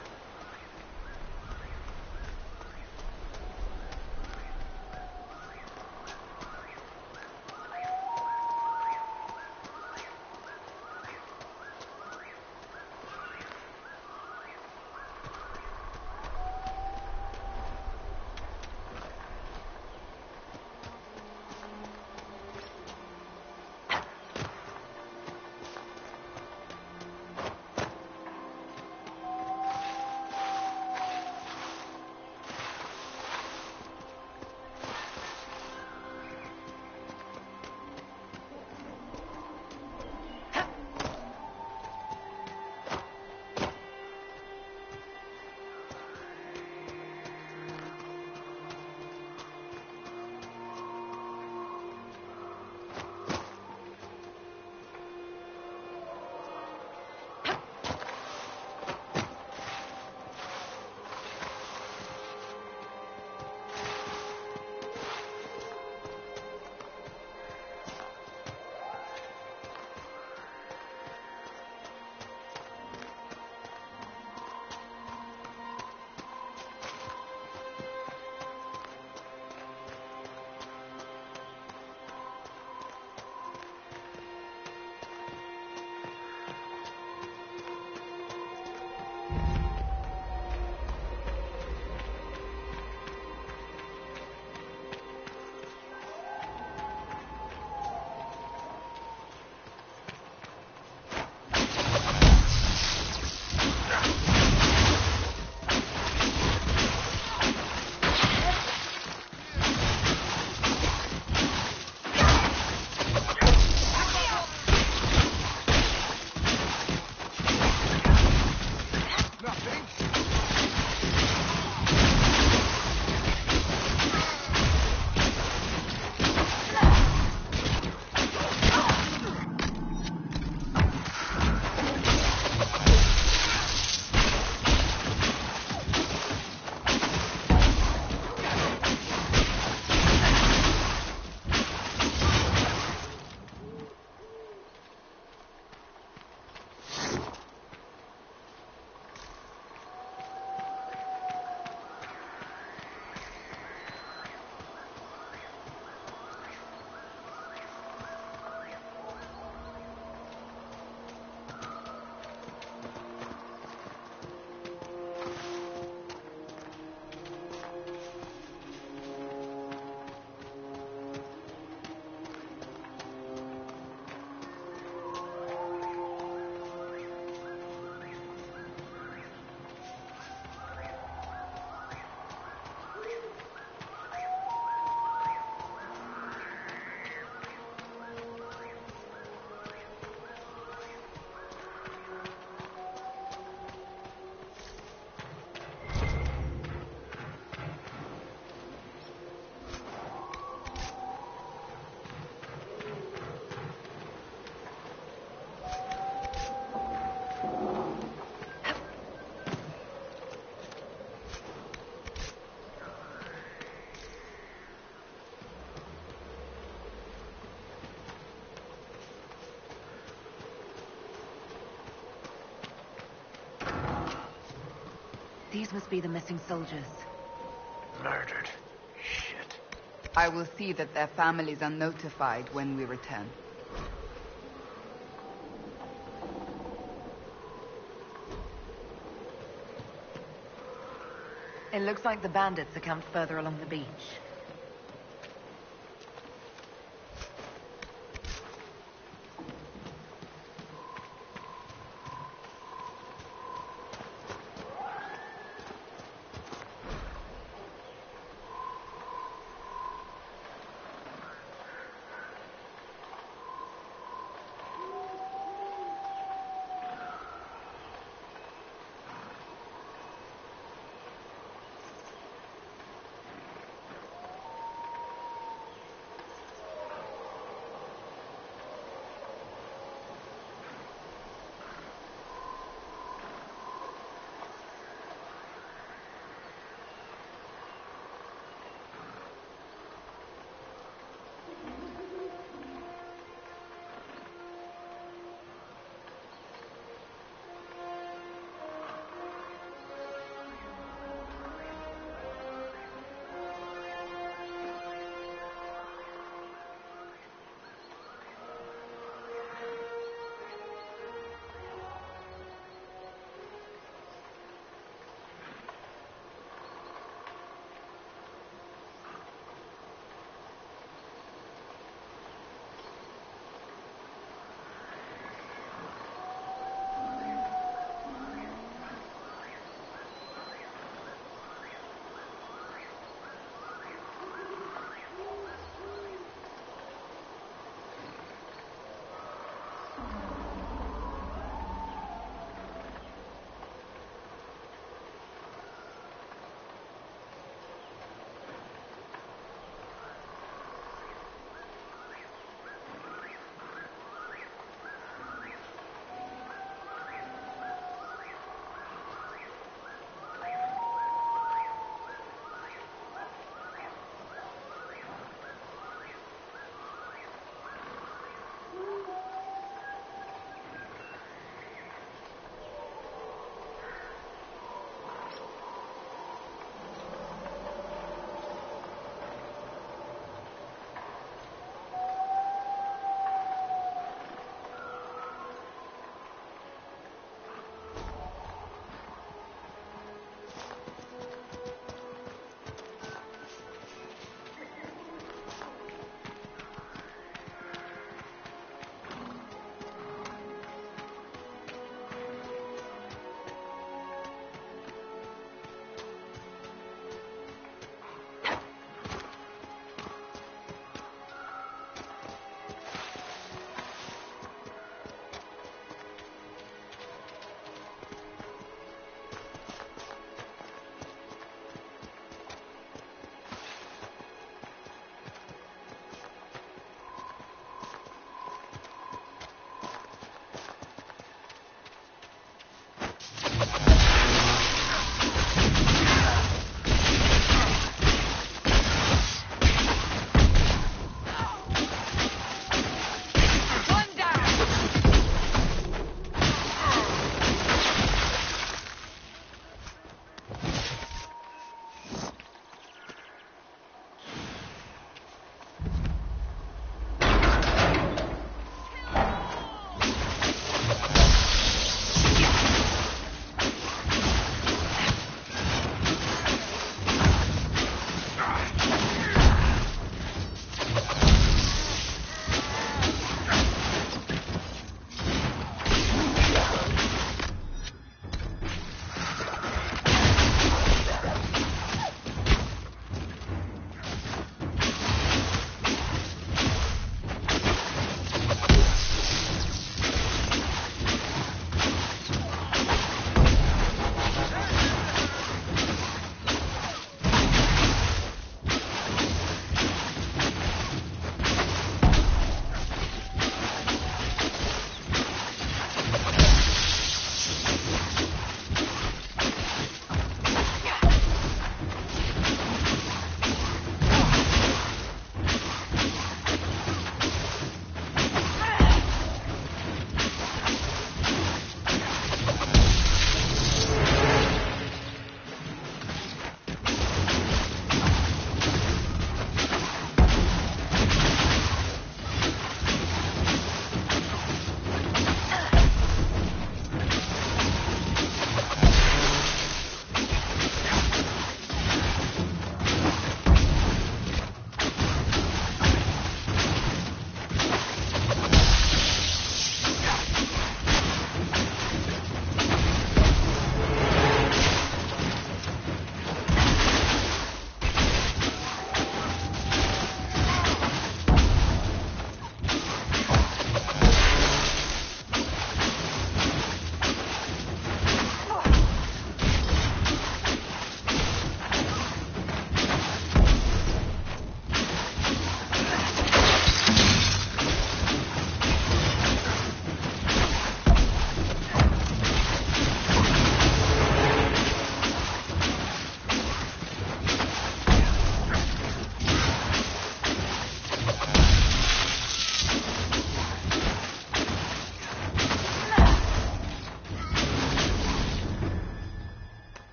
These must be the missing soldiers. Murdered. Shit. I will see that their families are notified when we return. It looks like the bandits are camped further along the beach.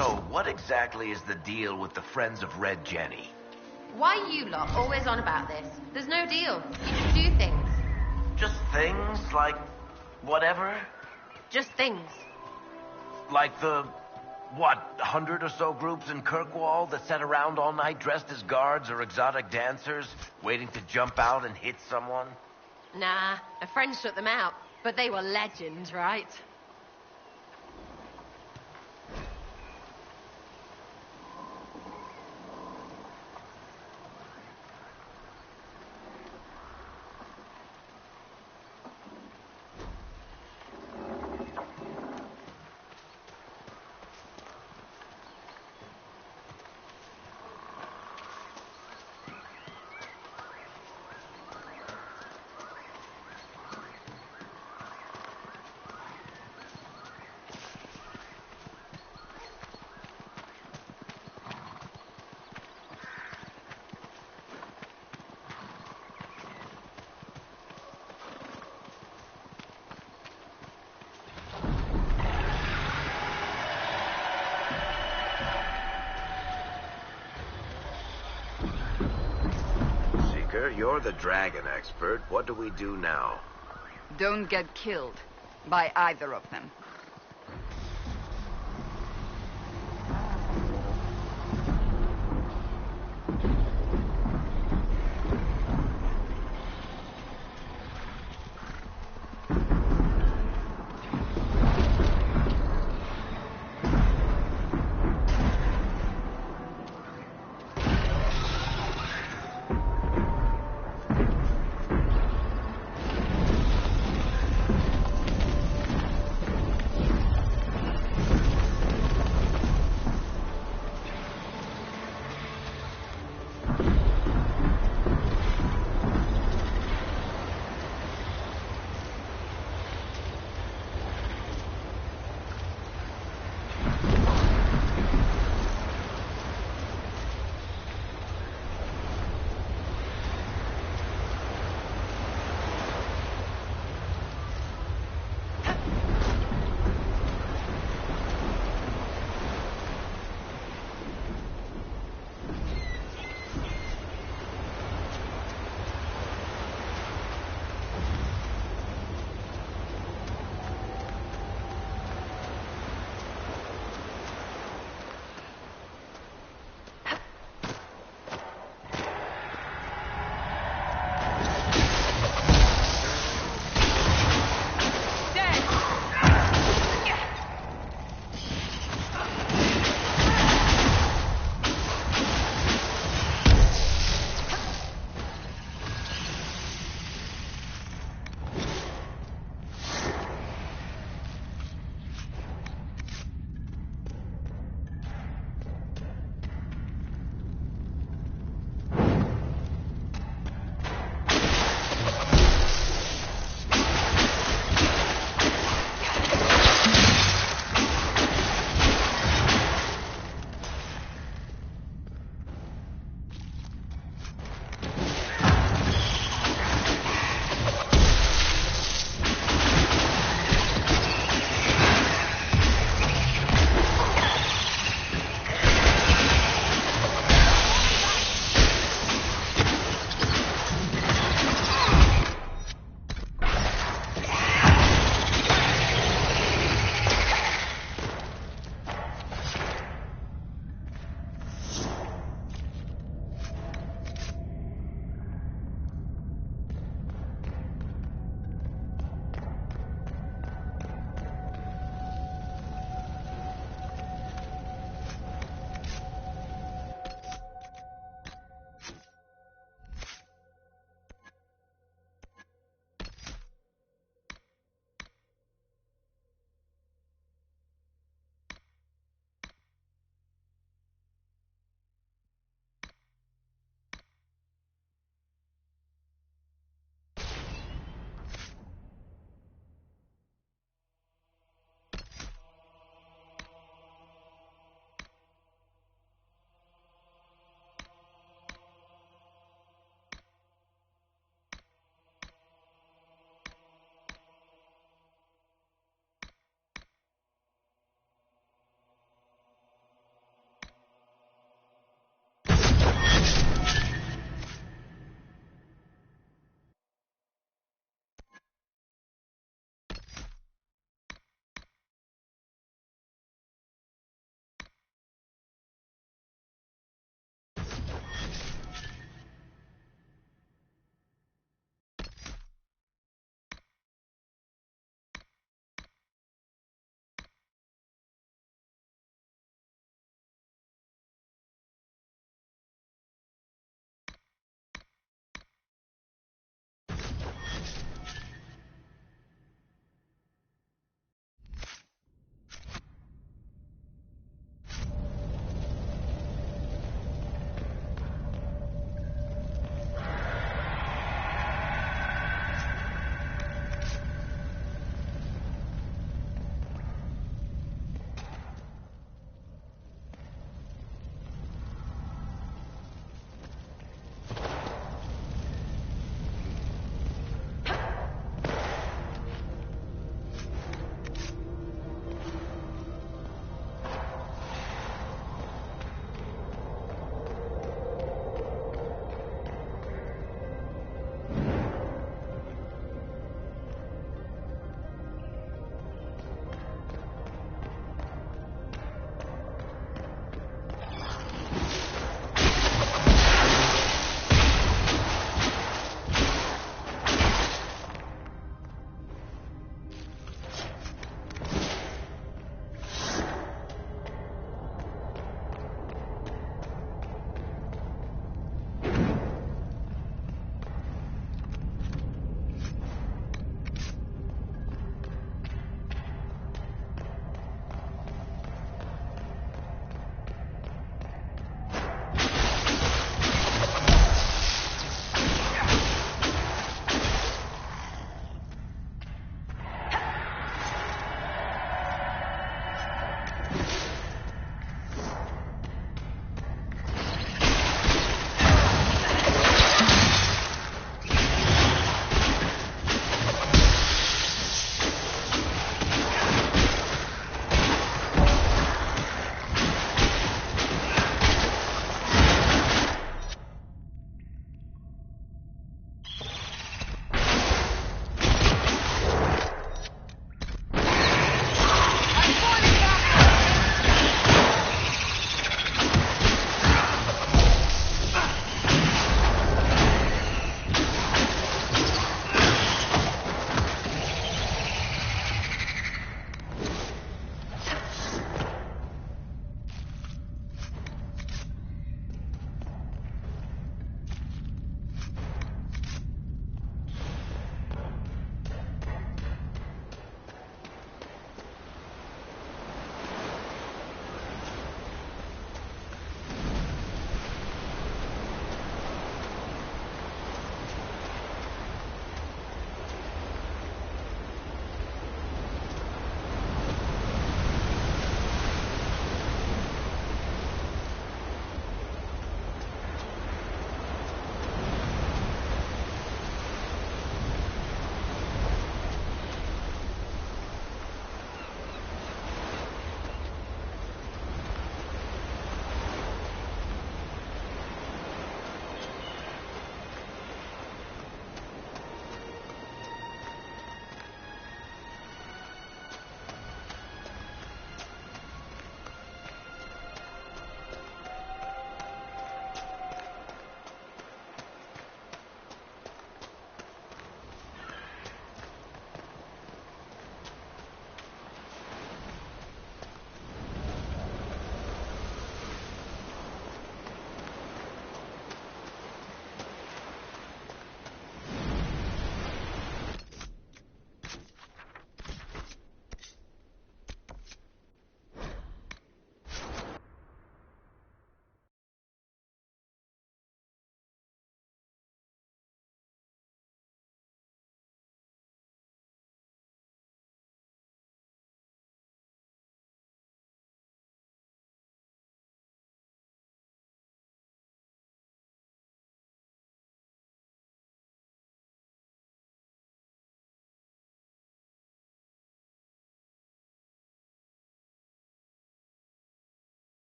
So, what exactly is the deal with the Friends of Red Jenny? Why are you lot always on about this? There's no deal. You just do things. Just things like whatever? Just things. Like the, 100 or so groups in Kirkwall that sat around all night dressed as guards or exotic dancers, waiting to jump out and hit someone? Nah, a friend shut them out. But they were legends, right? You're the dragon expert. What do we do now? Don't get killed by either of them.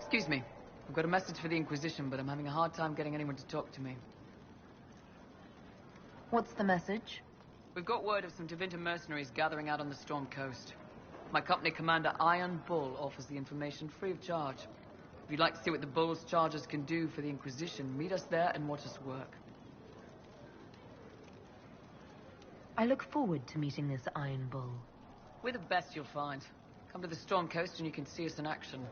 Excuse me. I've got a message for the Inquisition, but I'm having a hard time getting anyone to talk to me. What's the message? We've got word of some Tevinter mercenaries gathering out on the Storm Coast. My company commander, Iron Bull, offers the information free of charge. If you'd like to see what the Bull's charges can do for the Inquisition, meet us there and watch us work. I look forward to meeting this Iron Bull. We're the best you'll find. Come to the Storm Coast and you can see us in action.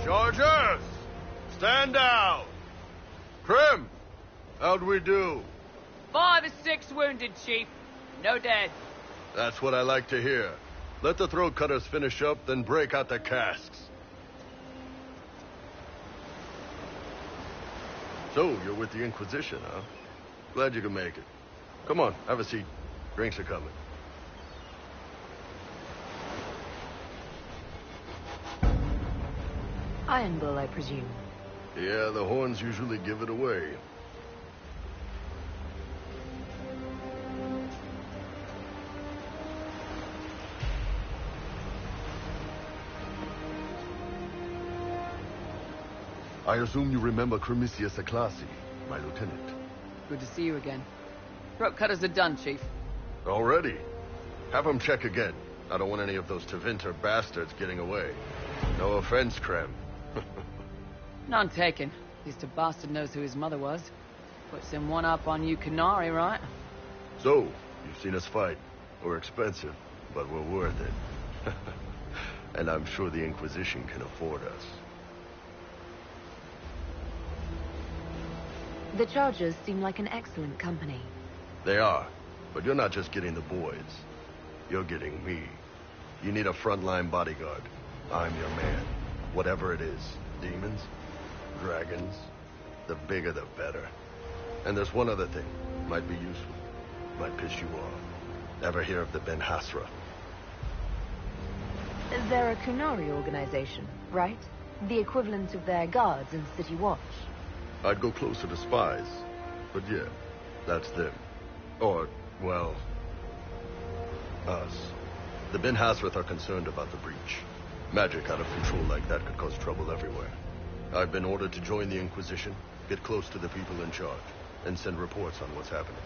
Chargers! Stand down! Krim! How'd we do? 5 or 6 wounded, Chief. No dead. That's what I like to hear. Let the throat cutters finish up, then break out the casks. So, you're with the Inquisition, huh? Glad you can make it. Come on, have a seat. Drinks are coming. Iron Bull, I presume. Yeah, the horns usually give it away. I assume you remember Cremisius Aclassi, my lieutenant. Good to see you again. Throat cutters are done, Chief. Already? Have them check again. I don't want any of those Tevinter bastards getting away. No offense, Krem. None taken. At least a bastard knows who his mother was. Puts him one up on you Canary, right? So, you've seen us fight. We're expensive, but we're worth it. And I'm sure the Inquisition can afford us. The Chargers seem like an excellent company. They are, but you're not just getting the boys. You're getting me. You need a frontline bodyguard. I'm your man. Whatever it is. Demons? Dragons? The bigger the better. And there's one other thing. Might be useful. Might piss you off. Ever hear of the Ben Hasra? They're a Kunari organization, right? The equivalent of their guards in City Watch. I'd go closer to spies. But yeah, that's them. Or, well, us. The Ben Hasrath are concerned about the breach. Magic out of control like that could cause trouble everywhere. I've been ordered to join the Inquisition, get close to the people in charge, and send reports on what's happening.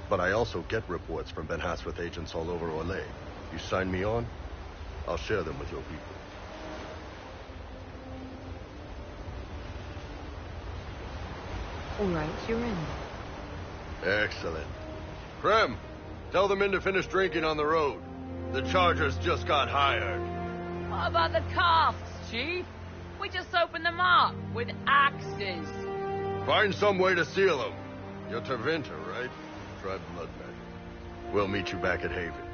But I also get reports from Ben Hasrath agents all over Orlais. You sign me on, I'll share them with your people. All right, you're in. Excellent. Krem, tell the men to finish drinking on the road. The Chargers just got hired. What about the casks, Chief? We just opened them up with axes. Find some way to seal them. You're Tervinter, right? Tribe Bloodman. We'll meet you back at Haven.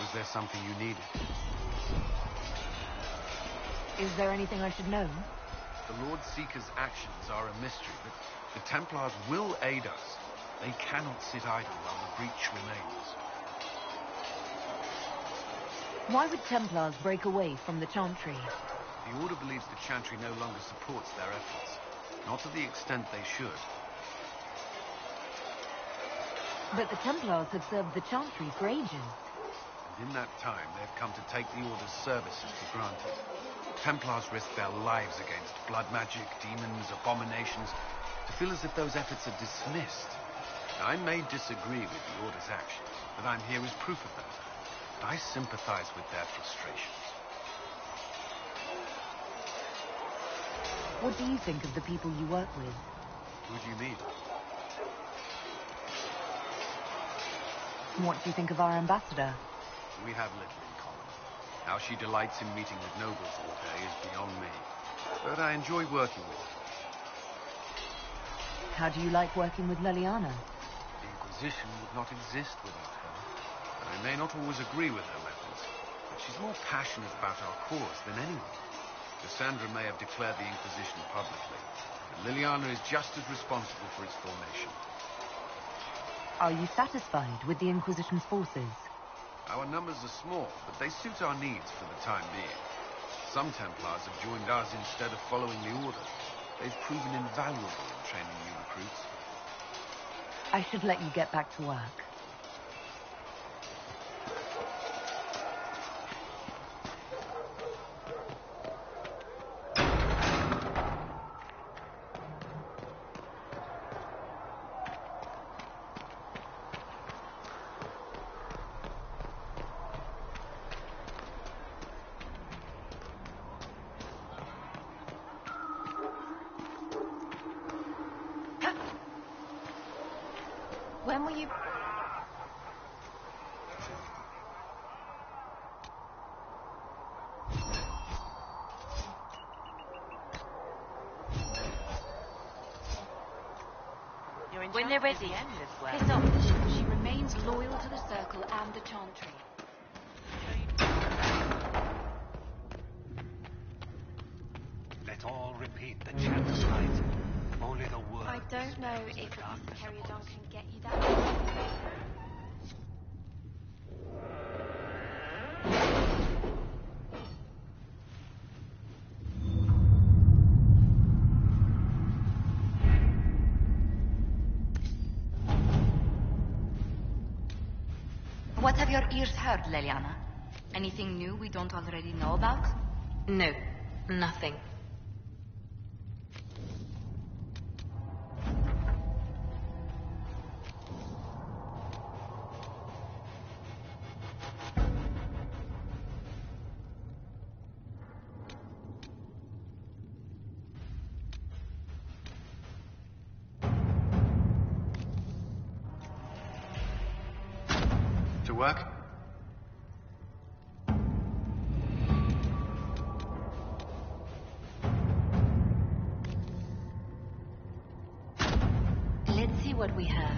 Was there something you needed? Is there anything I should know? The Lord Seeker's actions are a mystery, but the Templars will aid us. They cannot sit idle while the breach remains. Why would Templars break away from the Chantry? The Order believes the Chantry no longer supports their efforts. Not to the extent they should. But the Templars have served the Chantry for ages. And in that time, they've come to take the Order's services for granted. Templars risk their lives against blood magic, demons, abominations, to feel as if those efforts are dismissed. Now, I may disagree with the Order's actions, but I'm here as proof of that. I sympathize with their frustrations. What do you think of the people you work with? Who do you mean? What do you think of our ambassador? We have little in common. How she delights in meeting with nobles all day is beyond me. But I enjoy working with her. How do you like working with Leliana? The Inquisition would not exist without her. I may not always agree with her methods, but she's more passionate about our cause than anyone. Cassandra may have declared the Inquisition publicly, but Liliana is just as responsible for its formation. Are you satisfied with the Inquisition's forces? Our numbers are small, but they suit our needs for the time being. Some Templars have joined us instead of following the Order. They've proven invaluable in training new recruits. I should let you get back to work. When will you... When they're ready, piss off. She remains loyal to the Circle and the Chantry. Let all repeat the chant tonight. Only the word. I don't know if Periodon can get you that. have your ears heard, Leliana? Anything new we don't already know about? No, nothing. To work? Let's see what we have.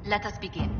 Let us begin.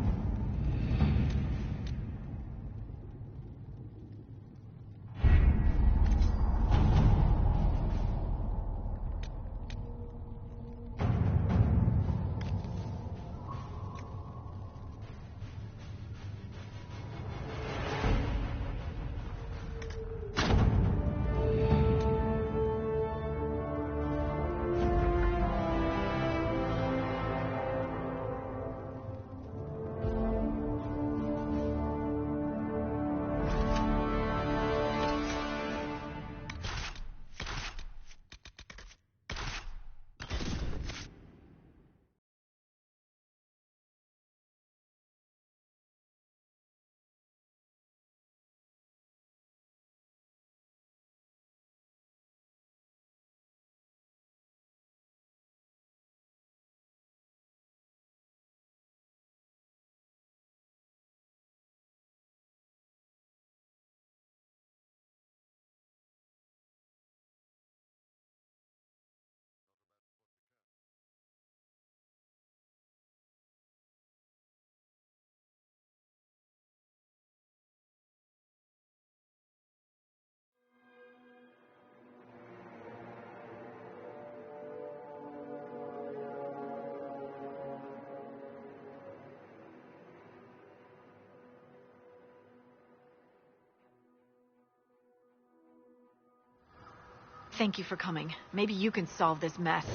Thank you for coming. Maybe you can solve this mess.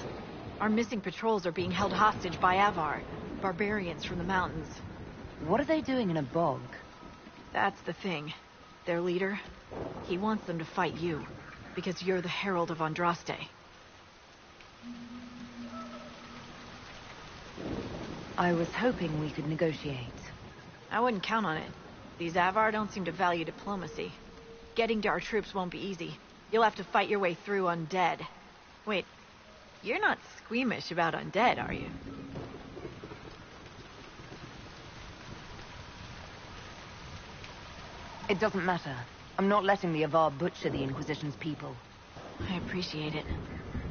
Our missing patrols are being held hostage by Avar, barbarians from the mountains. What are they doing in a bog? That's the thing. Their leader, he wants them to fight you, because you're the Herald of Andraste. I was hoping we could negotiate. I wouldn't count on it. These Avar don't seem to value diplomacy. Getting to our troops won't be easy. You'll have to fight your way through undead. Wait, you're not squeamish about undead, are you? It doesn't matter. I'm not letting the Avar butcher the Inquisition's people. I appreciate it.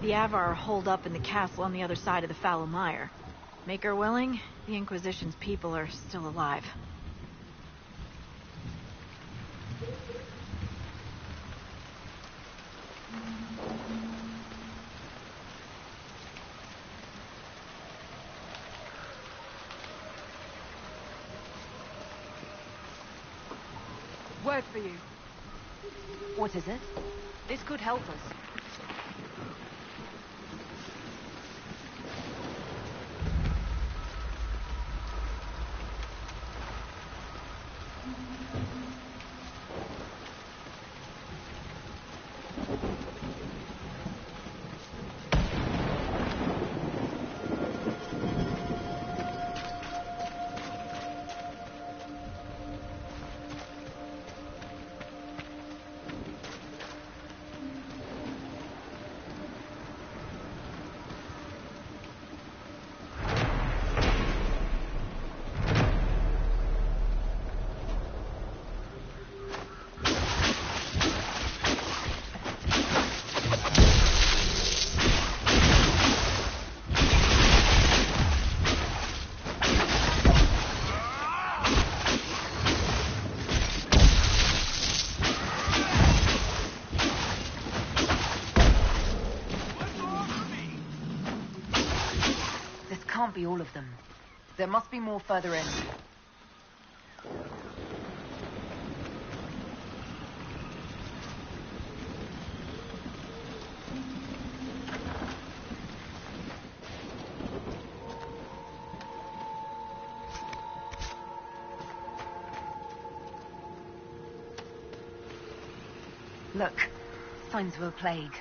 The Avar are holed up in the castle on the other side of the Fallow Mire. Make her willing, the Inquisition's people are still alive. Word for you. What is it? This could help us. Can't be all of them. There must be more further in. Look, signs of a plague.